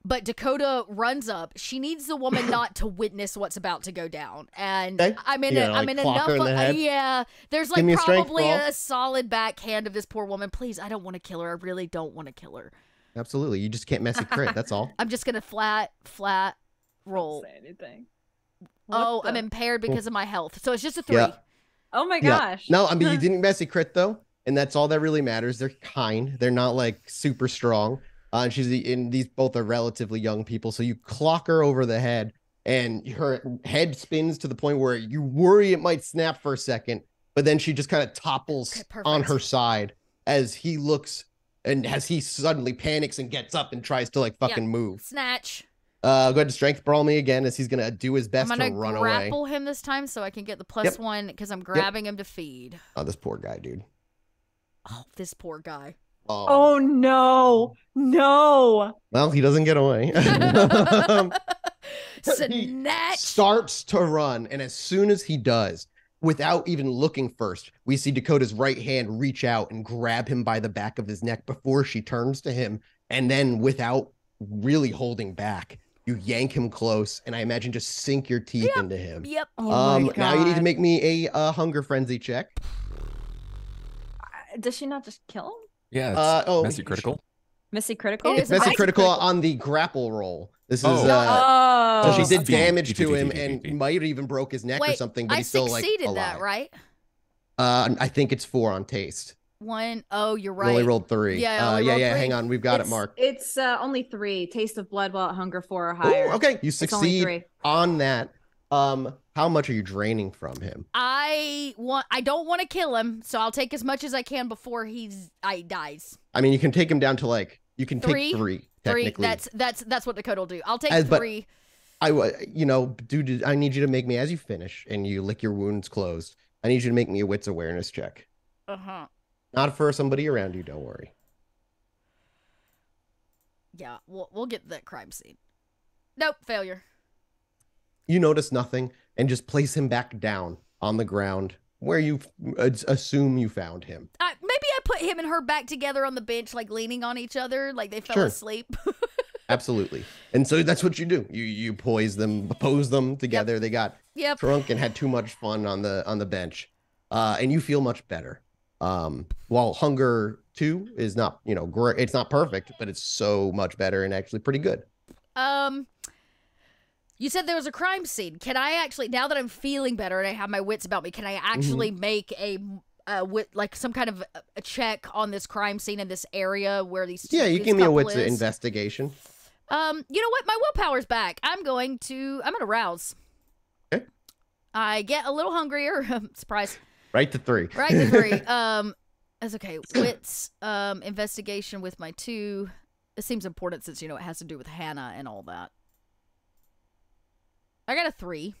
But Dakota runs up. She needs the woman not to witness what's about to go down, and Okay. I'm in. You gotta, I'm like, in clock enough. her in the head? Yeah, there's Give like me a strength probably roll. a solid backhand of this poor woman. Please, I don't want to kill her. I really don't want to kill her. absolutely. You just can't messy crit. That's all. I'm just gonna flat roll. Say anything. Oh, What I'm the- impaired because of my health. So it's just a 3. Yeah. Oh my Yeah. gosh. No, I mean you didn't messy crit though, and that's all that really matters. They're kind. They're not like super strong. And these both are relatively young people, so you clock her over the head, and her head spins to the point where you worry it might snap for a second, but then she just kind of topples Okay, on perfect. her side as he looks, and as he suddenly panics and gets up and tries to like fucking move. Snatch. Go ahead and strength brawl me again as he's gonna do his I'm best gonna to run away. grapple him this time so I can get the plus Yep. 1 because I'm grabbing him to feed. Oh, this poor guy, dude. Oh, this poor guy. Oh no. No. Well, he doesn't get away. He Snatch. starts to run, and as soon as he does, without even looking first, we see Dakota's right hand reach out and grab him by the back of his neck before she turns to him, and then without really holding back, you yank him close, and I imagine just sink your teeth into him. Yep. Oh my Now you need to God. make me a hunger frenzy check. Does she not just kill him? Yeah, it's oh, messy critical. Missy critical? It It's is a messy messy critical critical. on the grapple roll. This is Oh. Oh. so she did Fee, damage fee, to fee, him fee, fee, and fee. might have even broke his neck or Wait, something, but I he's still like succeeded alive. that, right? I think it's 4 on taste. 1. Oh, you're You right. only rolled 3. Yeah, I only yeah, rolled yeah. 3. Hang on, we've got it marked. It's only 3. Taste of blood while at hunger 4 or Oh, higher. okay, you It's only succeed 3. on that. how much are you draining from him? I don't want to kill him, so I'll take as much as I can before he dies. I mean, you can take him down to like you can Three? take 3 technically. That's what Dakota will do. I'll take But 3. Dude, I need you to make me as you finish and you lick your wounds closed. I need you to make me a wits awareness check. Not for somebody around you. Don't worry. Yeah, we'll get to that crime scene. Nope, failure. You notice nothing and just place him back down on the ground where you assume you found him. Maybe I put him and her back together on the bench, like leaning on each other, like they fell Sure. asleep. Absolutely. And so that's what you do. You pose them together. They got Yep. drunk and had too much fun on the bench. And you feel much better. While Hunger 2 is not, great. It's not perfect, but it's so much better and actually pretty good. You said there was a crime scene. Can I actually, now that I'm feeling better and I have my wits about me, can I actually make like some kind of a check on this crime scene in this area where these Yeah, you this give me a couple wits is? investigation. You know what? My willpower's back. I'm gonna rouse. Okay. I get a little hungrier. Surprise. Right to 3. Right to 3. That's okay. Wits, investigation with my 2. It seems important since, it has to do with Hannah and all that. I got a 3.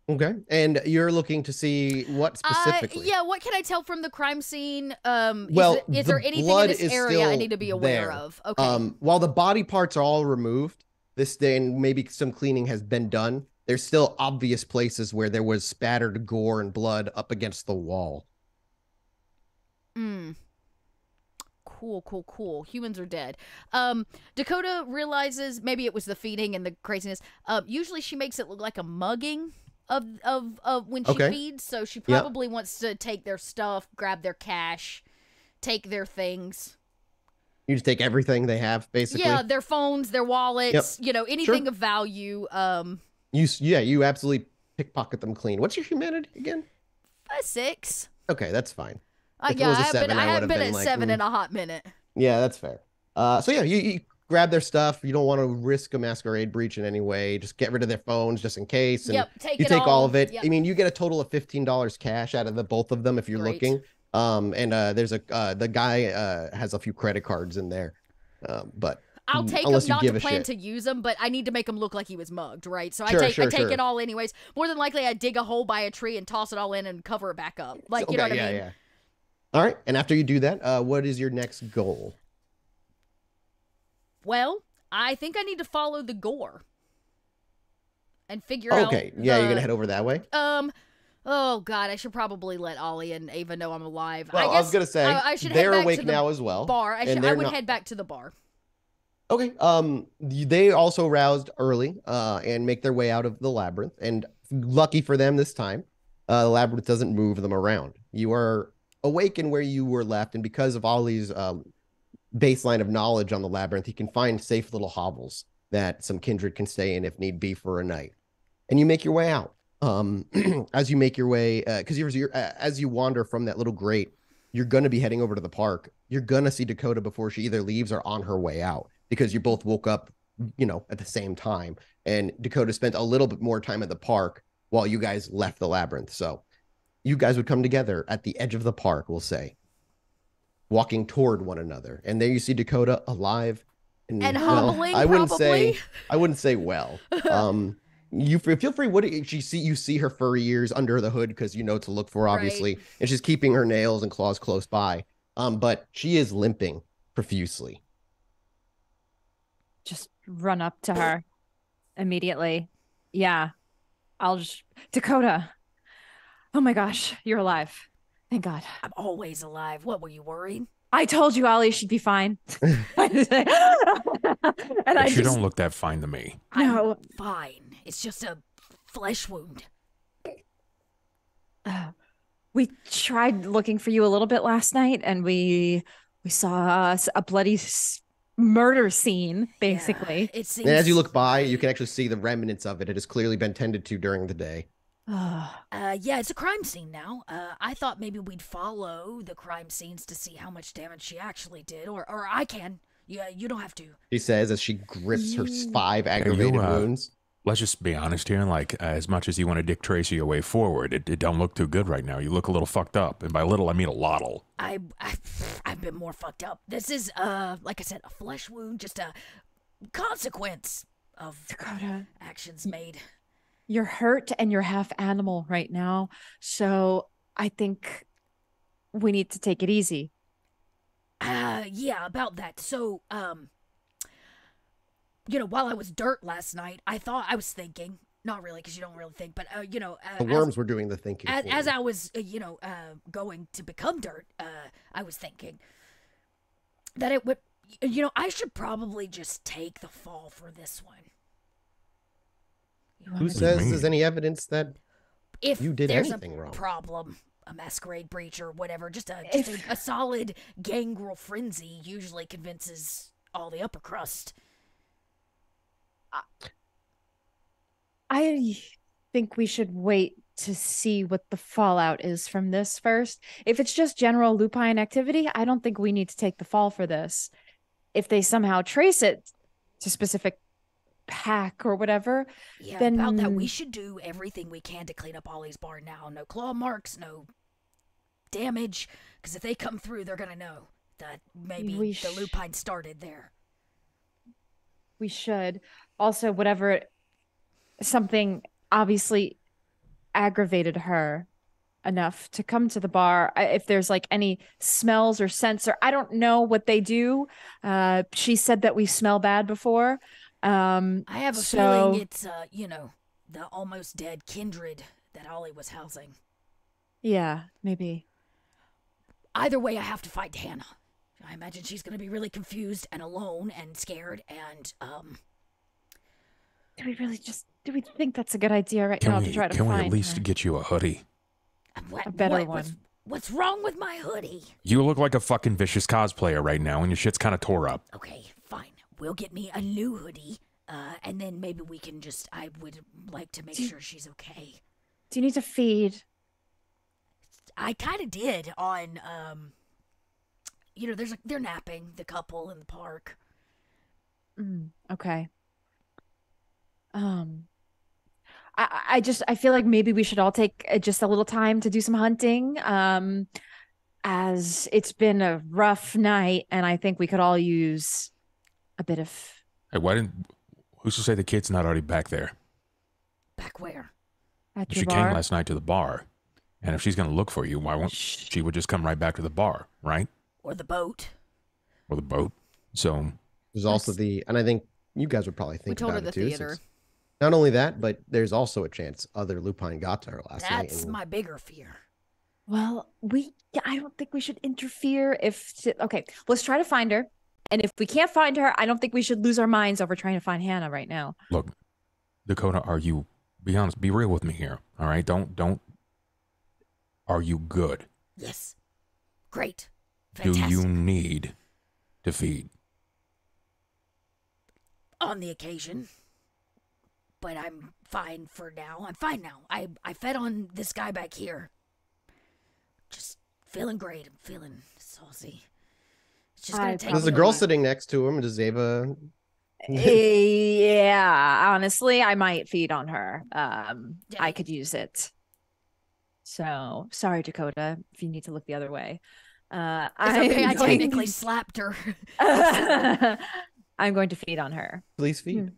Okay. And you're looking to see what specifically? Yeah, what can I tell from the crime scene? Well, is there the anything in blood this is area I still need to be aware there. of? Okay. While the body parts are all removed, this day and maybe some cleaning has been done, there's still obvious places where there was spattered gore and blood up against the wall. Cool. Humans are dead. Dakota realizes maybe it was the feeding and the craziness. Usually she makes it look like a mugging of when she Okay. feeds, so she probably wants to take their stuff, grab their cash, take their things. You just take everything they have, basically. Yeah, their phones, their wallets, anything Sure. of value. You absolutely pickpocket them clean. What's your humanity again? 6. Okay, that's fine. If it Yeah, was a I 7, I haven't would've been been at like, 7 in a hot minute. Yeah, that's fair. So yeah, you grab their stuff. You don't want to risk a masquerade breach in any way. Just get rid of their phones just in case. And Yep, take you it take all of it. Yep. I mean, you get a total of $15 cash out of the both of them if you're Great. looking. And there's the guy has a few credit cards in there. But I'll take him, unless you not give to a plan shit. to use him, but I need to make him look like he was mugged, right? So Sure, I take sure. it all anyways. More than likely, I dig a hole by a tree and toss it all in and cover it back up. Like, you know what I mean? Yeah. All right. And after you do that, what is your next goal? Well, I think I need to follow the gore and figure out. Okay. Yeah, you're gonna head over that way. Oh God, I should probably let Ollie and Ava know I'm alive. Well, I was gonna say I should they're head back awake to the now as well. bar. I and they're would not- head back to the bar. Okay. They also roused early, and make their way out of the labyrinth. And lucky for them this time, the labyrinth doesn't move them around. You are awake in where you were left, and because of Ollie's baseline of knowledge on the labyrinth, he can find safe little hovels that some kindred can stay in if need be for a night. And you make your way out. As you make your way, because as you wander from that little grate, you're gonna be heading over to the park. You're gonna see Dakota before she either leaves or on her way out, because you both woke up, at the same time. And Dakota spent a little bit more time at the park while you guys left the labyrinth. So you guys would come together at the edge of the park, we'll say, walking toward one another. And there you see Dakota alive And well, hobbling, I wouldn't probably? say well. You feel free. What did she see? You see her furry ears under the hood because you know to look for, obviously, and she's keeping her nails and claws close by. But she is limping profusely. Just run up to her immediately. Yeah. Dakota. Oh my gosh, you're alive. Thank God. I'm always alive. What, were you worried? I told you Ollie should be fine. and You don't look that fine to me. No. I'm fine. It's just a flesh wound. We tried looking for you a little bit last night, and we saw a bloody murder scene, basically. Yeah, it seems. And as you look by, you can actually see the remnants of it. It has clearly been tended to during the day. Yeah, it's a crime scene now. I thought maybe we'd follow the crime scenes to see how much damage she actually did, or I can. Yeah, you don't have to. She says as she grips her 5 aggravated wounds. let's just be honest here. Like, as much as you want to Dick Tracy your way forward, it don't look too good right now. You look a little fucked up, and by little I mean a lottle. I've been more fucked up. This is like I said, a flesh wound, just a consequence of Dakota, actions made. you're hurt and you're half animal right now. So I think we need to take it easy. Yeah, about that. So, while I was dirt last night, I was thinking, not really, because you don't really think, but, The worms were doing the thinking. as I was, going to become dirt, I was thinking that it would, I should probably just take the fall for this one. Who says there's any evidence that If you did there's anything a wrong? problem, a masquerade breach or whatever, just a solid gangrel frenzy usually convinces all the upper crust. I think we should wait to see what the fallout is from this first. If it's just general lupine activity, I don't think we need to take the fall for this. If they somehow trace it to specific pack or whatever, Yeah, then about that, we should do everything we can to clean up Ollie's bar now. No claw marks, no damage, because if they come through, they're gonna know that maybe We the lupine started there. we should. Also, whatever, something obviously aggravated her enough to come to the bar. If there's like any smells or scents, or I don't know what they do. She said that we smell bad before. I have a so feeling it's, the almost dead kindred that Ollie was housing. yeah, maybe. Either way, I have to find Hannah. I imagine she's gonna be really confused and alone and scared and, Do we think that's a good idea right now to try to Can we find at least her? get you a hoodie? A better one. What's wrong with my hoodie? You look like a fucking vicious cosplayer right now, and your shit's kind of tore up. Okay, fine. We'll get me a new hoodie, and then maybe we can I would like to make sure she's okay. Do you need to feed? I kind of did on, they're napping, the couple in the park. Okay. I feel like maybe we should all take just a little time to do some hunting. As it's been a rough night, and I think we could all use a bit of. Hey, who's to say the kid's not already back there? Back where? At She your came bar. last night to the bar, and if she's gonna look for you, why won't she would just come right back to the bar, right? Or the boat. Or the boat. So There's also and I think you guys would probably We think told her about the it too. theater. since Not only that, but there's also a chance other lupine got to her last night. That's my bigger fear. Well, I don't think we should interfere okay, let's try to find her. And if we can't find her, I don't think we should lose our minds over trying to find Hannah right now. look, Dakota, be honest, be real with me here. All right? Don't are you good? Yes. Great. Do Fantastic. you need to feed? On the occasion. But I'm fine for now. I'm fine now. I fed on this guy back here. Just feeling great. I'm feeling saucy. It's just gonna take There's me a girl while. sitting next to him. Does Ava? Yeah, honestly, I might feed on her. I could use it. So sorry, Dakota, if you need to look the other way. It's okay, I I'm going- technically slapped her. I'm going to feed on her. Please feed.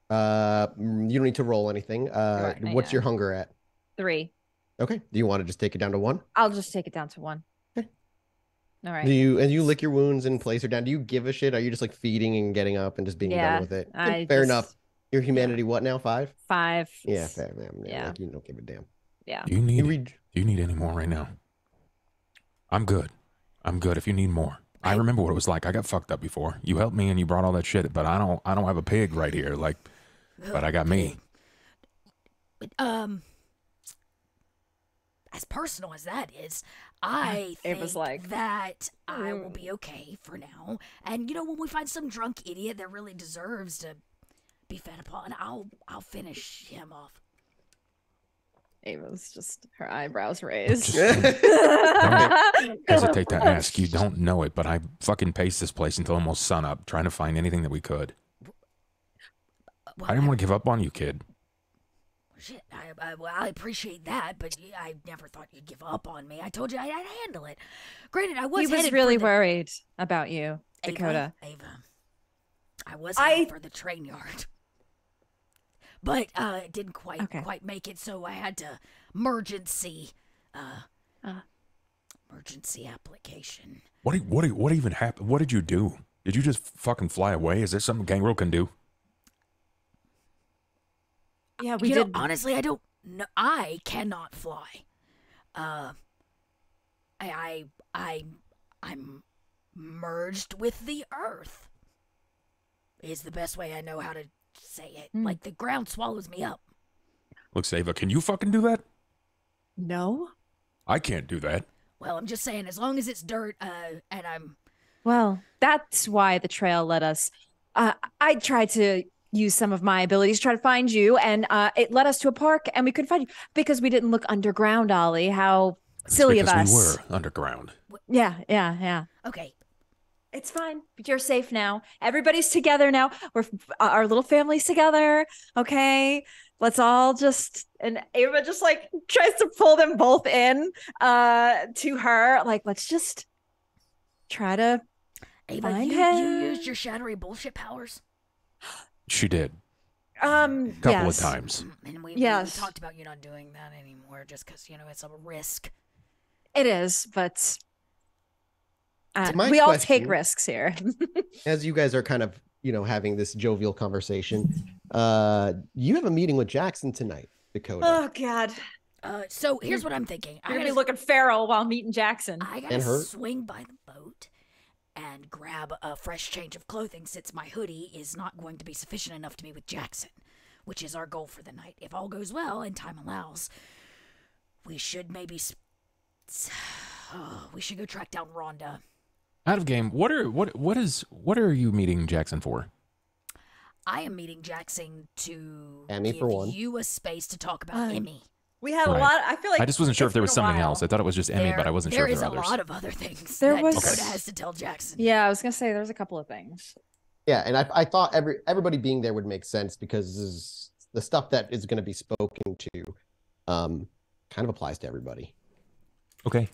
You don't need to roll anything. Right, What's yeah. your hunger at? 3. Okay. Do you want to just take it down to 1? I'll just take it down to 1. Okay. All right. Do you lick your wounds and place her down? Do you give a shit? Are you just like feeding and getting up and just being Yeah, done with it? I Fair just- enough. Your humanity, what now? 5? 5. Yeah, fair, man. Yeah. Like, you don't give a damn. Yeah. Do you need any more right now? I'm good. If you need more. I remember what it was like. I got fucked up before. You helped me and you brought all that shit, but I don't have a pig right here. Like, but I got me. As personal as that is, I It was think like, that I will be okay for now. And when we find some drunk idiot that really deserves to be fed upon, I'll finish him off. Ava's just her eyebrows raised. Don't hesitate to ask. You don't know it, but I fucking paced this place until almost sunup, trying to find anything that we could. I didn't want to give up on you, kid. Shit, I appreciate that, but I never thought you'd give up on me. I told you I'd handle it. Granted, I was He was headed really for the... worried about you, Dakota. Ava. I was headed for the train yard. But it didn't quite make it, so I had to emergency application. What even happened? What did you do? Did you just fucking fly away? Is there something Gangrel can do? Yeah, we you did. know, honestly, I don't know. I cannot fly. I'm merged with the earth. Is the best way I know how to say it. Like the ground swallows me up. Look, Ava, can you fucking do that? No. I can't do that. Well, I'm just saying, as long as it's dirt, and I'm... Well, that's why the trail led us. I tried to use some of my abilities to try to find you, and it led us to a park, and we couldn't find you because we didn't look underground, Ollie. How silly of us. We were underground. Yeah. Okay. It's fine. You're safe now. Everybody's together now. We're our little family's together. Okay. Let's all just, and Ava just like tries to pull them both in to her. Like, let's just try to Ava, find you him. used your shadowy bullshit powers? She did. Couple Couple of times. And we Yes. talked about you not doing that anymore just because, you know, it's a risk. It is, but My we all question- take risks here. As you guys are kind of, you know, having this jovial conversation, you have a meeting with Jackson tonight, Dakota. Oh God. So here's what I'm thinking. You're gonna be looking feral while meeting Jackson. I And gotta her. swing by the boat and grab a fresh change of clothing since my hoodie is not going to be sufficient enough to be with Jackson, which is our goal for the night. If all goes well and time allows, we should maybe we should go track down Rhonda. Out of game. What are you meeting Jackson for? I am meeting Jackson to Emmy give for one. you a space to talk about Emmy. We had Right. a lot. I feel like I just wasn't sure if there was it's been a something while. else. I thought it was just Emmy, but I wasn't sure There if is there a were others. lot of other things There that was- Dakota Okay. has to tell Jackson. Yeah, I was gonna say there's a couple of things. Yeah, and I thought everybody being there would make sense because the stuff that is going to be spoken to kind of applies to everybody. Okay.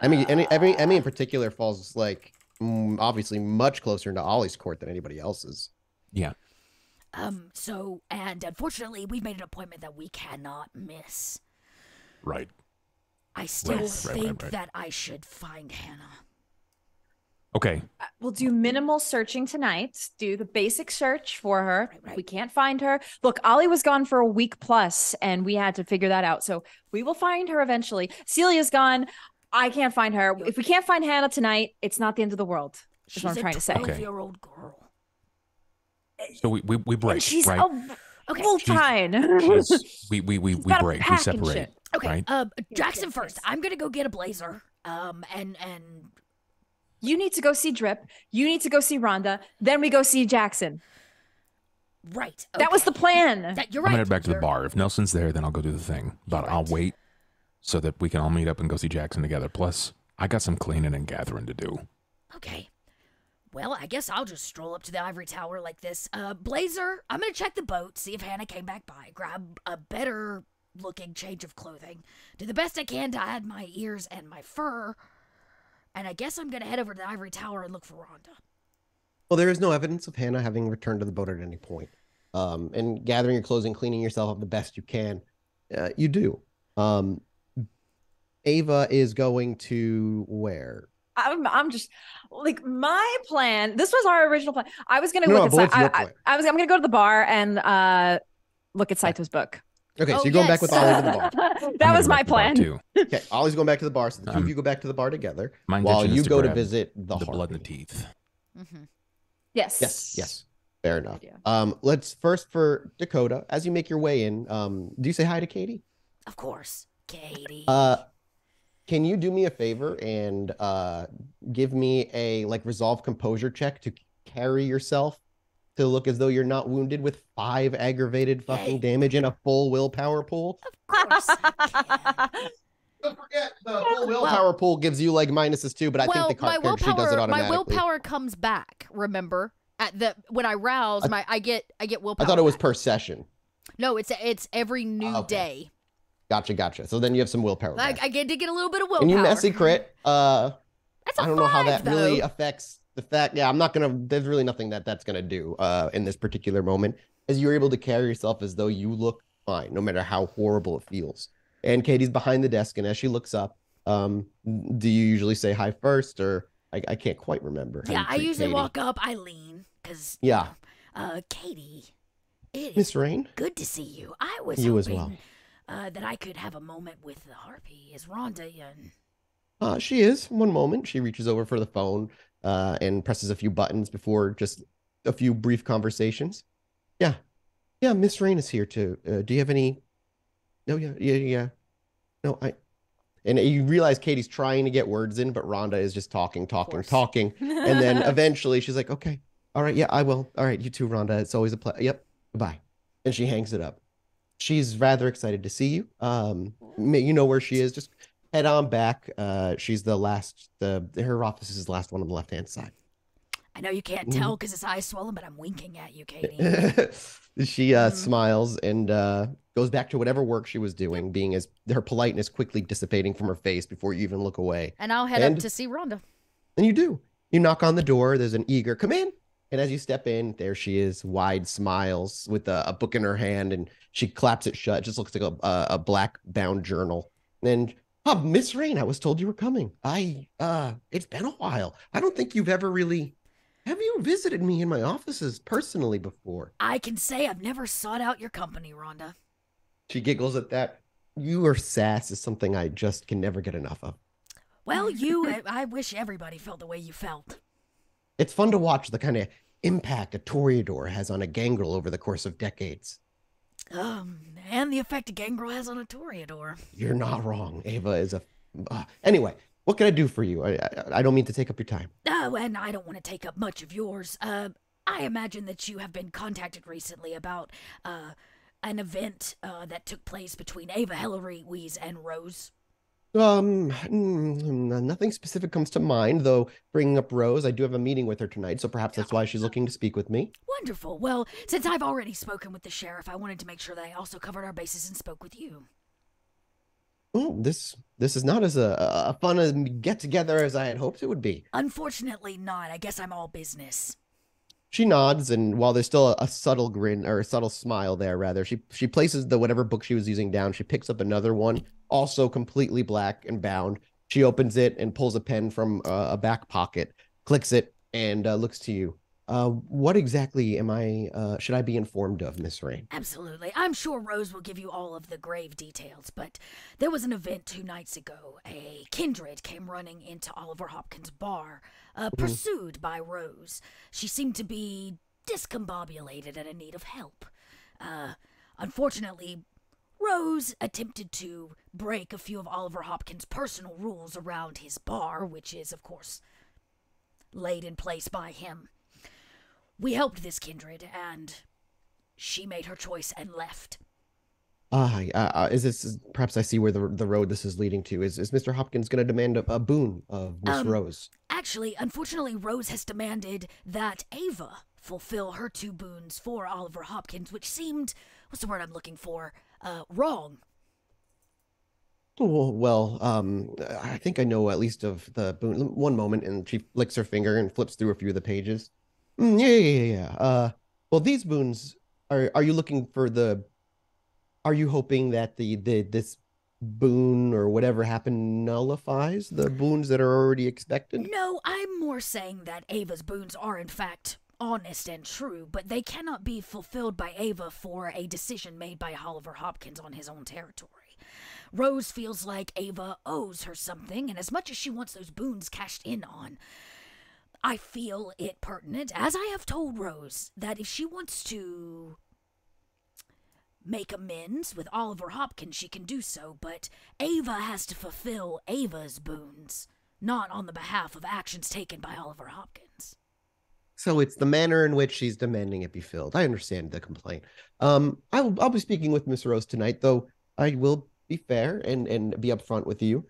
Emmy in particular falls like obviously much closer into Ollie's court than anybody else's. Yeah. So, and unfortunately, we've made an appointment that we cannot miss. Right. I still Right. think that I should find Hannah. Okay. We'll do minimal searching tonight. Do the basic search for her. Right, If right. we can't find her. Look, Ollie was gone for a week plus, and we had to figure that out. So we will find her eventually. Celia's gone. I can't find her. If we can't find Hannah tonight, it's not the end of the world. Is what I'm trying to say. She's a Okay. 12-year-old girl. So we break, And she's right? Okay. well, fine. we got a break, we pack and separate. shit. Okay. Right? Jackson yes, first. yes. I'm gonna go get a blazer. And You need to go see Drip. You need to go see Rhonda. Then we go see Jackson. right. That was the okay. plan. That you're I'm right. gonna head back to the You're- bar. If Nelson's there, then I'll go do the thing. But I'll wait so that we can all meet up and go see Jackson together. Plus, I got some cleaning and gathering to do. Okay. Well, I guess I'll just stroll up to the ivory tower like this. Blazer, I'm gonna check the boat, see if Hannah came back by, grab a better looking change of clothing, do the best I can to hide my ears and my fur, and I guess I'm gonna head over to the ivory tower and look for Rhonda. Well, there is no evidence of Hannah having returned to the boat at any point. And gathering your clothes and cleaning yourself up the best you can, you do. Ava is going to where? I'm just like my plan. This was our original plan. I was gonna No, look but at. what's your plan? I'm gonna go to the bar and look at Saito's book. Okay, so Oh, you're going back with yes. Ollie to the bar. That was I'm my gonna go back to the bar, plan. too. Okay, Ollie's going back to the bar, so the two of Um, you go back to the bar together My while intention you is go to grab visit the the blood in the Harpy. teeth. Mm-hmm. Yes. Yes, fair enough. Yeah. Let's first for Dakota, as you make your way in, do you say hi to Katie? Of course, Katie. Can you do me a favor and give me a resolve composure check to carry yourself to look as though you're not wounded with 5 aggravated fucking damage in a full willpower pool? Of course I can. Don't forget the full willpower pool gives you minuses too, but I think the my character sheet does it willpower, my automatically. willpower comes back. Remember, when I rouse, I get willpower. I thought it was back. per session. No, it's every new Okay. day. Gotcha. So then you have some willpower back. I get to get a little bit of willpower. And you messy crit. That's a I don't know how 5, that really though. affects the fact. Yeah, I'm not gonna. There's really nothing that's gonna do in this particular moment, as you're able to carry yourself as though you look fine, no matter how horrible it feels. And Katie's behind the desk, and as she looks up, do you usually say hi first, or I can't quite remember. How Yeah, you I treat usually Katie. walk up. I lean because Yeah, Katie, it is Miss Rain. good to see you. I was You as hoping that I could have a moment with the harpy. Is Rhonda in? She is. One moment, she reaches over for the phone and presses a few buttons before just a few brief conversations. Yeah, Miss Rain is here too. Do you have any? No, yeah. No, And you realize Katie's trying to get words in, but Rhonda is just talking. course. And then eventually she's like, okay, all right, yeah, I will. All right, you too, Rhonda. It's always a pleasure. Yep, goodbye. And she hangs it up. She's rather excited to see you. You know where she is. Just head on back. She's the last, her office is the last one on the left-hand side. I know you can't tell because his eyes swollen, but I'm winking at you, Katie. She smiles and goes back to whatever work she was doing, being as her politeness quickly dissipating from her face before you even look away. And I'll head up to see Rhonda. And you do. You knock on the door. There's an eager come in. And as you step in, there she is, wide smiles with a book in her hand, and she claps it shut. It just looks like a black bound journal. And Miss Rain, I was told you were coming. It's been a while. I don't think you've ever really. Have you visited me in my offices personally before? I can say I've never sought out your company, Rhonda. She giggles at that. Your sass is something I just can never get enough of. Well, I wish everybody felt the way you felt. It's fun to watch the kind of impact a Toreador has on a gangrel over the course of decades. And the effect a gangrel has on a Toreador. You're not wrong. Ava is a... anyway, what can I do for you? I don't mean to take up your time. Oh, and I don't want to take up much of yours. I imagine that you have been contacted recently about an event that took place between Ava Heloise and Rose. Nothing specific comes to mind, though bringing up Rose, I do have a meeting with her tonight, so perhaps that's why she's looking to speak with me. Wonderful. Well, since I've already spoken with the sheriff, I wanted to make sure that I also covered our bases and spoke with you. Oh, this is not as a fun a get-together as I had hoped it would be. Unfortunately not. I guess I'm all business. She nods, and while there's still a subtle grin, or a subtle smile there, rather, she places the whatever book she was using down. She picks up another one, also completely black and bound. She opens it and pulls a pen from a back pocket, clicks it, and looks to you. What exactly should I be informed of, Miss Rain? Absolutely. I'm sure Rose will give you all of the grave details, but there was an event 2 nights ago. A kindred came running into Oliver Hopkins' bar, pursued by Rose. She seemed to be discombobulated and in need of help. Unfortunately, Rose attempted to break a few of Oliver Hopkins' personal rules around his bar, which is, of course, laid in place by him. We helped this kindred, and she made her choice and left. Is this perhaps I see where the road this is leading to? Is Mr. Hopkins going to demand a boon of Miss Rose? Actually, unfortunately, Rose has demanded that Ava fulfill her 2 boons for Oliver Hopkins, which seemed, what's the word I'm looking for, wrong. Well, I think I know at least of the boon. One moment, and she licks her finger and flips through a few of the pages. Yeah. Well, these boons are you looking for are you hoping that this boon or whatever happened nullifies the boons that are already expected? No, I'm more saying that Ava's boons are in fact honest and true, but they cannot be fulfilled by Ava for a decision made by Oliver Hopkins on his own territory. Rose feels like Ava owes her something, and as much as she wants those boons cashed in on, I feel it pertinent, as I have told Rose, that if she wants to make amends with Oliver Hopkins, she can do so, but Ava has to fulfill Ava's boons, not on the behalf of actions taken by Oliver Hopkins. So it's the manner in which she's demanding it be filled. I understand the complaint. I'll be speaking with Miss Rose tonight, though I will be fair and be upfront with you.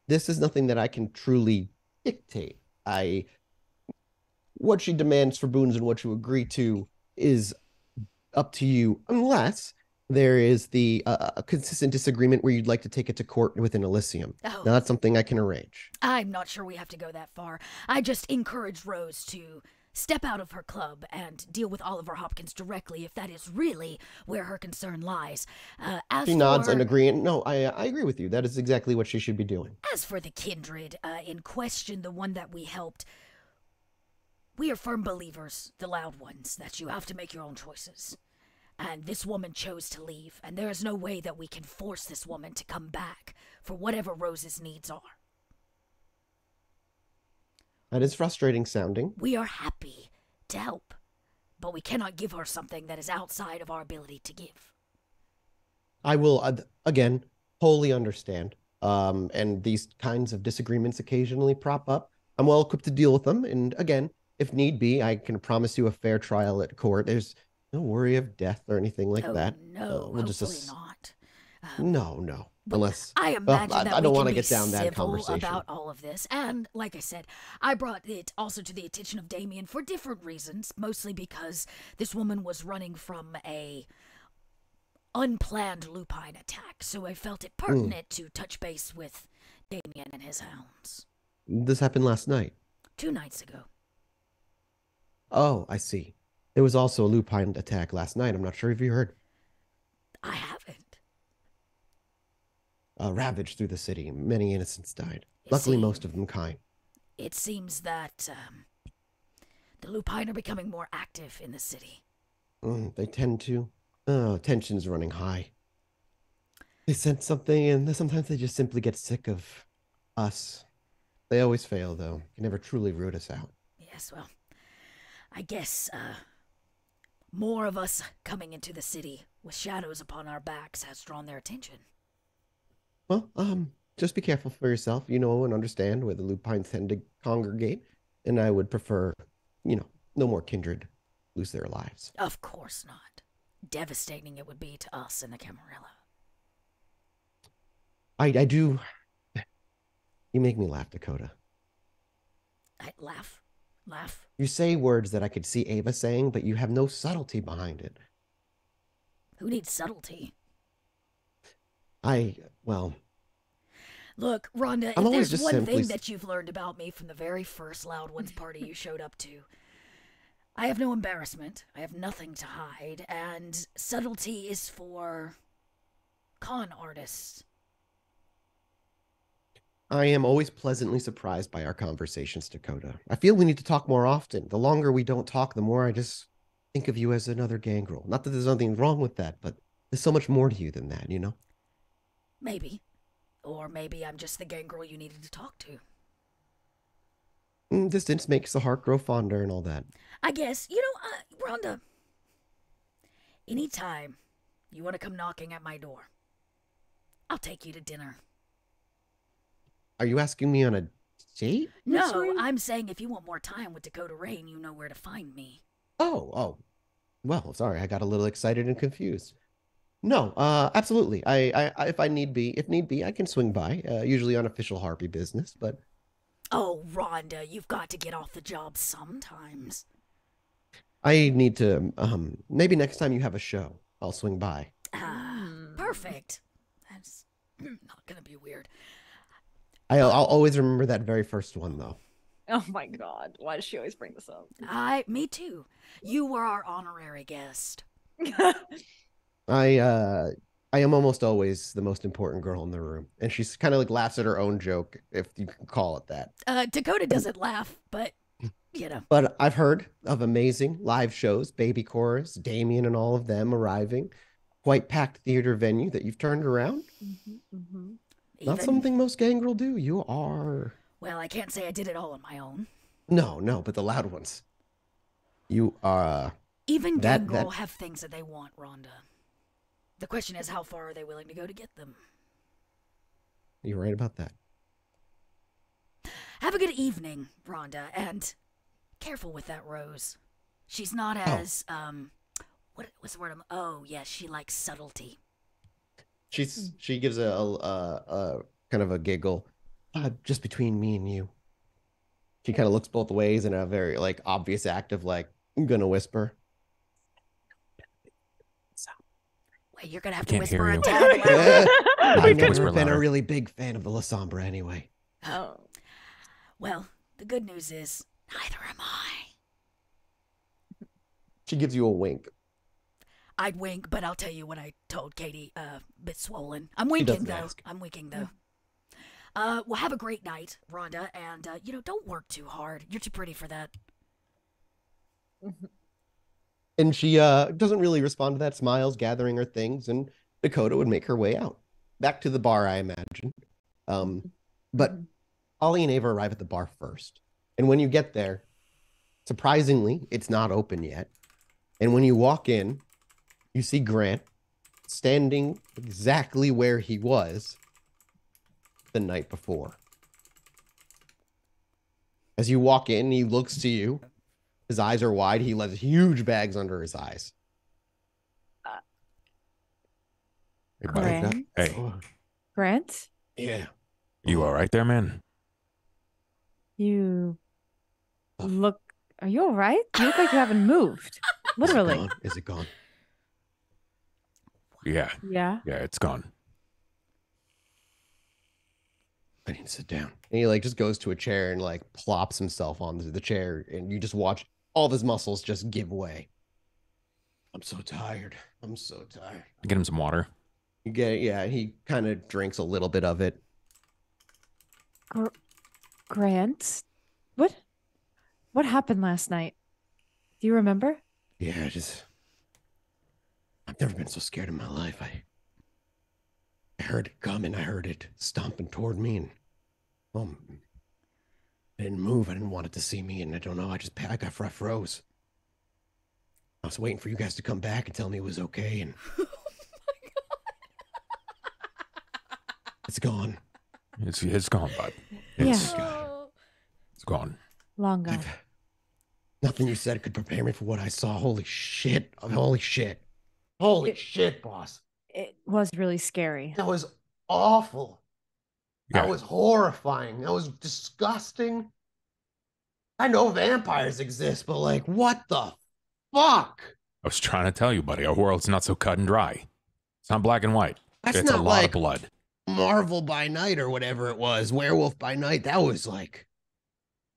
This is nothing that I can truly dictate. what she demands for boons and what you agree to is up to you, unless there is a consistent disagreement where you'd like to take it to court within Elysium. Oh. Now, that's something I can arrange. I'm not sure we have to go that far. I just encouraged Rose to step out of her club and deal with Oliver Hopkins directly if that is really where her concern lies. She nods and agreeing. No, I agree with you. That is exactly what she should be doing. As for the kindred in question, the one that we helped, we are firm believers, the loud ones, that you have to make your own choices. And this woman chose to leave, and there is no way that we can force this woman to come back for whatever Rose's needs are. That is frustrating sounding. We are happy to help, but we cannot give her something that is outside of our ability to give. I will, again, wholly understand. And these kinds of disagreements occasionally prop up. I'm well equipped to deal with them. And again, if need be, I can promise you a fair trial at court. There's no worry of death or anything like that. No, we'll hopefully not. No. Unless I imagine that I don't want want to get down that civil conversation about all of this. And like I said, I brought it also to the attention of Damien for different reasons, mostly because this woman was running from a unplanned lupine attack, so I felt it pertinent to touch base with Damien and his hounds. This happened last night. 2 nights ago. Oh, I see. There was also a lupine attack last night. I'm not sure if you heard. I haven't. Ravaged through the city. Many innocents died. Luckily, most of them kind. It seems that the lupine are becoming more active in the city. They tend to. Tension's running high. They sense something, and sometimes they just simply get sick of us. They always fail, though. Can never truly root us out. Yes, well, I guess more of us coming into the city with shadows upon our backs has drawn their attention. Well, just be careful for yourself. You know and understand where the lupines tend to congregate, and I would prefer, no more kindred lose their lives. Of course not. Devastating it would be to us in the Camarilla. I do. You make me laugh, Dakota. I laugh. You say words that I could see Ava saying, but you have no subtlety behind it. Who needs subtlety? Look, Rhonda, if there's one thing that you've learned about me from the very first Loud Ones party you showed up to, I have no embarrassment. I have nothing to hide, and subtlety is for con artists. I am always pleasantly surprised by our conversations, Dakota. I feel we need to talk more often. The longer we don't talk, the more I just think of you as another gangrel. Not that there's nothing wrong with that, but there's so much more to you than that, Maybe. Or maybe I'm just the gangrel you needed to talk to. Distance makes the heart grow fonder and all that. I guess. Rhonda, anytime you want to come knocking at my door, I'll take you to dinner. Are you asking me on a date? No, I'm saying if you want more time with Dakota Rain, you know where to find me. Oh. Well, sorry, I got a little excited and confused. No, absolutely. If need be, I can swing by. Usually on official Harpy business, but. Oh, Rhonda, you've got to get off the job sometimes. I need to. Maybe next time you have a show, I'll swing by. Perfect. That's not gonna be weird. I'll always remember that very first one, though. Oh my God! Why does she always bring this up? Me too. You were our honorary guest. I am almost always the most important girl in the room, and she's kind of like laughs at her own joke, if you can call it that. Dakota doesn't laugh, but But I've heard of amazing live shows, Baby Chorus, Damien, and all of them arriving. Quite packed theater venue that you've turned around. Not something most gangrel do. You are. Well, I can't say I did it all on my own. No, but the loud ones. You are. Even gangrel have things that they want, Rhonda. The question is, how far are they willing to go to get them? You're right about that. Have a good evening, Rhonda, and careful with that Rose. She's not as, what's the word? She likes subtlety. She gives a kind of a giggle. Just between me and you. She kind of looks both ways in a very like obvious act of like, I'm gonna whisper. Wait, you're gonna have to Can't whisper hear and you. tell me. I've can never whisper been a louder. really big fan of the Lasombra anyway. Oh. Well, the good news is neither am I. She gives you a wink. I'd wink, but I'll tell you what I told Katie. Bit swollen. I'm winking doesn't though. ask. I'm winking though. Well, have a great night, Rhonda, and don't work too hard. You're too pretty for that. And she doesn't really respond to that, smiles, gathering her things, and Dakota would make her way out. Back to the bar, I imagine. But Ollie and Ava arrive at the bar first. And when you get there, surprisingly, it's not open yet. And when you walk in, you see Grant standing exactly where he was the night before. As you walk in, he looks to you. His eyes are wide. He has huge bags under his eyes. Hey, buddy. Grant? Hey, Oh, Grant, yeah. you all right there, man? you look. Are you all right? You look like you haven't moved. Literally. Is it gone? Is it gone? Yeah, Yeah. yeah, it's gone. I need to sit down. And he like just goes to a chair and like plops himself onto the chair, and you just watch all of his muscles just give way. I'm so tired. I'm so tired. Get him some water. You get yeah, he kind of drinks a little bit of it. Grant, what happened last night? Do you remember? Yeah, I've never been so scared in my life. I heard it coming. I heard it stomping toward me, and I didn't move. I didn't want it to see me, and I don't know. I froze. I was waiting for you guys to come back and tell me it was okay, and it's gone. It's gone, bud. Yeah. It's, Oh. it's gone. Long gone. Nothing you said could prepare me for what I saw. Holy shit! Holy shit! Holy shit, boss! It was really scary. That was awful. Yeah. That was horrifying. That was disgusting. I know vampires exist, but like, what the fuck? I was trying to tell you, buddy, our world's not so cut and dry. It's not black and white. That's It's a not lot like of blood. Marvel by Night or whatever it was, Werewolf by Night. That was like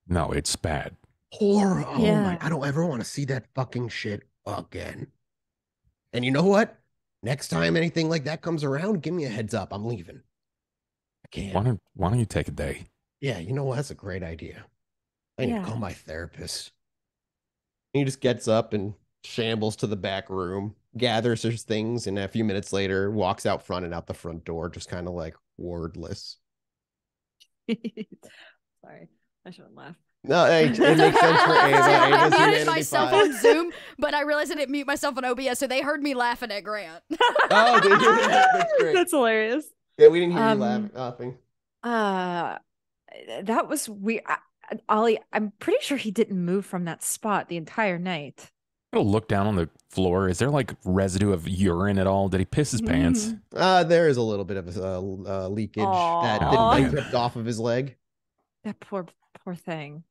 No, it's bad. horror. Oh Yeah. my! I don't ever want to see that fucking shit again. And you know what? Next time anything like that comes around, give me a heads up. I'm leaving. I can't. Why don't you take a day? Yeah, you know what? That's a great idea. I need Yeah. to call my therapist. He just gets up and shambles to the back room, gathers his things, and a few minutes later walks out front and out the front door, just kind of like wordless. Sorry, I shouldn't laugh. No, it makes sense for Ava. I Ava's muted humanity myself 5. on Zoom, but I realized I didn't mute myself on OBS, so they heard me laughing at Grant. Oh, dude, that's great. That's hilarious. Yeah, we didn't hear you Um, laughing. That was weird. Ollie, I'm pretty sure he didn't move from that spot the entire night. I'll look down on the floor. Is there like residue of urine at all? Did he piss his pants? There is a little bit of leakage that Aw. didn't dripped off of his leg. That poor thing.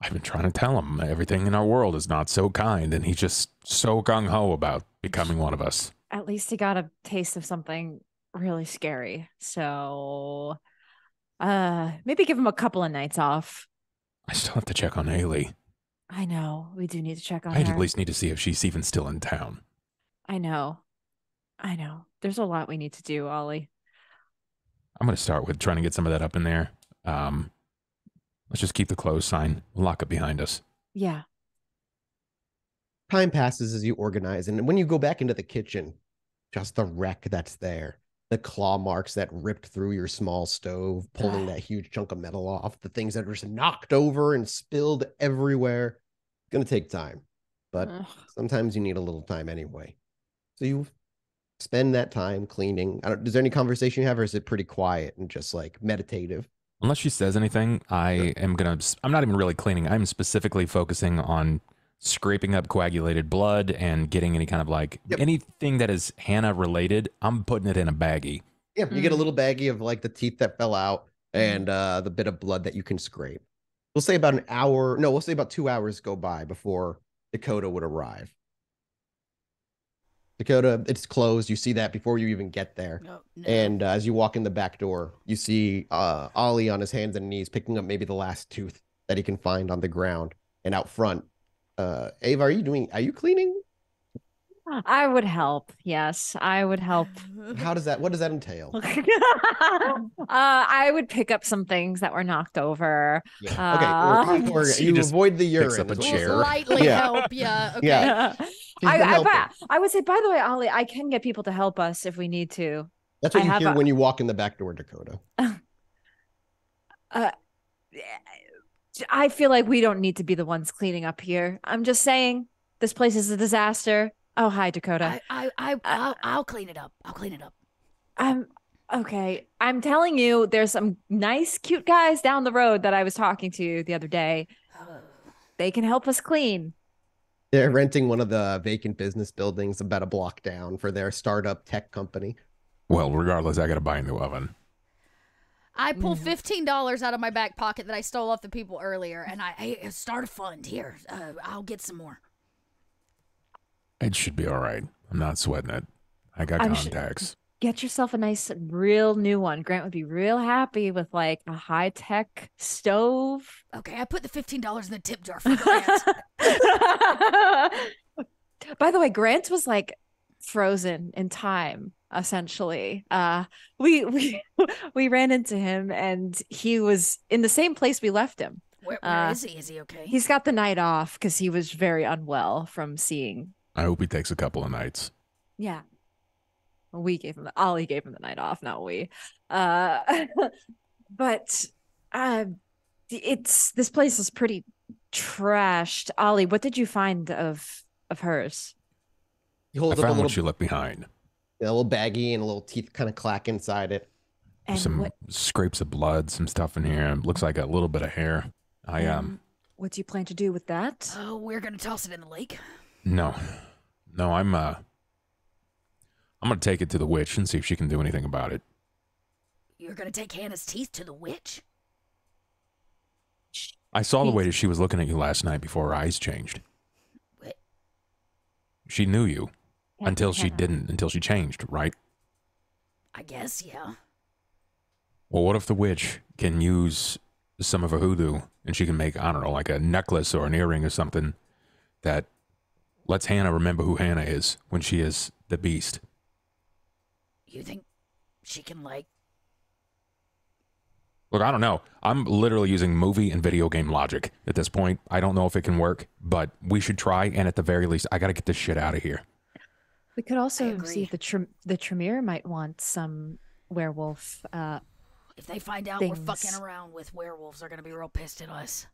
I've been trying to tell him everything in our world is not so kind, and he's just so gung ho about becoming one of us. At least he got a taste of something really scary. So, maybe give him a couple of nights off. I still have to check on Haley. I know we do need to check on I her. at least need to see if she's even still in town. I know. There's a lot we need to do, Ollie. I'm going to start with trying to get some of that up in there. Let's just keep the close sign, lock it behind us. Yeah. Time passes as you organize, and when you go back into the kitchen, just the wreck that's there, the claw marks that ripped through your small stove, pulling that huge chunk of metal off, the things that are just knocked over and spilled everywhere. It's going to take time, but Ugh. sometimes you need a little time anyway. So you spend that time cleaning. Is there any conversation you have, or is it pretty quiet and just like meditative? Unless she says anything, I'm not even really cleaning. I'm specifically focusing on scraping up coagulated blood and getting any kind of like anything that is Hannah related. I'm putting it in a baggie. Yeah, you get a little baggie of like the teeth that fell out and the bit of blood that you can scrape. we'll say about an hour. No, we'll say about 2 hours go by before Dakota would arrive. Dakota, it's closed. You see that before you even get there. No, no. And as you walk in the back door, you see Ollie on his hands and knees picking up maybe the last tooth that he can find on the ground. And out front, Ava, are you cleaning? I would help. Yes, I would help. What does that entail? I would pick up some things that were knocked over. Yeah. Okay. Or She you just avoid the urine. picks up a is what chair. We'll slightly Yeah. help. Yeah. Okay. Yeah. She's been helping. I would say, by the way, Ollie, I can get people to help us if we need to. That's what I you have hear a- when you walk in the back door, Dakota. I feel like we don't need to be the ones cleaning up here. I'm just saying, this place is a disaster. Oh, hi, Dakota. I'll clean it up. I'll clean it up. Okay. I'm telling you, there's some nice, cute guys down the road that I was talking to the other day. They can help us clean. They're renting one of the vacant business buildings about a block down for their startup tech company. Well, regardless, I got to buy a new oven. I pull $15 out of my back pocket that I stole off the people earlier, and I start a fund here. I'll get some more. It should be all right. I'm not sweating it. I got contacts. Get yourself a nice, real new one. Grant would be real happy with like a high-tech stove. Okay, I put the $15 in the tip jar for Grant. By the way, Grant was like frozen in time, essentially. We ran into him and he was in the same place we left him. Where is he? Is he okay? He's got the night off because he was very unwell from seeing. I hope he takes a couple of nights. Yeah. Ollie gave him the night off, not we. But this place is pretty trashed. Ollie, what did you find of hers? He I holds up a found what little, she left behind. a little baggie and a little teeth kind of clack inside it. And Some what scrapes of blood, some stuff in here. Looks like a little bit of hair. what do you plan to do with that? Oh, we're gonna toss it in the lake. No, I'm gonna take it to the witch and see if she can do anything about it. You're gonna take Hannah's teeth to the witch? I saw the way that she was looking at you last night before her eyes changed. What? She knew you Yeah, until she Hannah. didn't, until she changed, right? I guess, yeah. Well, what if the witch can use some of her hoodoo and she can make, I don't know, like a necklace or an earring or something that lets Hannah remember who Hannah is when she is the beast? You think she can, like... Look, I don't know. I'm literally using movie and video game logic at this point. I don't know if it can work, but we should try. And at the very least, I got to get this shit out of here. We could also agree. see if the Tremere might want some werewolf. If they find out we're Things. fucking around with werewolves, they're gonna be real pissed at us.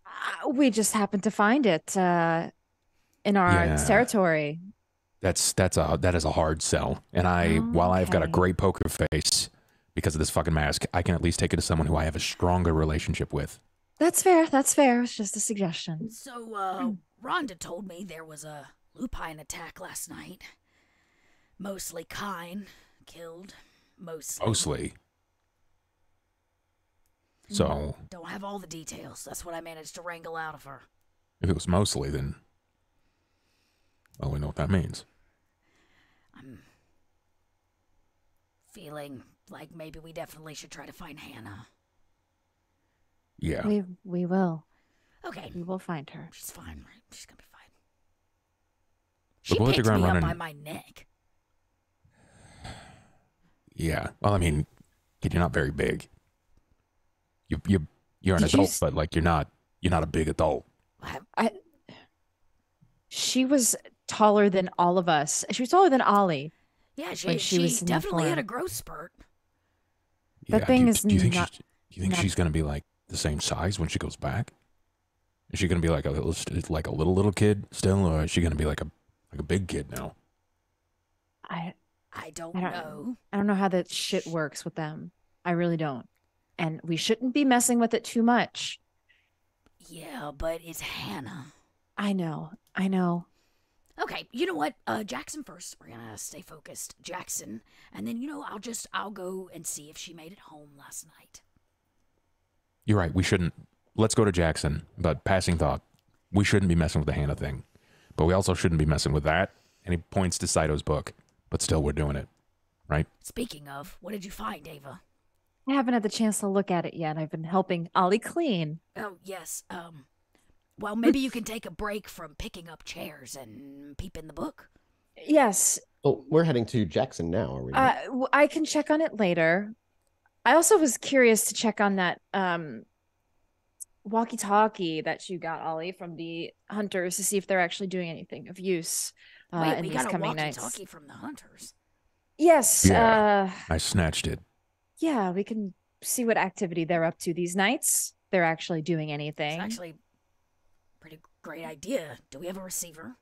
We just happened to find it in our Yeah. territory. That is a hard sell. And while I've got a Okay. great poker face because of this fucking mask, I can at least take it to someone who I have a stronger relationship with. That's fair. That's fair. It's just a suggestion. So, Rhonda told me there was a lupine attack last night. Mostly Kine killed. Mostly. So Don't have all the details. That's what I managed to wrangle out of her. if it was mostly, then well, we know what that means. I'm feeling like maybe we definitely should try to find Hannah. Yeah. We will. Okay, We will find her. she's fine, right? She's gonna be fine. But She we'll hit the picked me ground up by running. my neck. Yeah. Well, I mean, kid, you're not very big. You're an Did you adult, s- but like you're not a big adult. She was taller than all of us. She was taller than Ollie. Yeah, When she was in the definitely had form. a growth spurt. That Yeah, thing do, is do you think not- she's, do you think not- she's gonna be like the same size when she goes back? Is she gonna be like a little kid still, or is she gonna be like a big kid now? I I don't I don't- know. I don't know how that shit works with them. I really don't. And we shouldn't be messing with it too much. Yeah, but it's Hannah. I know. I know. Okay, you know what? Jackson first. We're gonna stay focused. Jackson, and then I'll go and see if she made it home last night. You're right. We shouldn't let's go to Jackson. But passing thought, we shouldn't be messing with the Hannah thing. But we also shouldn't be messing with that. And he points to Saito's book. But still, we're doing it. Right? Speaking of, what did you find, Ava? I haven't had the chance to look at it yet. I've been helping Ollie clean. Oh, yes. Well, maybe you can take a break from picking up chairs and peep in the book. Yes, Well, we're heading to Jackson now, are we not? I can check on it later. I also was curious to check on that walkie-talkie that you got, Ollie, from the hunters to see if they're actually doing anything of use Wait, in we these got a coming nights. walkie-talkie from the hunters. Yes. Yeah. I snatched it. Yeah, we can see what activity they're up to these nights. They're actually doing anything. It's actually a pretty great idea. Do we have a receiver?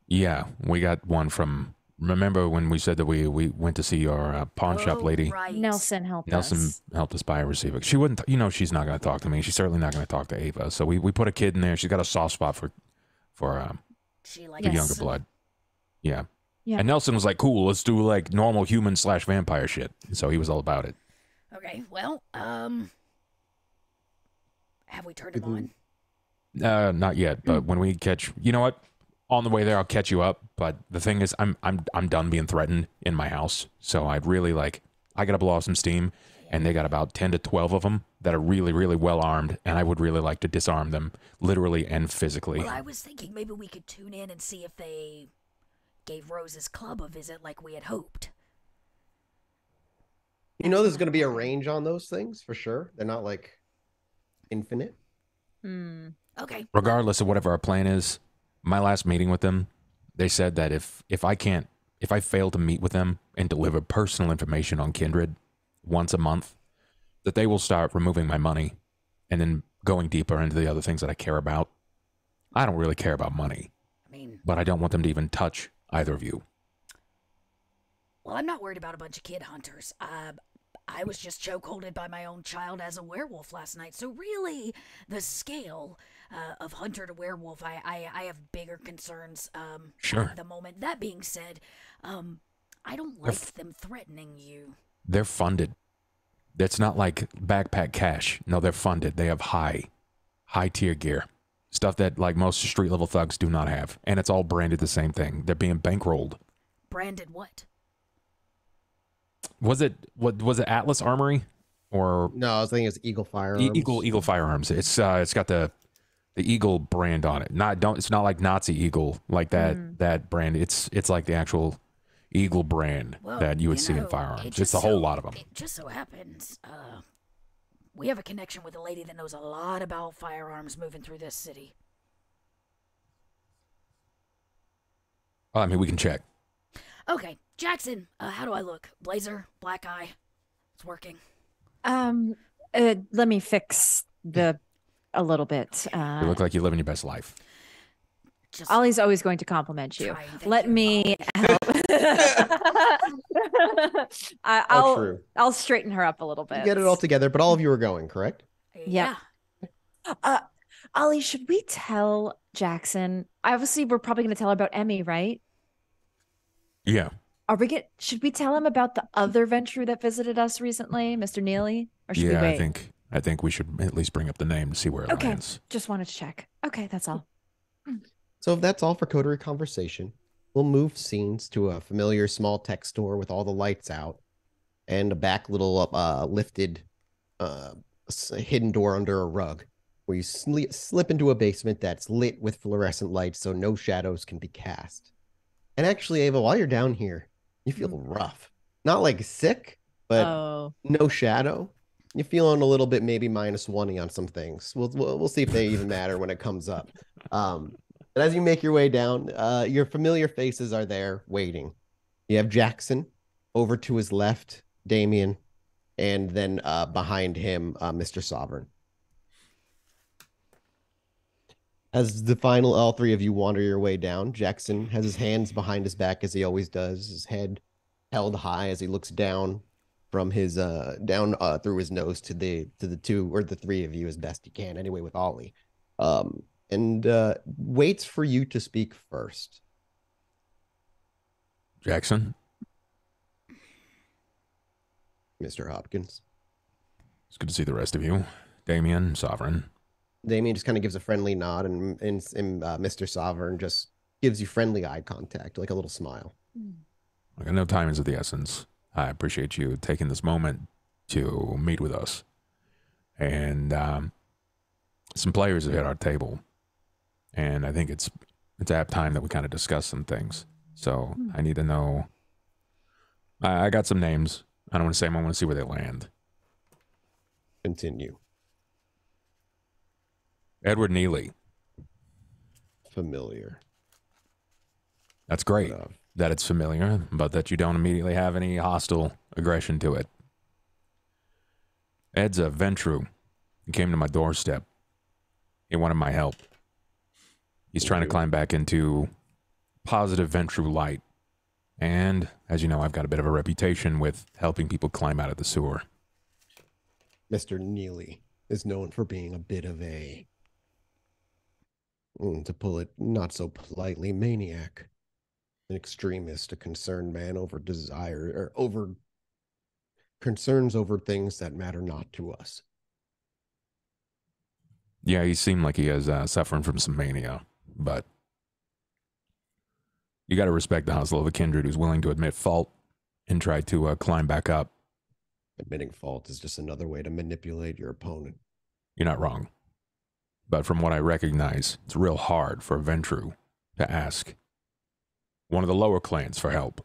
Yeah, we got one from. Remember when we said that we went to see our pawn shop lady? Right. Nelson helped Nelson us. helped us buy a receiver. She wouldn't, she's not going to talk to me. She's certainly not going to talk to Ava. So we put a kid in there. She's got a soft spot for She like the Yes. younger blood. Yeah. Yeah. And Nelson was like, "Cool, let's do like normal human / vampire shit." So he was all about it. Okay, well, have we turned him on? Not yet, but when we catch, you know what? On the way there, I'll catch you up. But the thing is, I'm done being threatened in my house. So I'd really I got to blow off some steam, and they got about 10 to 12 of them that are really, really well armed, and I would really like to disarm them, literally and physically. Well, I was thinking maybe we could tune in and see if they gave Rose's club a visit like we had hoped. You know there's going to be a range on those things for sure. They're not like infinite. Hmm. Okay. Regardless of whatever our plan is, my last meeting with them, they said that if I fail to meet with them and deliver personal information on Kindred once a month, that they will start removing my money and then going deeper into the other things that I care about. I don't really care about money, I mean, but I don't want them to even touch either of you. well, I'm not worried about a bunch of kid hunters. I was just chokeholded by my own child as a werewolf last night. So really, the scale of hunter to werewolf, I have bigger concerns Sure. at the moment. That being said, I don't like them threatening you. They're funded. It's not like backpack cash. No, they're funded. They have high tier gear. Stuff that like most street level thugs do not have. And it's all branded the same thing. They're being bankrolled. Branded what? Was it Atlas Armory or No, I was thinking it's Eagle Firearms. Eagle Firearms? It's got the Eagle brand on it. It's not like Nazi Eagle like that brand. It's like the actual Eagle brand Well, that you would you see in know, firearms. it It's just a whole so- lot of them. It just so happens, we have a connection with a lady that knows a lot about firearms moving through this city. I mean, we can check. Okay, Jackson, how do I look? Blazer, black eye. It's working. Let me fix a little bit. You look like you're living your best life. Just Ollie's always going to compliment you. trying. Thank Let you. me help. Oh, true. I'll straighten her up a little bit. You get it all together, but all of you are going, correct? Yeah. Ollie, should we tell Jackson? Obviously, we're probably going to tell her about Emmy, right? Yeah. Should we tell him about the other venture that visited us recently, Mr. Neely? Or should we Yeah, wait? I think we should at least bring up the name to see where it Okay. lands. Just wanted to check. Okay, that's all. So if that's all for Coterie Conversation, we'll move scenes to a familiar small tech store with all the lights out and a back little lifted hidden door under a rug where you slip into a basement that's lit with fluorescent lights so no shadows can be cast. And actually, Ava, while you're down here, you feel rough. Not like sick, but Oh. no shadow. You're feeling a little bit maybe -1 on some things. We'll see if they even matter when it comes up. But as you make your way down, your familiar faces are there waiting. You have Jackson over to his left, Damien, and then behind him, Mr. Sovereign. As all three of you wander your way down, Jackson has his hands behind his back as he always does, his head held high as he looks down from his through his nose to the two or the three of you as best he can, anyway, with Ollie. And waits for you to speak first. Jackson, Mr. Hopkins. it's good to see the rest of you. Damien, Sovereign. Damien just kind of gives a friendly nod, and Mr. Sovereign just gives you friendly eye contact, like a little smile. Like, I know time is of the essence. I appreciate you taking this moment to meet with us. And some players have hit our table, and I think it's apt time that we kind of discuss some things. So I need to know. I got some names. I don't want to say them. I want to see where they land. Continue. Edward Neely. Familiar. That's great that it's familiar, but that you don't immediately have any hostile aggression to it. Ed's a Ventru. He came to my doorstep. He wanted my help. He's trying to climb back into positive Ventru light. And, as you know, I've got a bit of a reputation with helping people climb out of the sewer. Mr. Neely is known for being a bit of a, to pull it not so politely, maniac. An extremist, a concerned man over desire, or over concerns over things that matter not to us. Yeah, he seemed like he is suffering from some mania, but you got to respect the hustle of a kindred who's willing to admit fault and try to climb back up. Admitting fault is just another way to manipulate your opponent. You're not wrong. But from what I recognize, it's real hard for a Ventru to ask one of the lower clans for help.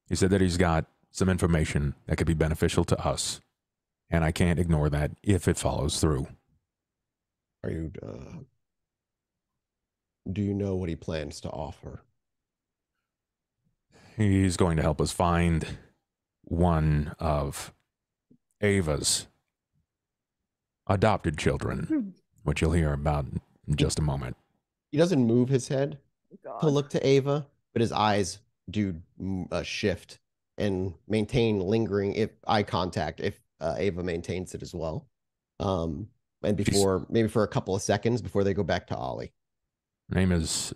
He said that he's got some information that could be beneficial to us, and I can't ignore that if it follows through. Are you, do you know what he plans to offer? He's going to help us find one of Ava's adopted children, which you'll hear about in just a moment. He doesn't move his head to look to Ava, but his eyes do shift and maintain lingering eye contact if Ava maintains it as well. And before, maybe for a couple of seconds before they go back to Ollie. Name is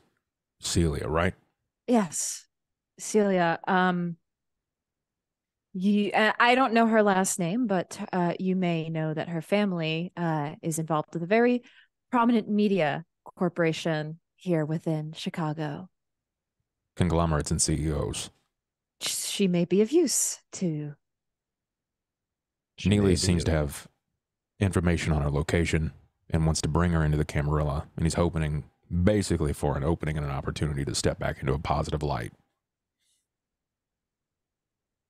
Celia, right? Yes, Celia. I don't know her last name, but you may know that her family is involved with a very prominent media corporation here within Chicago. Conglomerates and CEOs. She may be of use to. Neely seems to have information on her location and wants to bring her into the Camarilla, and he's hoping basically for an opening and an opportunity to step back into a positive light.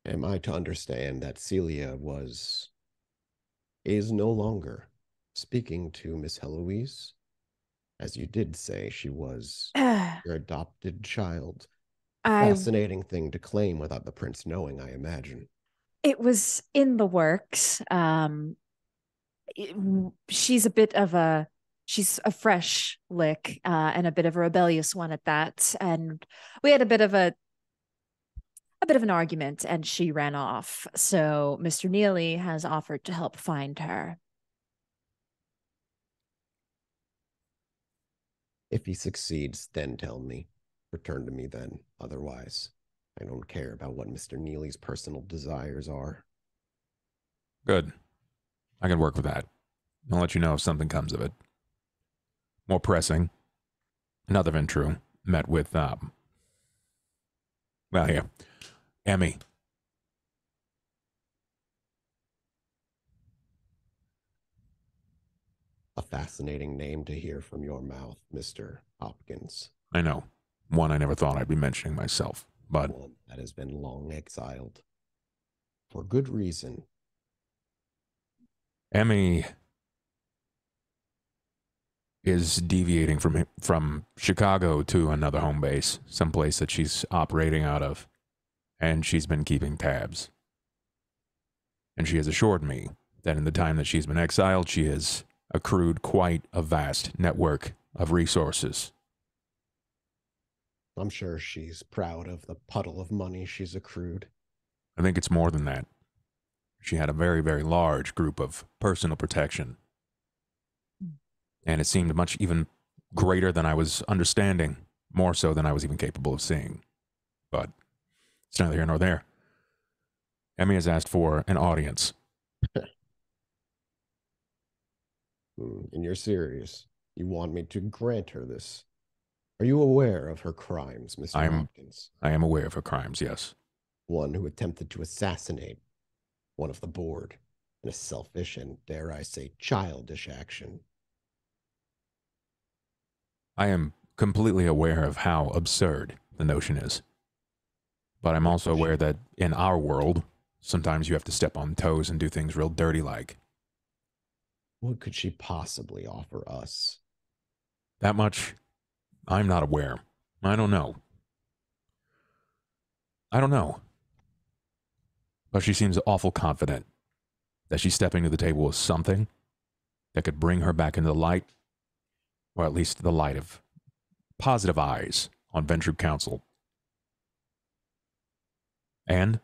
Am I to understand that Celia is no longer speaking to Miss Heloise? As you did say, she was your adopted child. Fascinating thing to claim without the prince knowing, I imagine. It was in the works. She's a fresh lick and a bit of a rebellious one at that. And we had a bit of an argument, and she ran off. So Mr. Neely has offered to help find her. If he succeeds, then tell me. Return to me then. Otherwise, I don't care about what Mr. Neely's personal desires are. Good. I can work with that. I'll let you know if something comes of it. More pressing. Another Ventru met with, Emmy. A fascinating name to hear from your mouth, Mr. Hopkins. I know. One I never thought I'd be mentioning myself, but one that has been long exiled. For good reason. Emmy is deviating from Chicago to another home base, someplace that she's operating out of, and she's been keeping tabs. And she has assured me that in the time that she's been exiled, she has accrued quite a vast network of resources. I'm sure she's proud of the puddle of money she's accrued. I think it's more than that. She had a very, very large group of personal protection. And it seemed much even greater than I was understanding, more so than I was even capable of seeing. But it's neither here nor there. Emmy has asked for an audience. And you're serious? You want me to grant her this? Are you aware of her crimes, Mr. Hopkins? I am aware of her crimes, yes. One who attempted to assassinate one of the board in a selfish and, dare I say, childish action. I am completely aware of how absurd the notion is. But I'm also aware that in our world, sometimes you have to step on toes and do things real dirty like. What could she possibly offer us? That much, I'm not aware. I don't know. But she seems awful confident that she's stepping to the table with something that could bring her back into the light, or at least the light of positive eyes on Ventrue Council. And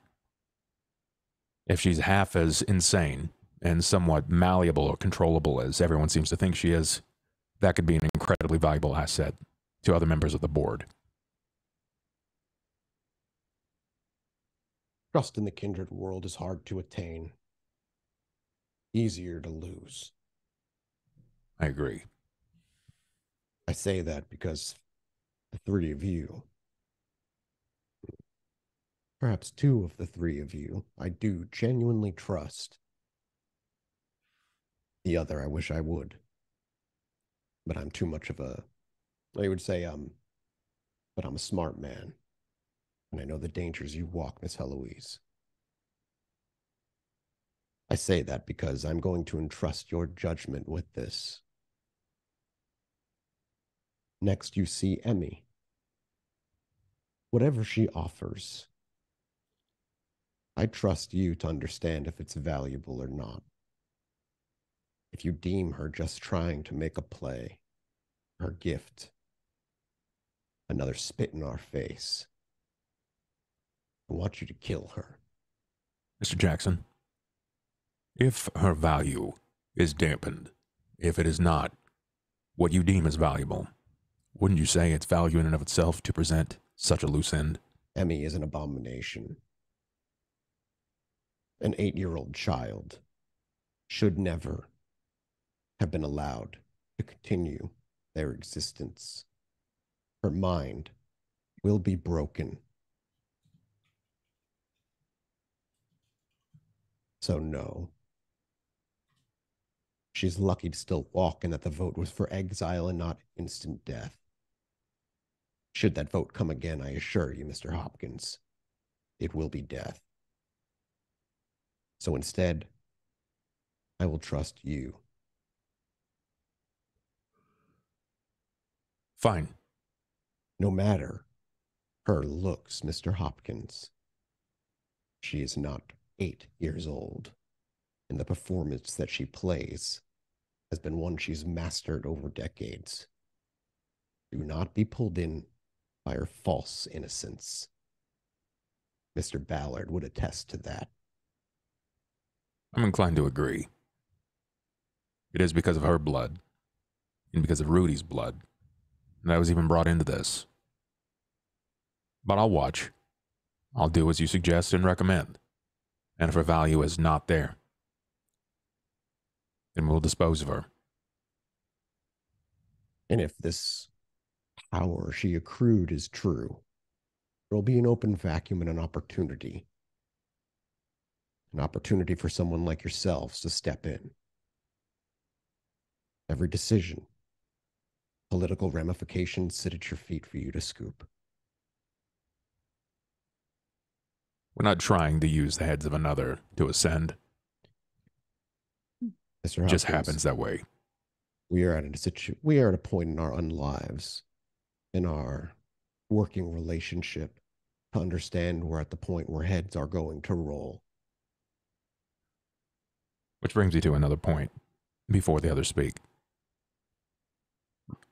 if she's half as insane and somewhat malleable or controllable as everyone seems to think she is, that could be an incredibly valuable asset to other members of the board. Trust in the kindred world is hard to attain. Easier to lose. I agree. I say that because the three of you, perhaps two of the three of you, I do genuinely trust. The other, I wish I would. But I'm too much of I would say, but I'm a smart man. And I know the dangers you walk, Miss Heloise. I say that because I'm going to entrust your judgment with this. Next, you see Emmy. Whatever she offers, I trust you to understand if it's valuable or not. If you deem her just trying to make a play, her gift, another spit in our face, I want you to kill her. Mr. Jackson, if her value is dampened, if it is not what you deem as valuable, wouldn't you say it's value in and of itself to present such a loose end? Emmy is an abomination. An 8-year-old child should never have been allowed to continue their existence. Her mind will be broken. So no. She's lucky to still walk and that the vote was for exile and not instant death. Should that vote come again, I assure you, Mr. Hopkins, it will be death. So instead, I will trust you. Fine. No matter her looks, Mr. Hopkins, she is not 8 years old, and the performance that she plays has been one she's mastered over decades. Do not be pulled in by her false innocence. Mr. Ballard would attest to that. I'm inclined to agree. It is because of her blood, and because of Rudy's blood, that I was even brought into this. But I'll watch. I'll do as you suggest and recommend. And if her value is not there, then we'll dispose of her. And if this power she accrued is true, there'll be an open vacuum and an opportunity. An opportunity for someone like yourselves to step in. Every decision, political ramifications sit at your feet for you to scoop. We're not trying to use the heads of another to ascend. Mr. It just Hopkins, happens that way. we are at a point in our own lives, in our working relationship, to understand we're at the point where heads are going to roll. Which brings me to another point before the others speak.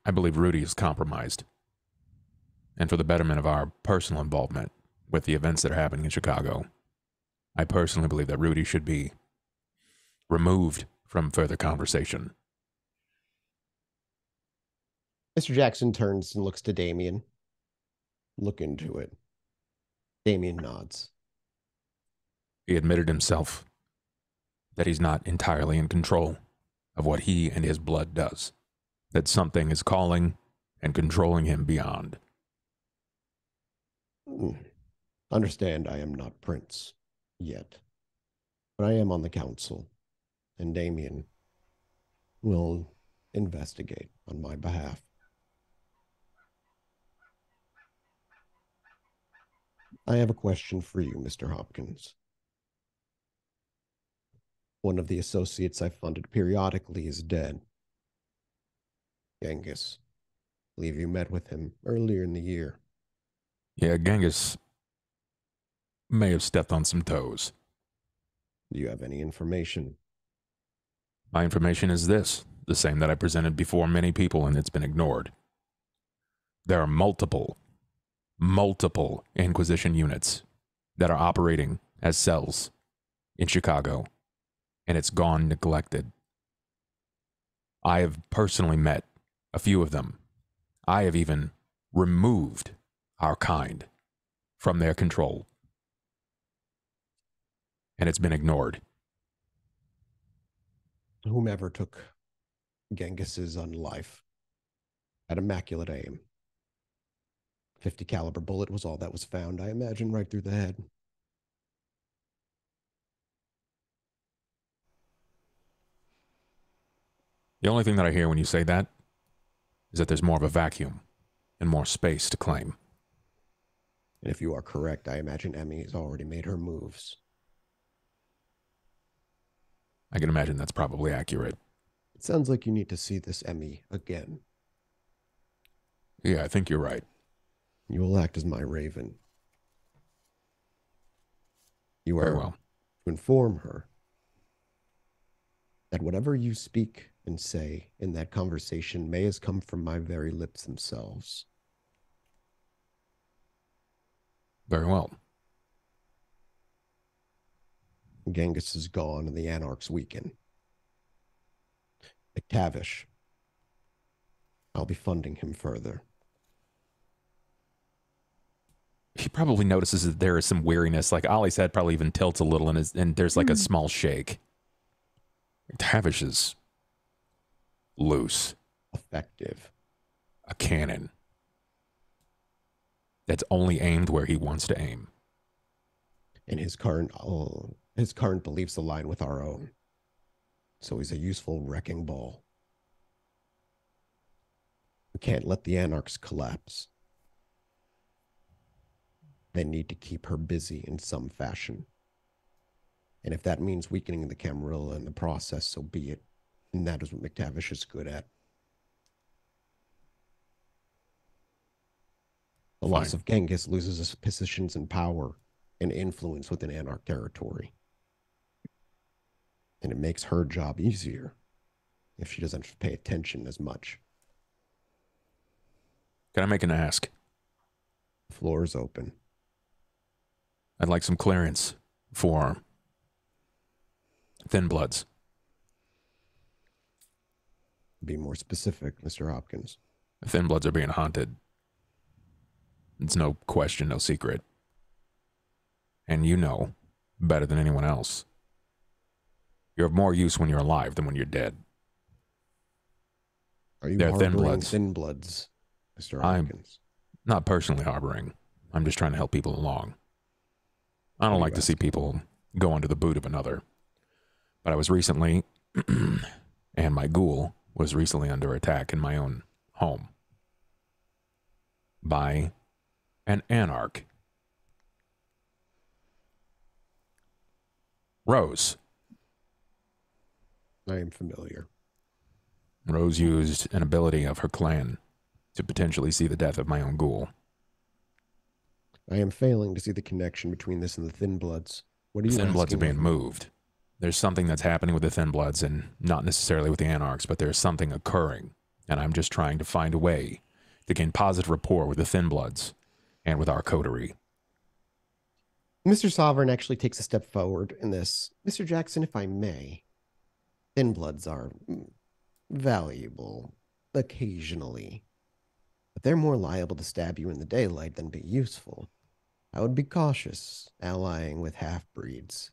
I believe Rudy is compromised. And for the betterment of our personal involvement with the events that are happening in Chicago, I personally believe that Rudy should be removed from further conversation. Mr. Jackson turns and looks to Damien. Look into it. Damien nods. He admitted himself that he's not entirely in control of what he and his blood does. That something is calling and controlling him beyond. Understand I am not Prince yet, but I am on the council, and Damien will investigate on my behalf. I have a question for you, Mr. Hopkins. One of the associates I funded periodically is dead. Genghis. I believe you met with him earlier in the year. Yeah, Genghis may have stepped on some toes. Do you have any information? My information is this, the same that I presented before many people, and it's been ignored. There are multiple Inquisition units that are operating as cells in Chicago, and it's gone neglected. I have personally met a few of them. I have even removed our kind from their control, and it's been ignored. Whomever took Genghis's life had immaculate aim. 50 caliber bullet was all that was found, I imagine, right through the head. The only thing that I hear when you say that is that there's more of a vacuum and more space to claim. And if you are correct, I imagine Emmy has already made her moves. I can imagine that's probably accurate. It sounds like you need to see this Emmy again. Yeah, I think you're right. You will act as my raven. You Very are well. to inform her that whatever you speak and say in that conversation may has come from my very lips themselves. Very well. Genghis is gone and the Anarchs weaken. McTavish, I'll be funding him further. He probably notices that there is some weariness. Like Ollie's head probably even tilts a little, and there's like a small shake. McTavish is loose. Effective. A cannon that's only aimed where he wants to aim. And his current beliefs align with our own. So he's a useful wrecking ball. We can't let the Anarchs collapse. They need to keep her busy in some fashion. And if that means weakening the Camarilla in the process, so be it. And that is what McTavish is good at. The loss of Genghis loses his positions in power and influence within Anarch territory. And it makes her job easier if she doesn't have to pay attention as much. Can I make an ask? The floor is open. I'd like some clearance for Thin Bloods. Be more specific, Mr. Hopkins. The Thin Bloods are being haunted. It's no question, no secret. And you know better than anyone else. You're of more use when you're alive than when you're dead. Are you They're harboring Thin Bloods. Thin Bloods, Mr. I'm Hopkins? not personally harboring. I'm just trying to help people along. I don't like to see people go under the boot of another. But I was recently, and my ghoul was recently under attack in my own home by an Anarch. Rose. I am familiar. Rose used an ability of her clan to potentially see the death of my own ghoul. I am failing to see the connection between this and the Thin Bloods. What are you Thin Bloods are asking being of me? moved. There's something that's happening with the Thin Bloods, and not necessarily with the Anarchs, but there's something occurring. And I'm just trying to find a way to gain positive rapport with the Thin Bloods and with our coterie. Mr. Sovereign actually takes a step forward in this. Mr. Jackson, if I may, Thin Bloods are valuable occasionally, but they're more liable to stab you in the daylight than be useful. I would be cautious allying with half-breeds.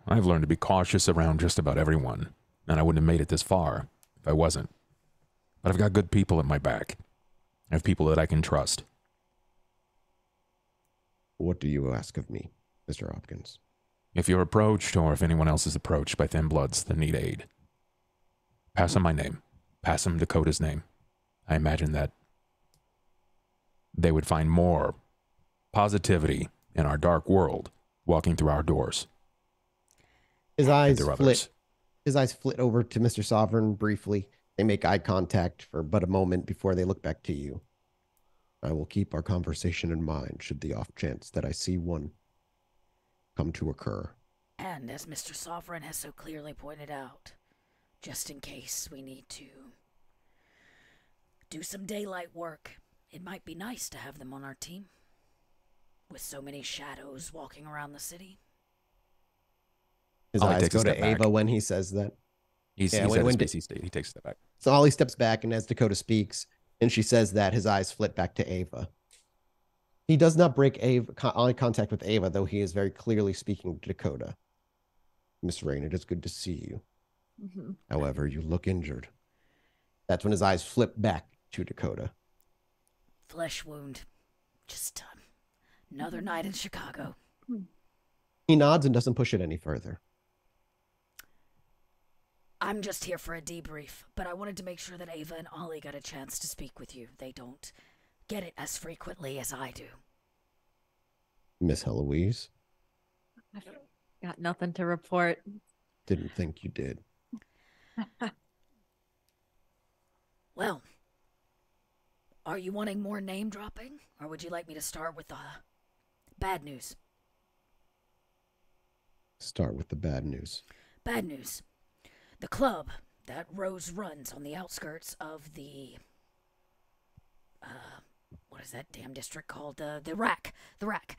I've learned to be cautious around just about everyone, and I wouldn't have made it this far if I wasn't. But I've got good people at my back. I have people that I can trust. What do you ask of me, Mr. Hopkins? If you're approached, or if anyone else is approached by Thin Bloods that need aid, pass them my name. Pass them Dakota's name. I imagine that they would find more positivity in our dark world walking through our doors. His eyes There are flit. others. His eyes flit over to Mr. Sovereign briefly. They make eye contact for but a moment before they look back to you. I will keep our conversation in mind should the off chance that I see one come to occur. And as Mr. Sovereign has so clearly pointed out, just in case we need to do some daylight work, it might be nice to have them on our team. With so many shadows walking around the city. His Ollie eyes takes a go to step back. Ava when he says that. He's Yeah, at when his Da- PC state. He takes a step back. So Ollie steps back, and as Dakota speaks, and she says that, his eyes flit back to Ava. He does not break eye contact with Ava, though he is very clearly speaking to Dakota. Miss Rain, it is good to see you. Mhm. However, you look injured. That's when his eyes flip back to Dakota. Flesh wound. Just another night in Chicago. He nods and doesn't push it any further. I'm just here for a debrief, but I wanted to make sure that Ava and Ollie got a chance to speak with you. They don't get it as frequently as I do. Miss Heloise, I've got nothing to report. didn't think you did. Well, are you wanting more name dropping, or would you like me to start with the bad news? Start with the bad news. Bad news. The club that Rose runs on the outskirts of the what is that damn district called? The Rack. The Rack.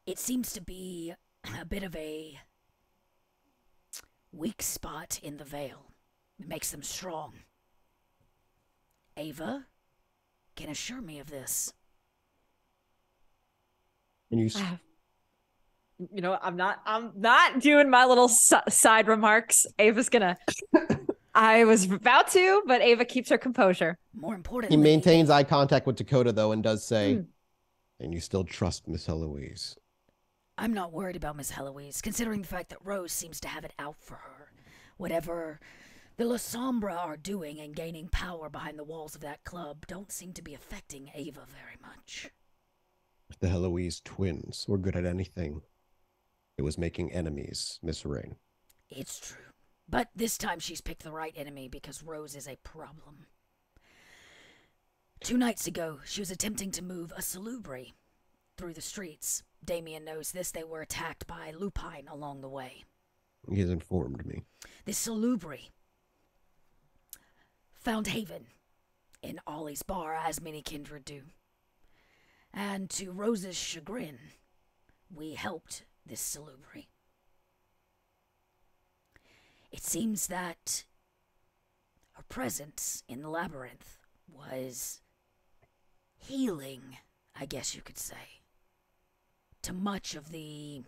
It seems to be a bit of a weak spot in the Vale. It makes them strong. Ava can assure me of this. And you You know, I'm not doing my little side remarks. Ava's gonna. I was about to, but Ava keeps her composure. More importantly, he maintains eye contact with Dakota, though, and does say, Hmm. and you still trust Miss Heloise. I'm not worried about Miss Heloise, considering the fact that Rose seems to have it out for her. Whatever the La Sombra are doing and gaining power behind the walls of that club don't seem to be affecting Ava very much. The Heloise twins were good at anything. It was making enemies, Miss Rain. It's true. But this time she's picked the right enemy because Rose is a problem. 2 nights ago, she was attempting to move a salubri through the streets. Damien knows this. They were attacked by lupine along the way. He has informed me. This salubri found haven in Ollie's bar, as many kindred do. And to Rose's chagrin, we helped this salubri. It seems that her presence in the labyrinth was healing, I guess you could say, to much of the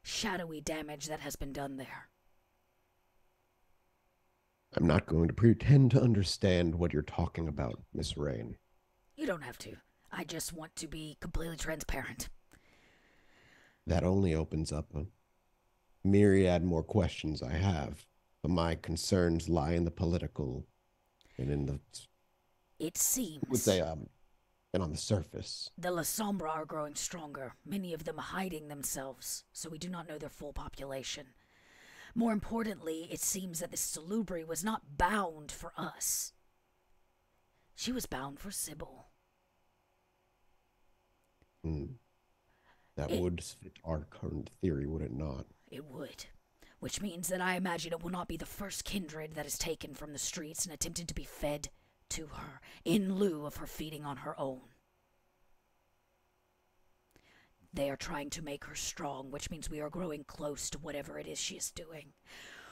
shadowy damage that has been done there. I'm not going to pretend to understand what you're talking about, Miss Rain. You don't have to. I just want to be completely transparent. That only opens up a myriad more questions I have. But my concerns lie in the political and in the, It seems would say, and on the surface. the La Sombra are growing stronger, many of them hiding themselves, so we do not know their full population. More importantly, it seems that this salubri was not bound for us. She was bound for Sybil. That would fit our current theory, would it not? It would. Which means that I imagine it will not be the first kindred that is taken from the streets and attempted to be fed to her, in lieu of her feeding on her own. They are trying to make her strong, which means we are growing close to whatever it is she is doing.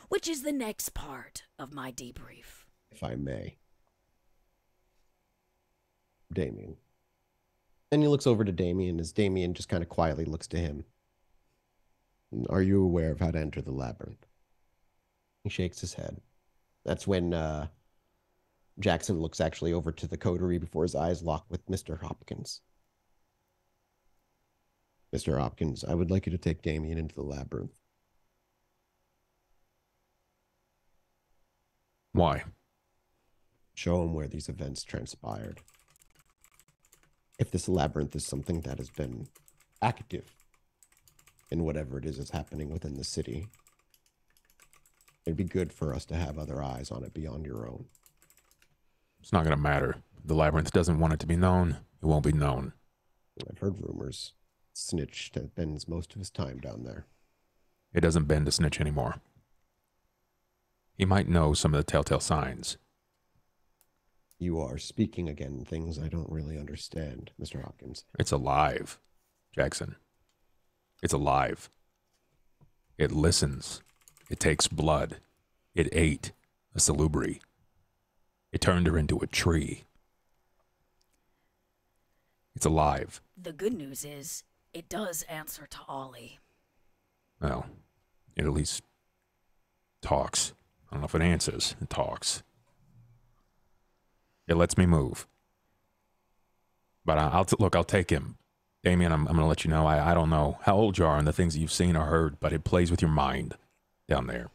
Which is the next part of my debrief. If I may. Damien. And he looks over to Damien as Damien just kind of quietly looks to him. Are you aware of how to enter the labyrinth? He shakes his head. That's when Jackson looks actually over to the coterie before his eyes lock with Mr. Hopkins. Mr. Hopkins, I would like you to take Damien into the labyrinth. Why? Show him where these events transpired. If this labyrinth is something that has been active in whatever it is happening within the city, it'd be good for us to have other eyes on it beyond your own. It's not going to matter. The labyrinth doesn't want it to be known. It won't be known. I've heard rumors. Snitch spends most of his time down there. It doesn't bend to Snitch anymore. He might know some of the telltale signs. You are speaking again things I don't really understand, Mr. Hopkins. It's alive, Jackson. It's alive. It listens. It takes blood. It ate a salubri. It turned her into a tree. It's alive. The good news is, it does answer to Ollie. Well, it at least talks. I don't know if it answers. It talks. It lets me move. But I'll take him. Damien, I'm going to let you know, I don't know how old you are and the things that you've seen or heard, but it plays with your mind down there.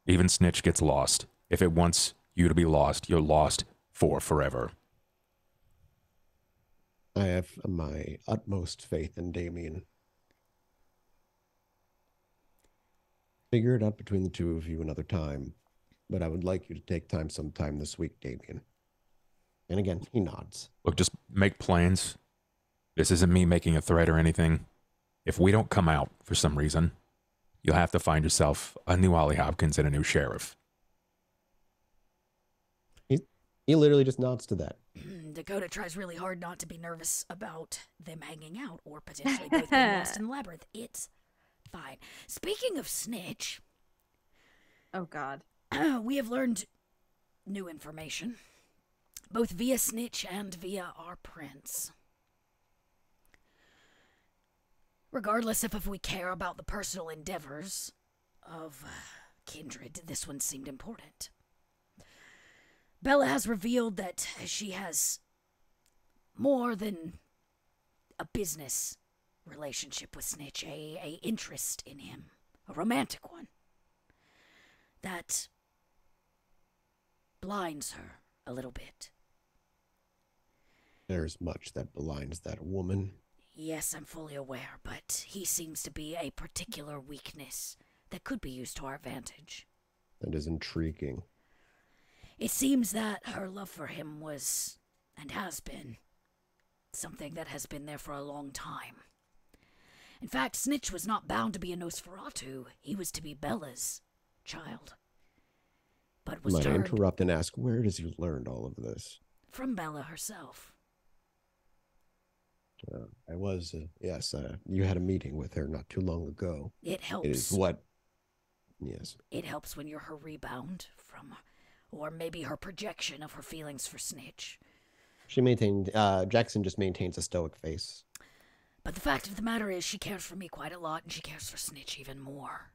Even Snitch gets lost. If it wants you to be lost, you're lost for forever. I have my utmost faith in Damien. Figure it out between the two of you another time, but I would like you to take time sometime this week, Damien. And again, he nods. Look, just make plans. This isn't me making a threat or anything. If we don't come out for some reason, you'll have to find yourself a new Ollie Hopkins and a new sheriff. He literally just nods to that. Dakota tries really hard not to be nervous about them hanging out or potentially both being lost in the labyrinth. It's fine. Speaking of Snitch, Oh God. we have learned new information, both via Snitch and via our prince. Regardless if we care about the personal endeavors of Kindred, this one seemed important. Bella has revealed that she has more than a business relationship with Snitch, a interest in him, a romantic one, that blinds her a little bit. There's much that blinds that woman. Yes, I'm fully aware, but he seems to be a particular weakness that could be used to our advantage. That is intriguing. It seems that her love for him was, and has been, something that has been there for a long time. In fact, Snitch was not bound to be a Nosferatu. He was to be Bella's child. But was Might I turned interrupt and ask, where does you learned all of this? from Bella herself. You had a meeting with her not too long ago. It helps. It is what? Yes. It helps when you're her rebound from, or maybe her projection of her feelings for Snitch. Jackson just maintains a stoic face. But the fact of the matter is, she cares for me quite a lot, and she cares for Snitch even more.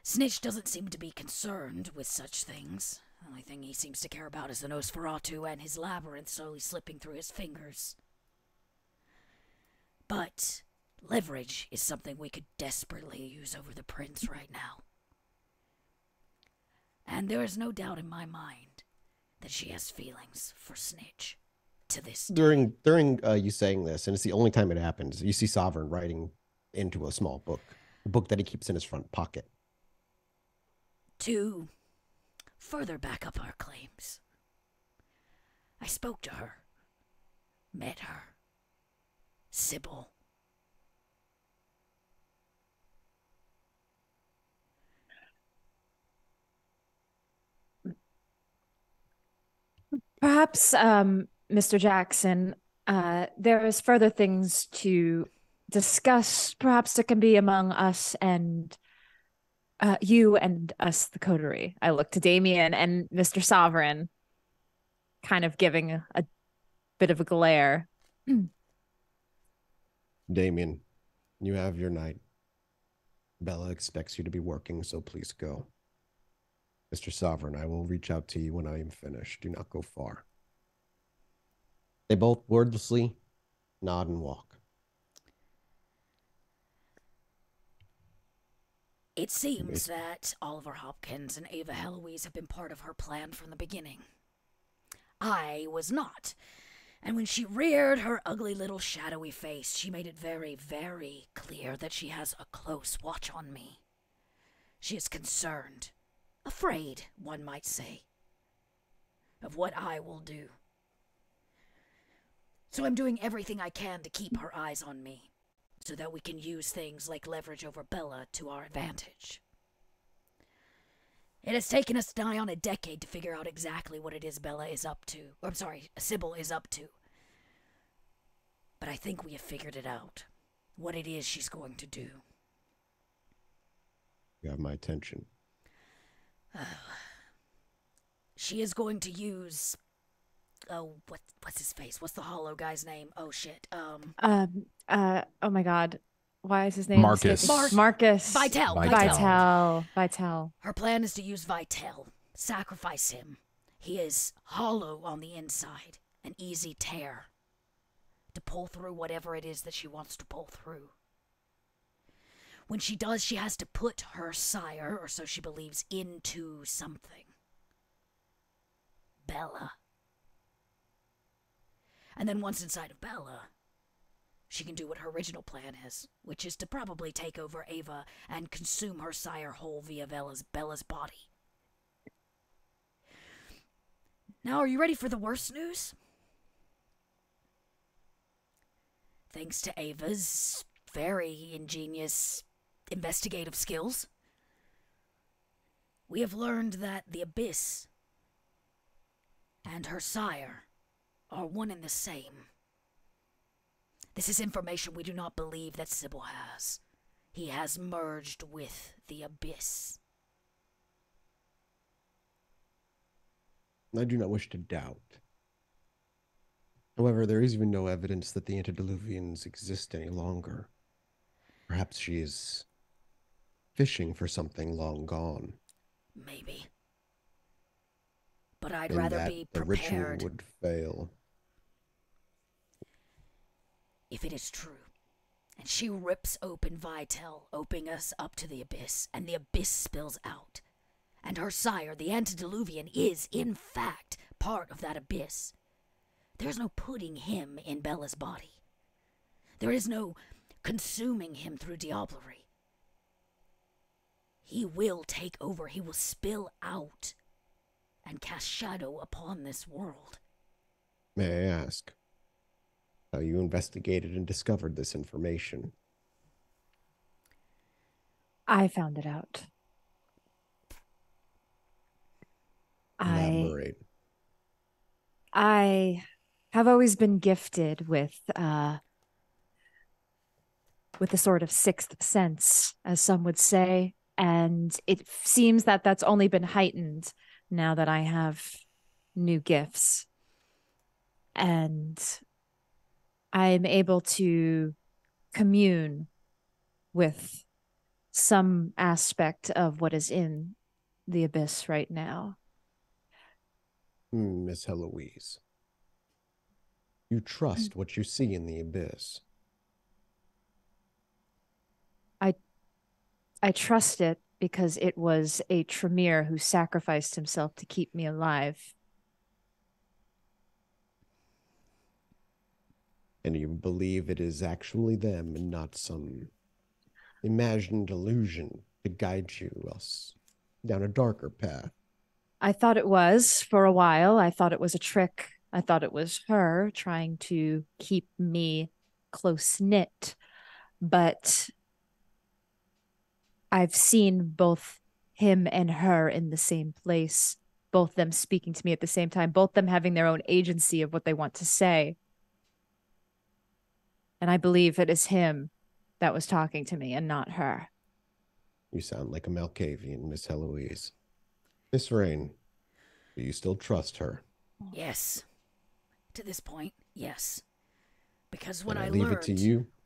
Snitch doesn't seem to be concerned with such things. The only thing he seems to care about is the Nosferatu and his labyrinth slowly slipping through his fingers. But leverage is something we could desperately use over the prince right now. And there is no doubt in my mind that she has feelings for Snitch to this day. During you saying this, and it's the only time it happens, you see Sovereign writing into a small book, a book that he keeps in his front pocket. To further back up our claims, I spoke to her, met her, Sybil. Perhaps, Mr. Jackson, there is further things to discuss. Perhaps it can be among us and you and us, the coterie. I look to Damien and Mr. Sovereign, kind of giving a bit of a glare. Damien, You have your night. Bella expects you to be working, so please go. Mr. Sovereign, I will reach out to you when I am finished. Do not go far. They both wordlessly nod and walk. It seems that Oliver Hopkins and Ava Heloise have been part of her plan from the beginning. I was not. And when she reared her ugly little shadowy face, she made it very, very clear that she has a close watch on me. She is concerned, afraid, one might say, of what I will do. So I'm doing everything I can to keep her eyes on me, so that we can use things like leverage over Bella to our advantage. It has taken us nigh on a decade to figure out exactly what it is Bella is up to. Sybil is up to. But I think we have figured it out. What it is she's going to do. You have my attention. She is going to use... Oh, what's his face? What's the hollow guy's name? Oh, shit. Oh my God. Why is his name? Marcus. Marcus. Vitel. Her plan is to use Vitel. Sacrifice him. He is hollow on the inside. An easy tear. To pull through whatever it is that she wants to pull through. When she does, she has to put her sire, or so she believes, into something. Bella. And then once inside of Bella, she can do what her original plan is, which is to probably take over Ava and consume her sire whole via Bella's body. Now, are you ready for the worst news? Thanks to Ava's very ingenious investigative skills, we have learned that the Abyss and her sire are one and the same. This is information we do not believe that Sybil has. He has merged with the Abyss. I do not wish to doubt. However, there is even no evidence that the antediluvians exist any longer. Perhaps she is fishing for something long gone. Maybe. But I'd rather be the prepared. ritual would fail. If it is true, and she rips open Vitel, opening us up to the Abyss, and the Abyss spills out, and her sire, the antediluvian, is, in fact, part of that Abyss, there's no putting him in Bella's body. There is no consuming him through diablerie. He will take over. He will spill out and cast shadow upon this world. May I ask how you investigated and discovered this information? I found it out. Elaborate. I have always been gifted with a sort of sixth sense, as some would say, and it seems that that's only been heightened now that I have new gifts. And I'm able to commune with some aspect of what is in the Abyss right now. Miss Heloise, you trust what you see in the Abyss. I trust it because it was a Tremere who sacrificed himself to keep me alive. And you believe it is actually them and not some imagined illusion to guide us down a darker path. I thought it was for a while. I thought it was a trick. I thought it was her trying to keep me close-knit. But I've seen both him and her in the same place, both them speaking to me at the same time, both them having their own agency of what they want to say. And I believe it is him that was talking to me and not her. You sound like a Malkavian, Miss Heloise. Miss Rain, do you still trust her? Yes. To this point, yes. Because when I I leave learned... it to you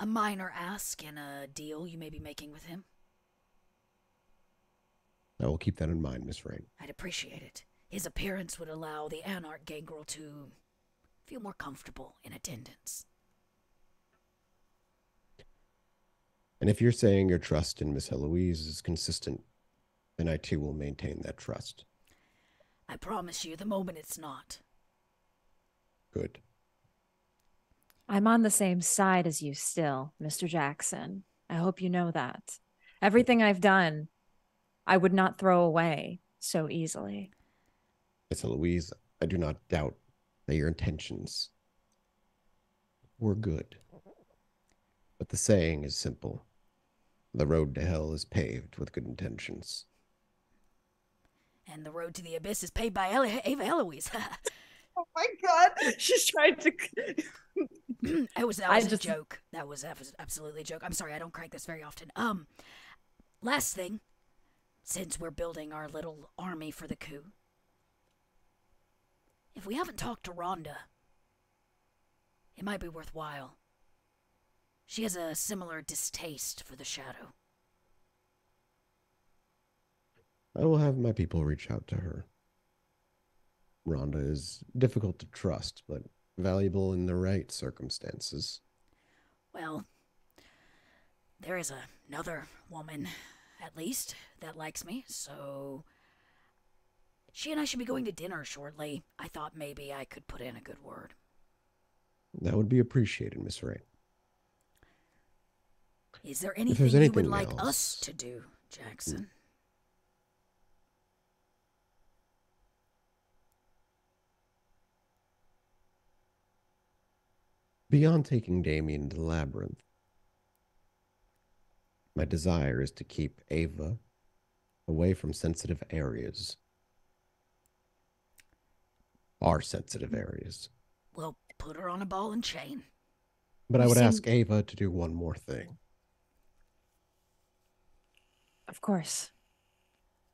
a minor ask in a deal you may be making with him? I will keep that in mind, Miss Rain. I'd appreciate it. His appearance would allow the Anarch Gangrel to feel more comfortable in attendance. And if you're saying your trust in Miss Heloise is consistent, then I too will maintain that trust. I promise you, the moment it's not. Good. I'm on the same side as you still, Mr. Jackson. I hope you know that. Everything I've done, I would not throw away so easily. Miss Heloise, I do not doubt that your intentions were good. But the saying is simple. The road to hell is paved with good intentions. And the road to the abyss is paved by Ava Eloise. Oh my God. She's trying to... that was a joke. That was absolutely a joke. I'm sorry, I don't crank this very often. Last thing, since we're building our little army for the coup, if we haven't talked to Rhonda, it might be worthwhile. She has a similar distaste for the shadow. I will have my people reach out to her. Rhonda is difficult to trust, but valuable in the right circumstances. Well, there is another woman, at least, that likes me, so she and I should be going to dinner shortly. I thought maybe I could put in a good word. That would be appreciated, Miss Rain. Is there anything you would like else, us to do, Jackson? Beyond taking Damien to the labyrinth, my desire is to keep Ava away from sensitive areas. Our sensitive areas. Well, put her on a ball and chain. But I would ask Ava to do one more thing. Of course.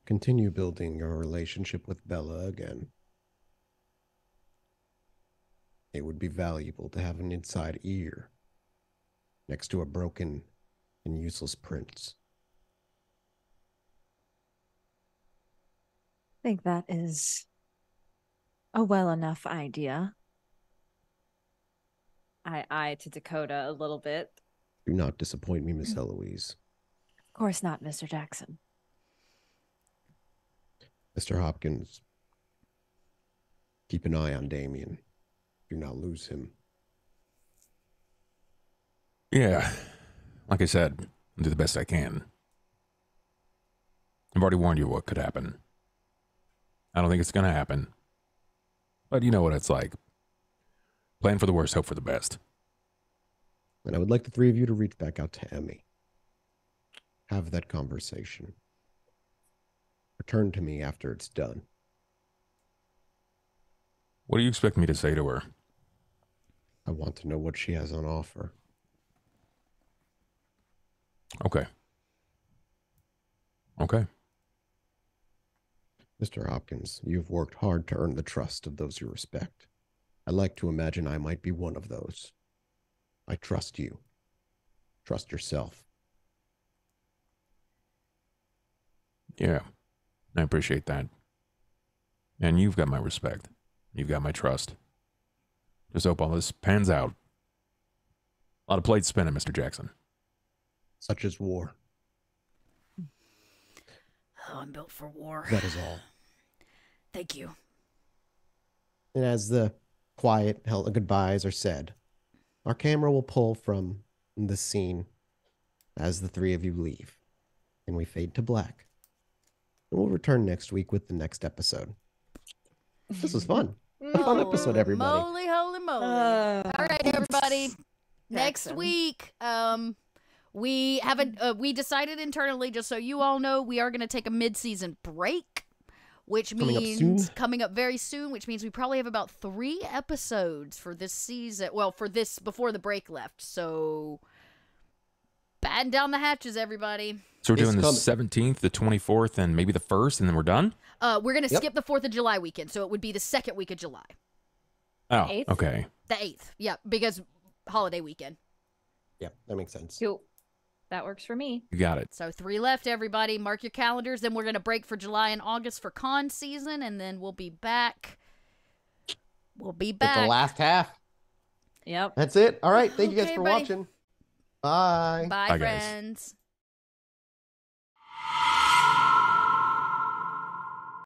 Continue building your relationship with Bella again. It would be valuable to have an inside ear next to a broken and useless prince. I think that is a well enough idea. I eye to Dakota a little bit. Do not disappoint me, Miss Heloise. Of course not, Mr. Jackson. Mr. Hopkins, keep an eye on Damien. Do not lose him. Yeah, like I said, I'll do the best I can. I've already warned you what could happen. I don't think it's going to happen. But you know what it's like. Plan for the worst, hope for the best. And I would like the three of you to reach back out to Emmy. Have that conversation. Return to me after it's done. What do you expect me to say to her? I want to know what she has on offer. Okay. Okay. Mr. Hopkins, you've worked hard to earn the trust of those you respect. I like to imagine I might be one of those. I trust you. Trust yourself. Yeah, I appreciate that. And you've got my respect. You've got my trust. Just hope all this pans out. A lot of plates spinning, Mr. Jackson. Such as war. Oh, I'm built for war. That is all. Thank you. And as the quiet goodbyes are said, our camera will pull from the scene as the three of you leave. And we fade to black. And we'll return next week with the next episode. This was fun. A fun episode, everybody. Moly, holy moly. All right, everybody. Next Jackson. week, we haven't. We decided internally, just so you all know, we are going to take a mid-season break, which Coming up means soon. coming up very soon. Which means we probably have about 3 episodes for this season. Well, for this before the break left. So, batten down the hatches, everybody. So we're It's doing the coming. 17th, the 24th, and maybe the 1st, and then we're done? We're going to Yep. skip the 4th of July weekend, so it would be the 2nd week of July, Oh, 8th? okay. the 8th. Yeah, because holiday weekend. Yeah, that makes sense. Cool. That works for me. You got it. So 3 left, everybody. Mark your calendars. Then we're going to break for July and August for con season, and then we'll be back. We'll be With back. the last half. Yep. That's it. All right. Thank you guys Okay, for buddy. watching. Bye. Bye, Bye, guys. friends.